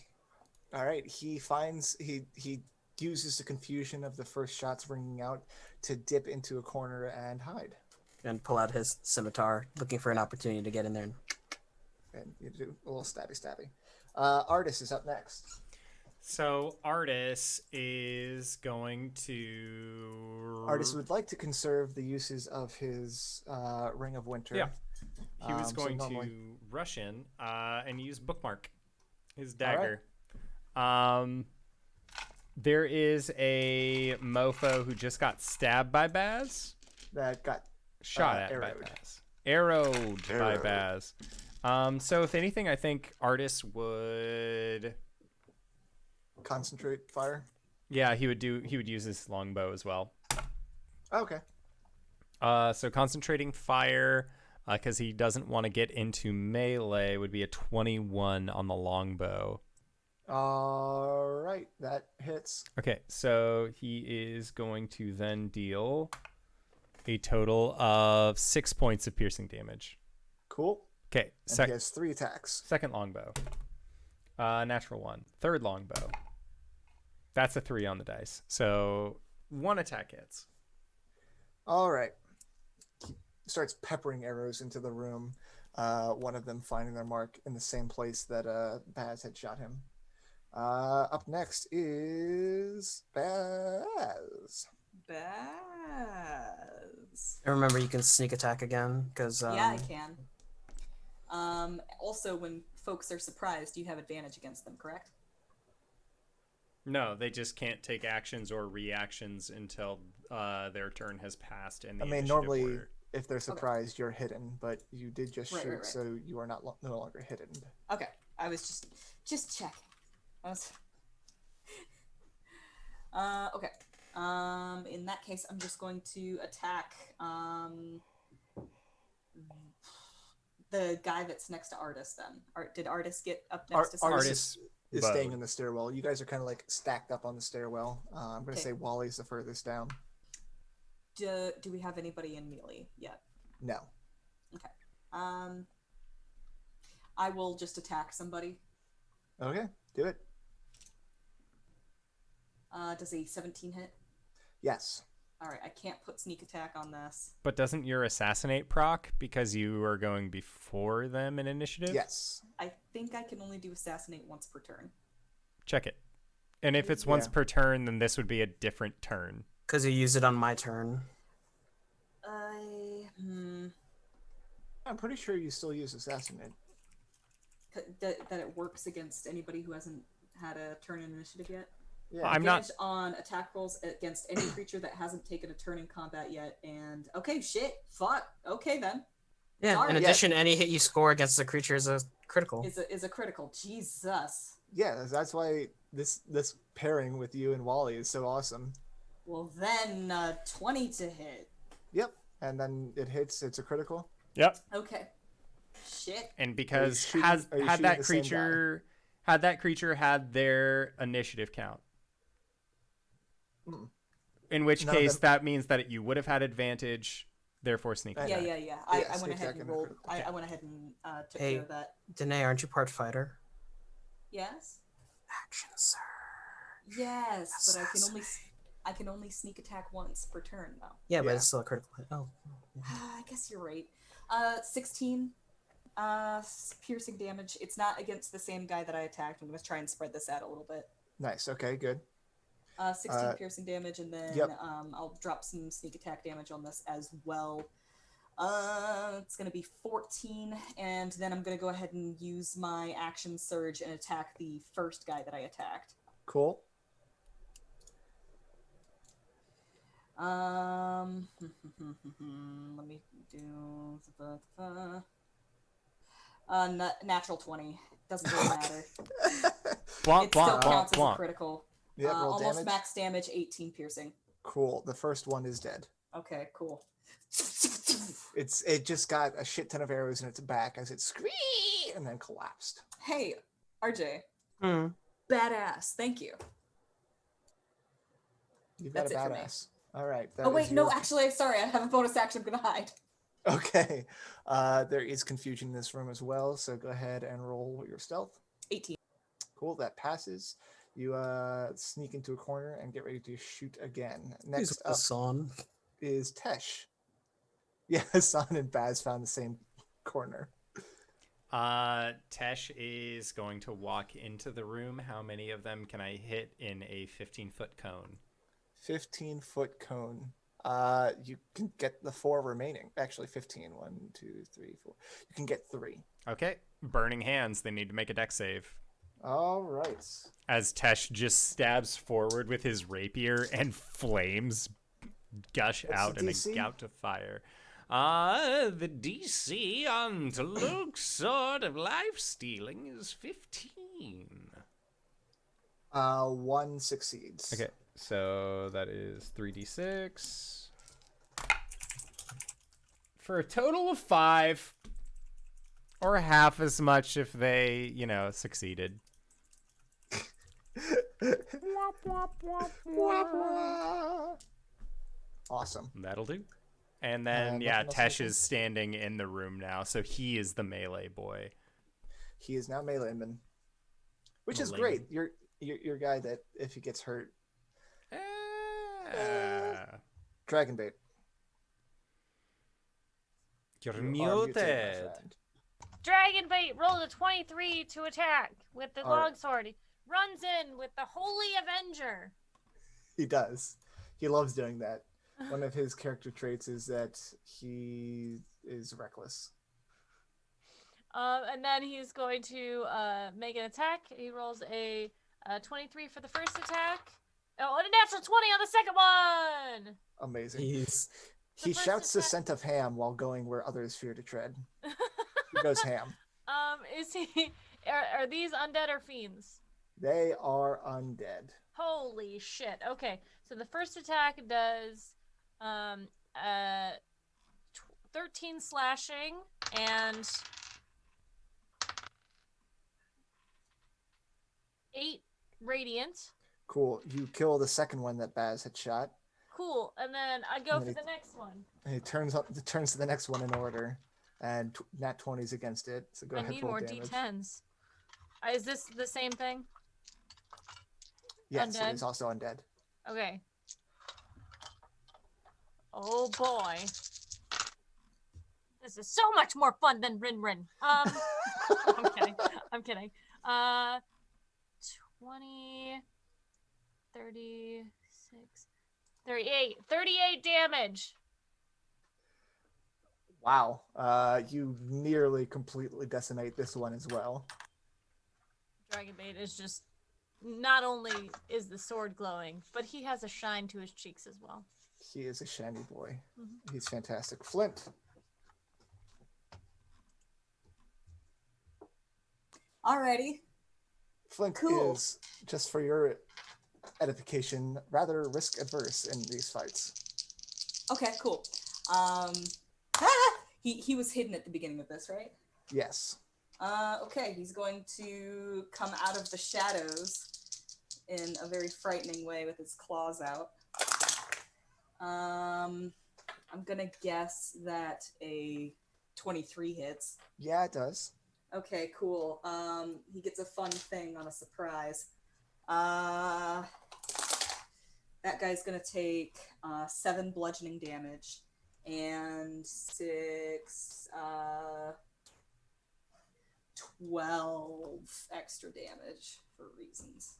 All right. He uses the confusion of the first shots ringing out to dip into a corner and hide. And pull out his scimitar, looking for an opportunity to get in there. And you do a little stabby. Artis is up next. So Artis is going to. Artis would like to conserve the uses of his Ring of Winter. Yeah. He was So going normally- to rush in and use Bookmark, his dagger. There is a mofo who just got stabbed by Baz. That got Shot at by arrowed. Baz. Arrowed by Arrowed. Baz. So if anything, I think Artis would. concentrate fire. Yeah, he would use his longbow as well. Okay. So concentrating fire, because he doesn't want to get into melee, would be a 21 on the longbow. All right, that hits. Okay, so he is going to then deal a total of 6 points of piercing damage. Cool. Okay, And he has 3 attacks. second longbow. Natural 1. Third longbow. That's a 3 on the dice. So 1 attack hits. All right. He starts peppering arrows into the room. One of them finding their mark in the same place that Baz had shot him. Up next is Baz. Baz. And remember, you can sneak attack again, because... Yeah, I can. Also, when folks are surprised, you have advantage against them, correct? No, they just can't take actions or reactions until their turn has passed. In the I mean, initiative normally, order. if they're surprised, you're hidden, but you did just Right, shoot, right. so you are no longer hidden. Okay, I was just checking. Okay. In that case, I'm just going to attack the guy that's next to Artis. Then, did Artis get up next to somebody? Artis is bowed. staying in the stairwell. You guys are kind of like stacked up on the stairwell. I'm going to Okay. say Wally's the furthest down. Do we have anybody in melee yet? No. Okay. I will just attack somebody. Okay, do it. Does a 17 hit? Yes. All right, I can't put sneak attack on this. But doesn't your assassinate proc because you are going before them in initiative? Yes. I think I can only do assassinate once per turn. Check it. And if it's once Yeah. per turn, then this would be a different turn. Because you use it on my turn. I'm pretty sure you still use assassinate. That it works against anybody who hasn't had a turn in initiative yet. Yeah. I'm not. Advantage on attack rolls against any creature that hasn't taken a turn in combat yet. And okay, shit, fuck. Okay then, Yeah, Sorry. in Yeah. addition, any hit you score against a creature is a critical. is a critical. Jesus. Yeah, that's why this pairing with you and Wally is so awesome. Well, then 20 to hit. Yep. And then it hits. It's a critical. Yep. Okay. Shit. And because shooting- had are you had shooting that the same guy? creature had their initiative count. Hmm. In which None of case, them- that means that you would have had advantage, therefore sneak I attack. know. Yeah. I Yeah, went sneak ahead attack and and a rolled. critical. I went ahead and took Hey. care of that. Danae, aren't you part fighter? Yes. Action, sir. Yes, but Assassinate. I can only sneak attack once per turn though. Yeah, but Yeah. it's still a critical hit. Oh. I guess you're right. 16 piercing damage. It's not against the same guy that I attacked. I'm gonna try and spread this out a little bit. Nice. Okay. Good. 16 piercing damage, and then Yep. I'll drop some sneak attack damage on this as well. It's gonna be 14, and then I'm gonna go ahead and use my action surge and attack the first guy that I attacked. Cool. Let me do natural 20. Doesn't really matter. Blanc, It still blanc, blanc, counts as a blanc. critical. Yeah. Roll Almost damage. max damage, 18 piercing. Cool. The first one is dead. Okay, cool. It just got a shit ton of arrows in its back as it screamed and then collapsed. Hey, RJ, Hmm. badass. Thank you. You've got That's a it for me. badass. All right. Oh wait, no, your- actually, sorry, I have a bonus action. I'm gonna hide. Okay. There is confusion in this room as well, so go ahead and roll your stealth. 18. Cool. That passes. You sneak into a corner and get ready to shoot again. He's Next up son. is Tesh. Yeah, Hassan and Baz found the same corner. Tesh is going to walk into the room. How many of them can I hit in a 15-foot cone? 15-foot cone. You can get the 4 remaining. Actually, 15. 1, 2, 3, 4. You can get 3. Okay. Burning hands. They need to make a dex save. All right. As Tesh just stabs forward with his rapier and flames gush What's out the in a DC? gout of fire. The DC on Taluk's Sword of Life Stealing is 15. 1 succeeds. Okay, so that is 3d6. For a total of 5. Or half as much if they, succeeded. Awesome. That'll do. And then, nothing else Tesh I is standing in the room now, so he is the melee boy. He is now meleeman, which is Meleeman. great. You're a guy that if he gets hurt, dragon bait. You're You are muted. my friend. Dragon bait rolled a 23 to attack with the All right. longsword. He runs in with the Holy Avenger. He does. He loves doing that. One of his character traits is that he is reckless. And then he's going to make an attack. He rolls a 23 for the first attack. Oh, and a natural 20 on the second one. Amazing. He's He first shouts the attack- scent of ham while going where others fear to tread. He goes ham. Is he? Are these undead or fiends? They are undead. Holy shit. Okay, so the first attack does 13 slashing and 8 radiant. Cool. You kill the second one that Baz had shot. Cool. And then I go And for then the next one. And he turns to the next one in order, and nat 20's against it. So go I ahead. need Roll more damage. d10s. Is this the same thing? Yes, Undead? it is also undead. Okay. Oh boy. This is so much more fun than RinRin. I'm kidding. I'm kidding. 20, 36, 38. 38 damage. Wow. You nearly completely decimate this one as well. Dragonbait is just, not only is the sword glowing, but he has a shine to his cheeks as well. He is a shiny boy. Mhm. He's fantastic. Flint. Alrighty. Flint Cool. is, just for your edification, rather risk adverse in these fights. Okay, cool. He was hidden at the beginning of this, right? Yes. Okay, he's going to come out of the shadows in a very frightening way with his claws out. I'm gonna guess that a 23 hits. Yeah, it does. Okay, cool. He gets a fun thing on a surprise. That guy's gonna take 7 bludgeoning damage and 6, 12 extra damage for reasons.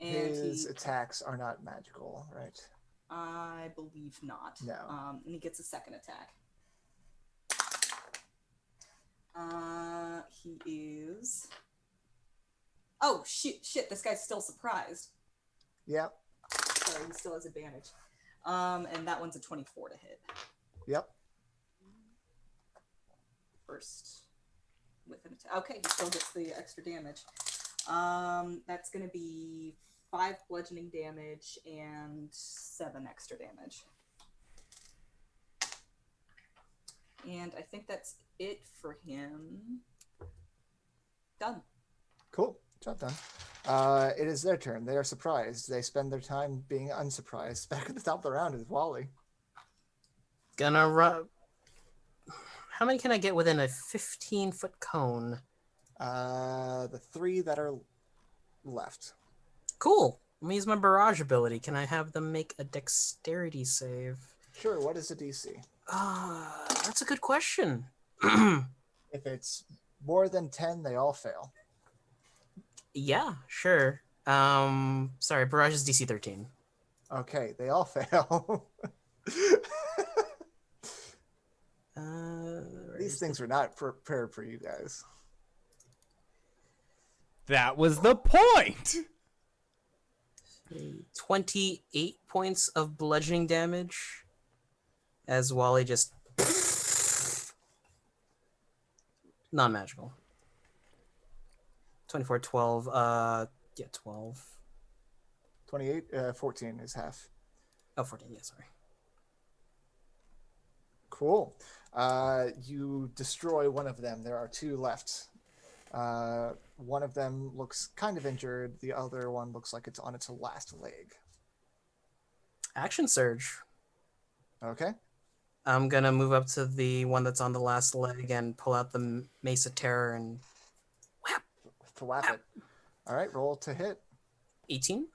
And His he, attacks are not magical, right? I believe not. No. And he gets a second attack. He is. Oh shit! This guy's still surprised. Yep. So he still has advantage. And that one's a 24 to hit. Yep. First with an attack. Okay, he still gets the extra damage. That's gonna be 5 bludgeoning damage and 7 extra damage. And I think that's it for him. Done. Cool. Job done. It is their turn. They are surprised. They spend their time being unsurprised. Back at the top of the round is Wally. Gonna run. How many can I get within a 15-foot cone? The 3 that are left. Cool. Let me use my barrage ability. Can I have them make a dexterity save? Sure. What is the DC? That's a good question. If it's more than 10, they all fail. Yeah, sure. Sorry, barrage is DC 13. Okay, they all fail. These things were not prepared for you guys. That was the point. 28 points of bludgeoning damage as Wally just non-magical. 24, 12, 12. 28, 14 is half. Oh, 14, yeah, sorry. Cool. You destroy one of them. There are 2 left. One of them looks kind of injured. The other one looks like it's on its last leg. Action surge. Okay. I'm gonna move up to the one that's on the last leg and pull out the Mace of Terror and whap. To whap it. All right, roll to hit. 18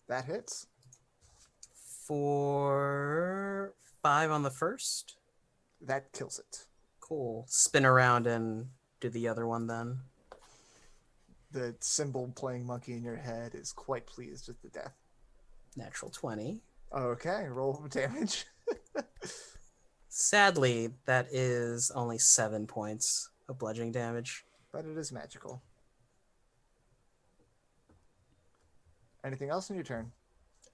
That hits. for 5 on the first. That kills it. Cool. Spin around and do the other one then. The symbol playing monkey in your head is quite pleased with the death. Natural 20. Okay, roll damage. Sadly, that is only 7 points of bludgeoning damage. But it is magical. Anything else in your turn?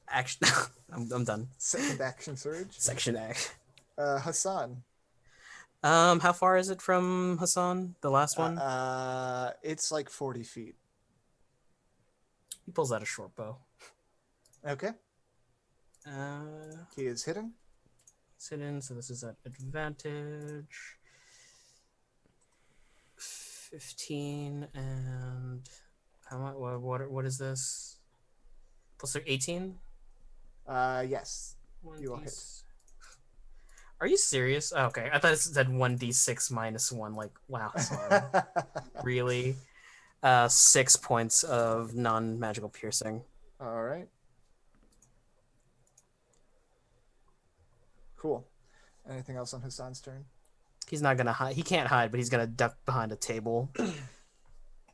Action. I'm done. Second action surge. Section A. Hassan. How far is it from Hassan? The last one? It's like 40 feet. He pulls out a short bow. Okay. Uh, He is hidden. sit in, so this is at advantage. 15 and how much? What is this? Plus 18. Yes. You will hit. Are you serious? Oh, okay, I thought it said 1d6 minus 1. Like, wow, sorry. Really? 6 points of non-magical piercing. All right. Cool. Anything else on Hassan's turn? He's not gonna hide. He can't hide, but he's gonna duck behind a table.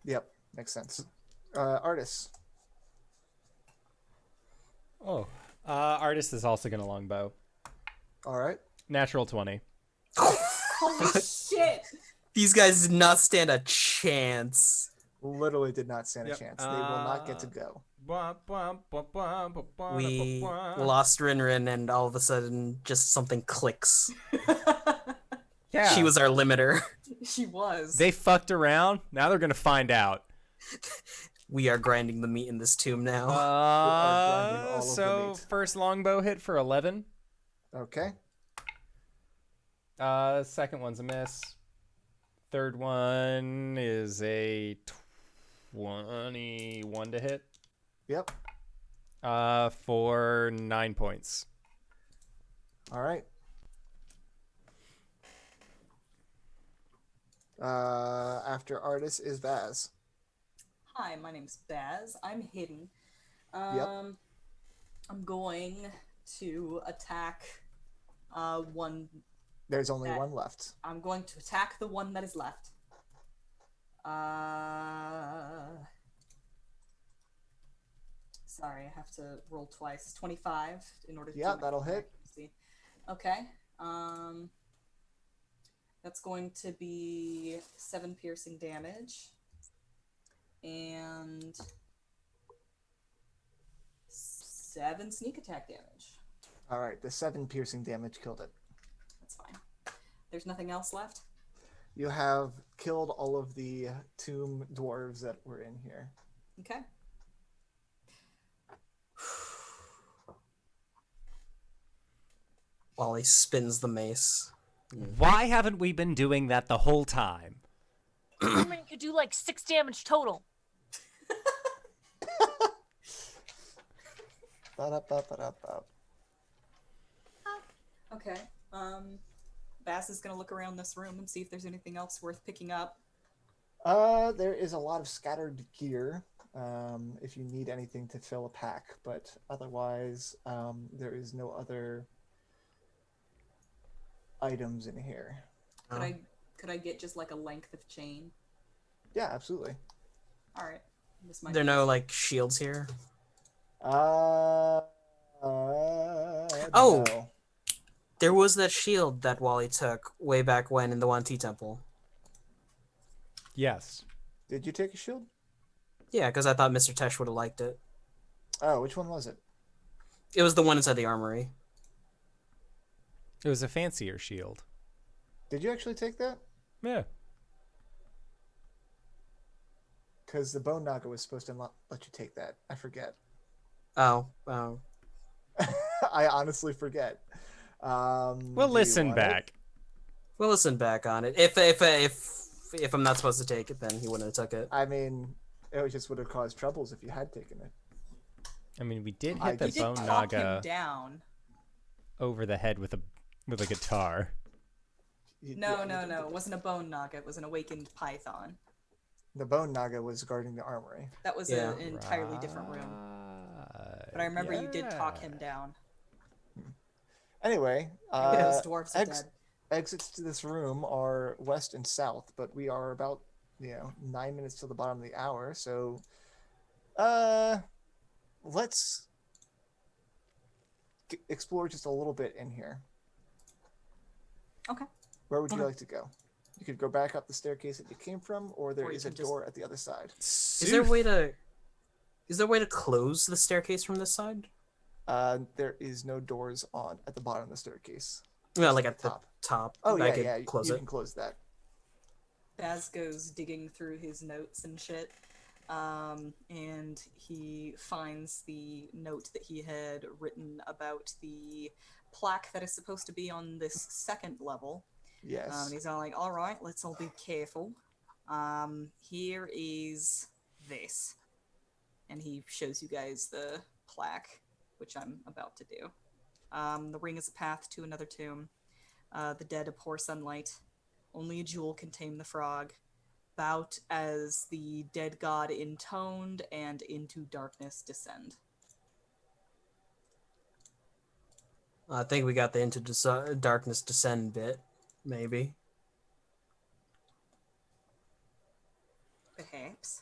Yep, makes sense. Artis. Oh, artist is also gonna longbow. All right. Natural 20. Holy shit! These guys did not stand a chance. Literally did not stand a Yep. chance. They will not get to go. We lost RinRin, and all of a sudden, just something clicks. Yeah. She was our limiter. She was. They fucked around. Now they're gonna find out. We are grinding the meat in this tomb now. grinding all of the So meat. first longbow hit for 11. Okay. Second one's a miss. Third one is a 21 to hit. Yep. For 9 points. All right. After Artis is Baz. Hi, my name's Baz. I'm hidden. Yep. I'm going to attack one. There's only That- one left. I'm going to attack the one that is left. Sorry, I have to roll twice. 25 in order to Yeah, do my that'll hit. accuracy. Okay. That's going to be 7 piercing damage. And 7 sneak attack damage. All right, the 7 piercing damage killed it. That's fine. There's nothing else left? You have killed all of the tomb dwarves that were in here. Okay. Wally spins the mace. Why haven't we been doing that the whole time? RinRin could do like 6 damage total. Ba-da-ba-ba-da-ba. Okay. Bass is gonna look around this room and see if there's anything else worth picking up. There is a lot of scattered gear. If you need anything to fill a pack, but otherwise, there is no other items in here. Could I get just like a length of chain? Yeah, absolutely. All right. This might There are no like shields here. Oh. Oh. There was that shield that Wally took way back when in the Wanti Temple. Yes. Did you take a shield? Yeah, because I thought Mr. Tesh would have liked it. Oh, which one was it? It was the one inside the armory. It was a fancier shield. Did you actually take that? Yeah. Because the Bone Naga was supposed to let you take that. I forget. Oh. I honestly forget. We'll Do you listen want it? back. We'll listen back on it. If I'm not supposed to take it, then he wouldn't have took it. I mean, it just would have caused troubles if you had taken it. I mean, we did I hit the did You did Bone talk him Naga down. over the head with a guitar. No. It wasn't a bone naga. It was an awakened python. The Bone Naga was guarding the armory. That was Yeah. an entirely different room. But I remember you did talk him down. Anyway, Those dwarfs are dead. exits to this room are west and south, but we are about 9 minutes till the bottom of the hour, so let's explore just a little bit in here. Okay. Where would you Okay. like to go? You could go back up the staircase that you came from, or there Or you is a can just- door at the other side. Is there a way to close the staircase from this side? There is no doors at the bottom of the staircase. No, like at top. the top. Oh I yeah, could yeah. close you it. can close that. Baz goes digging through his notes and shit. And he finds the note that he had written about the plaque that is supposed to be on this second level. Yes. And he's all like, all right, let's all be careful. Here is this. And he shows you guys the plaque, which I'm about to do. The ring is a path to another tomb. The dead abhor sunlight. Only a jewel can tame the frog. Bout as the dead god intoned and into darkness descend. I think we got the into darkness descend bit, maybe. Perhaps.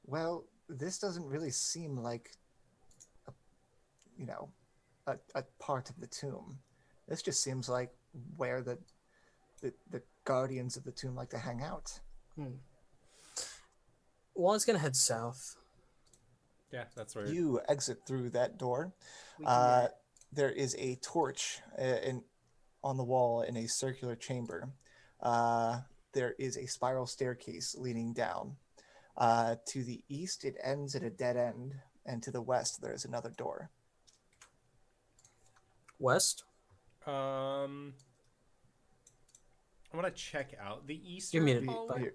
Well, this doesn't really seem like a part of the tomb. This just seems like where the guardians of the tomb like to hang out. Wally's gonna head south. Yeah, that's where. You exit through that door. We can get it. There is a torch on the wall in a circular chamber. There is a spiral staircase leading down. To the east, it ends at a dead end, and to the west, there is another door. West. I want to check out the You're eastern muted. hallway. Here.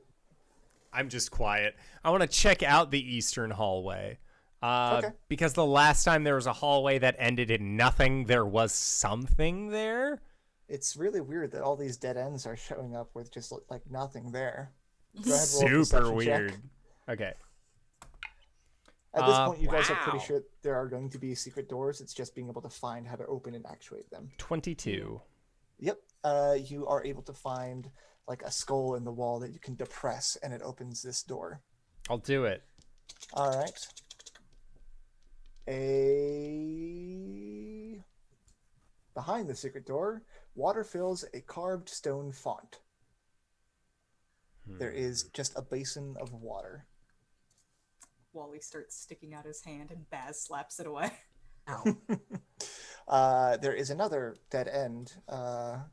I'm just quiet. I want to check out the eastern hallway. Okay. Because the last time there was a hallway that ended in nothing, there was something there. It's really weird that all these dead ends are showing up with just like nothing there. Go ahead, roll a Super perception weird. check. Okay. At this point, you guys are pretty wow. sure there are going to be secret doors. It's just being able to find how to open and actuate them. 22. Yep. You are able to find like a skull in the wall that you can depress, and it opens this door. I'll do it. All right. Behind the secret door, water fills a carved stone font. There is just a basin of water. Wally starts sticking out his hand and Baz slaps it away. Ow. There is another dead end on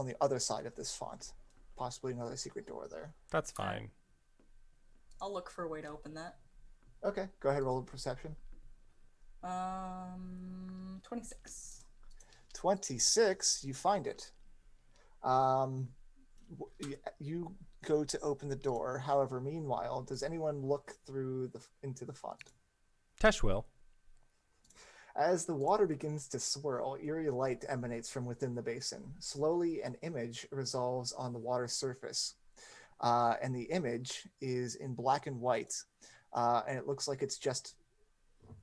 the other side of this font. Possibly another secret door there. That's fine. I'll look for a way to open that. Okay, go ahead, roll a perception. 26. 26, you find it. You go to open the door. However, meanwhile, does anyone look through into the font? Teshvael. As the water begins to swirl, eerie light emanates from within the basin. Slowly, an image resolves on the water's surface. And the image is in black and white. And it looks like it's just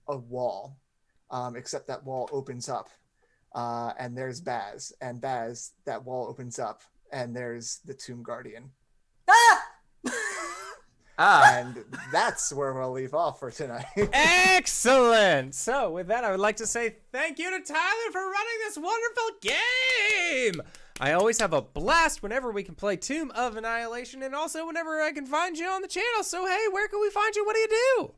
a wall. Except that wall opens up. And there's Baz. And Baz, that wall opens up. And there's the Tomb Guardian. And that's where we'll leave off for tonight. Excellent. So with that, I would like to say thank you to Tyler for running this wonderful game. I always have a blast whenever we can play Tomb of Annihilation, and also whenever I can find you on the channel. So hey, where can we find you? What do you do?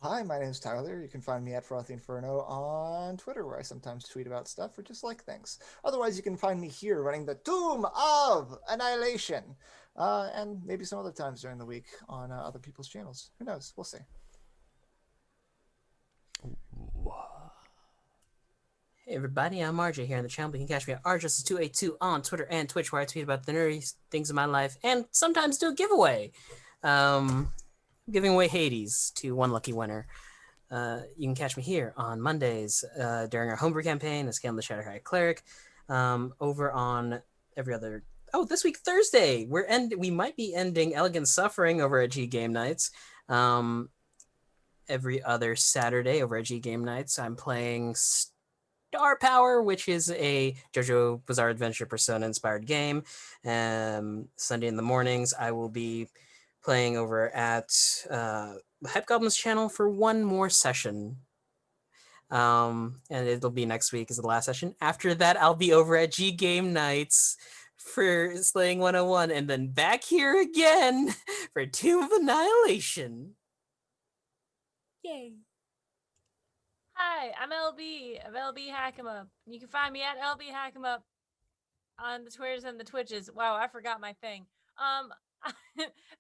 Hi, my name's Tyler. You can find me at Frothy Inferno on Twitter, where I sometimes tweet about stuff or just like things. Otherwise, you can find me here running the Tomb of Annihilation. And maybe some other times during the week on other people's channels. Who knows? We'll see. Hey everybody, I'm RJ here on the channel. You can catch me at RJustice282 on Twitter and Twitch, where I tweet about the nerdy things in my life and sometimes do a giveaway. Giving away Hades to one lucky winner. You can catch me here on Mondays during our homebrew campaign, A Scale of the Shatterhide Cleric. Over on every other... Oh, this week, Thursday, we might be ending Elegant Suffering over at G Game Nights. Every other Saturday over at G Game Nights, I'm playing Star Power, which is a JoJo Bizarre Adventure Persona-inspired game. Sunday in the mornings, I will be playing over at Hype Goblin's channel for one more session. And it'll be next week is the last session. After that, I'll be over at G Game Nights for Slaying 101, and then back here again for Tomb of Annihilation. Yay. Hi, I'm LB of LBHackEmUp. You can find me at LBHackEmUp on the Twitters and the Twitches. Wow, I forgot my thing.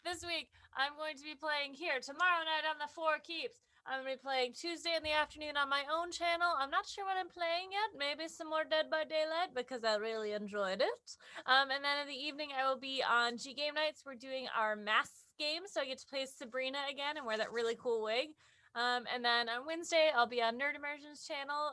This week, I'm going to be playing here tomorrow night on the Four Keeps. I'm going to be playing Tuesday in the afternoon on my own channel. I'm not sure what I'm playing yet. Maybe some more Dead by Daylight because I really enjoyed it. And then in the evening, I will be on G Game Nights. We're doing our masks game, so I get to play Sabrina again and wear that really cool wig. And then on Wednesday, I'll be on Nerd Immersion's channel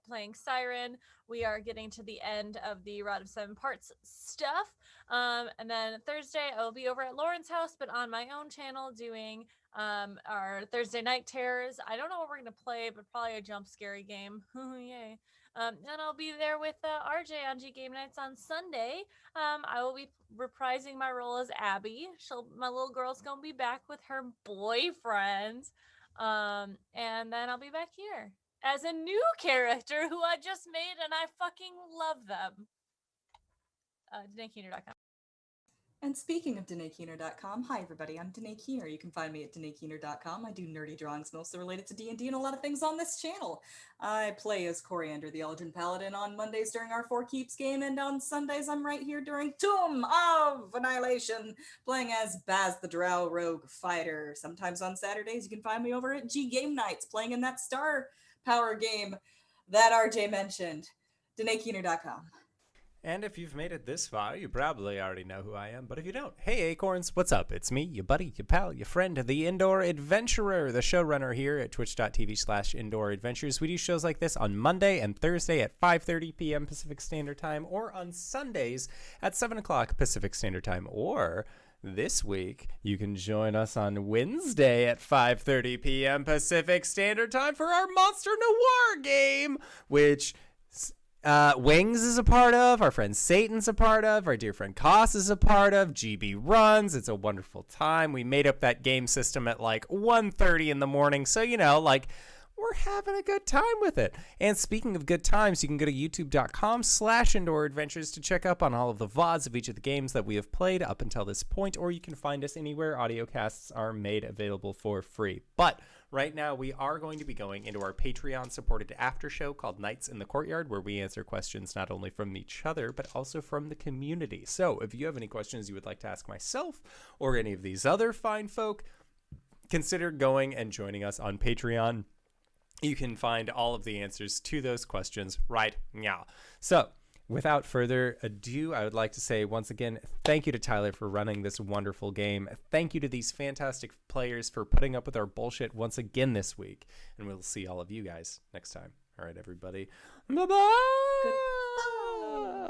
playing Siren. We are getting to the end of the Rod of Seven Parts stuff. And then Thursday, I'll be over at Lauren's house, but on my own channel doing our Thursday Night Terrors. I don't know what we're going to play, but probably a jump scary game. Yay. And I'll be there with RJ on G Game Nights on Sunday. I will be reprising my role as Abby. My little girl's going to be back with her boyfriend. And then I'll be back here as a new character who I just made, and I fucking love them. DankHeater.com. And speaking of DanaeKeener.com, hi everybody, I'm Danae Keener. You can find me at DanaeKeener.com. I do nerdy drawings mostly related to D&D and a lot of things on this channel. I play as Coriander the Eldrin Paladin on Mondays during our Four Keeps game, and on Sundays I'm right here during Tomb of Annihilation, playing as Baz the Drow Rogue Fighter. Sometimes on Saturdays you can find me over at G Game Nights, playing in that Star Power game that RJ mentioned. DanaeKeener.com. And if you've made it this far, you probably already know who I am. But if you don't, hey Acorns, what's up? It's me, your buddy, your pal, your friend, the Indoor Adventurer, the showrunner here at twitch.tv/Indoor Adventures. We do shows like this on Monday and Thursday at 5:30 p.m. Pacific Standard Time, or on Sundays at 7 o'clock Pacific Standard Time. Or this week, you can join us on Wednesday at 5:30 p.m. Pacific Standard Time for our Monster Noir game, which Wings is a part of, our friend Satan's a part of, our dear friend Koss is a part of, GB runs. It's a wonderful time. We made up that game system at like 1:30 in the morning, so we're having a good time with it. And speaking of good times, you can go to youtube.com/Indoor Adventures to check up on all of the VODs of each of the games that we have played up until this point, or you can find us anywhere audiocasts are made available for free. But right now, we are going to be going into our Patreon-supported after show called Nights in the Courtyard, where we answer questions not only from each other, but also from the community. So if you have any questions you would like to ask myself or any of these other fine folk, consider going and joining us on Patreon. You can find all of the answers to those questions right now. So without further ado, I would like to say once again, thank you to Tyler for running this wonderful game. Thank you to these fantastic players for putting up with our bullshit once again this week. And we'll see all of you guys next time. All right, everybody. Bye-bye. Goodbye.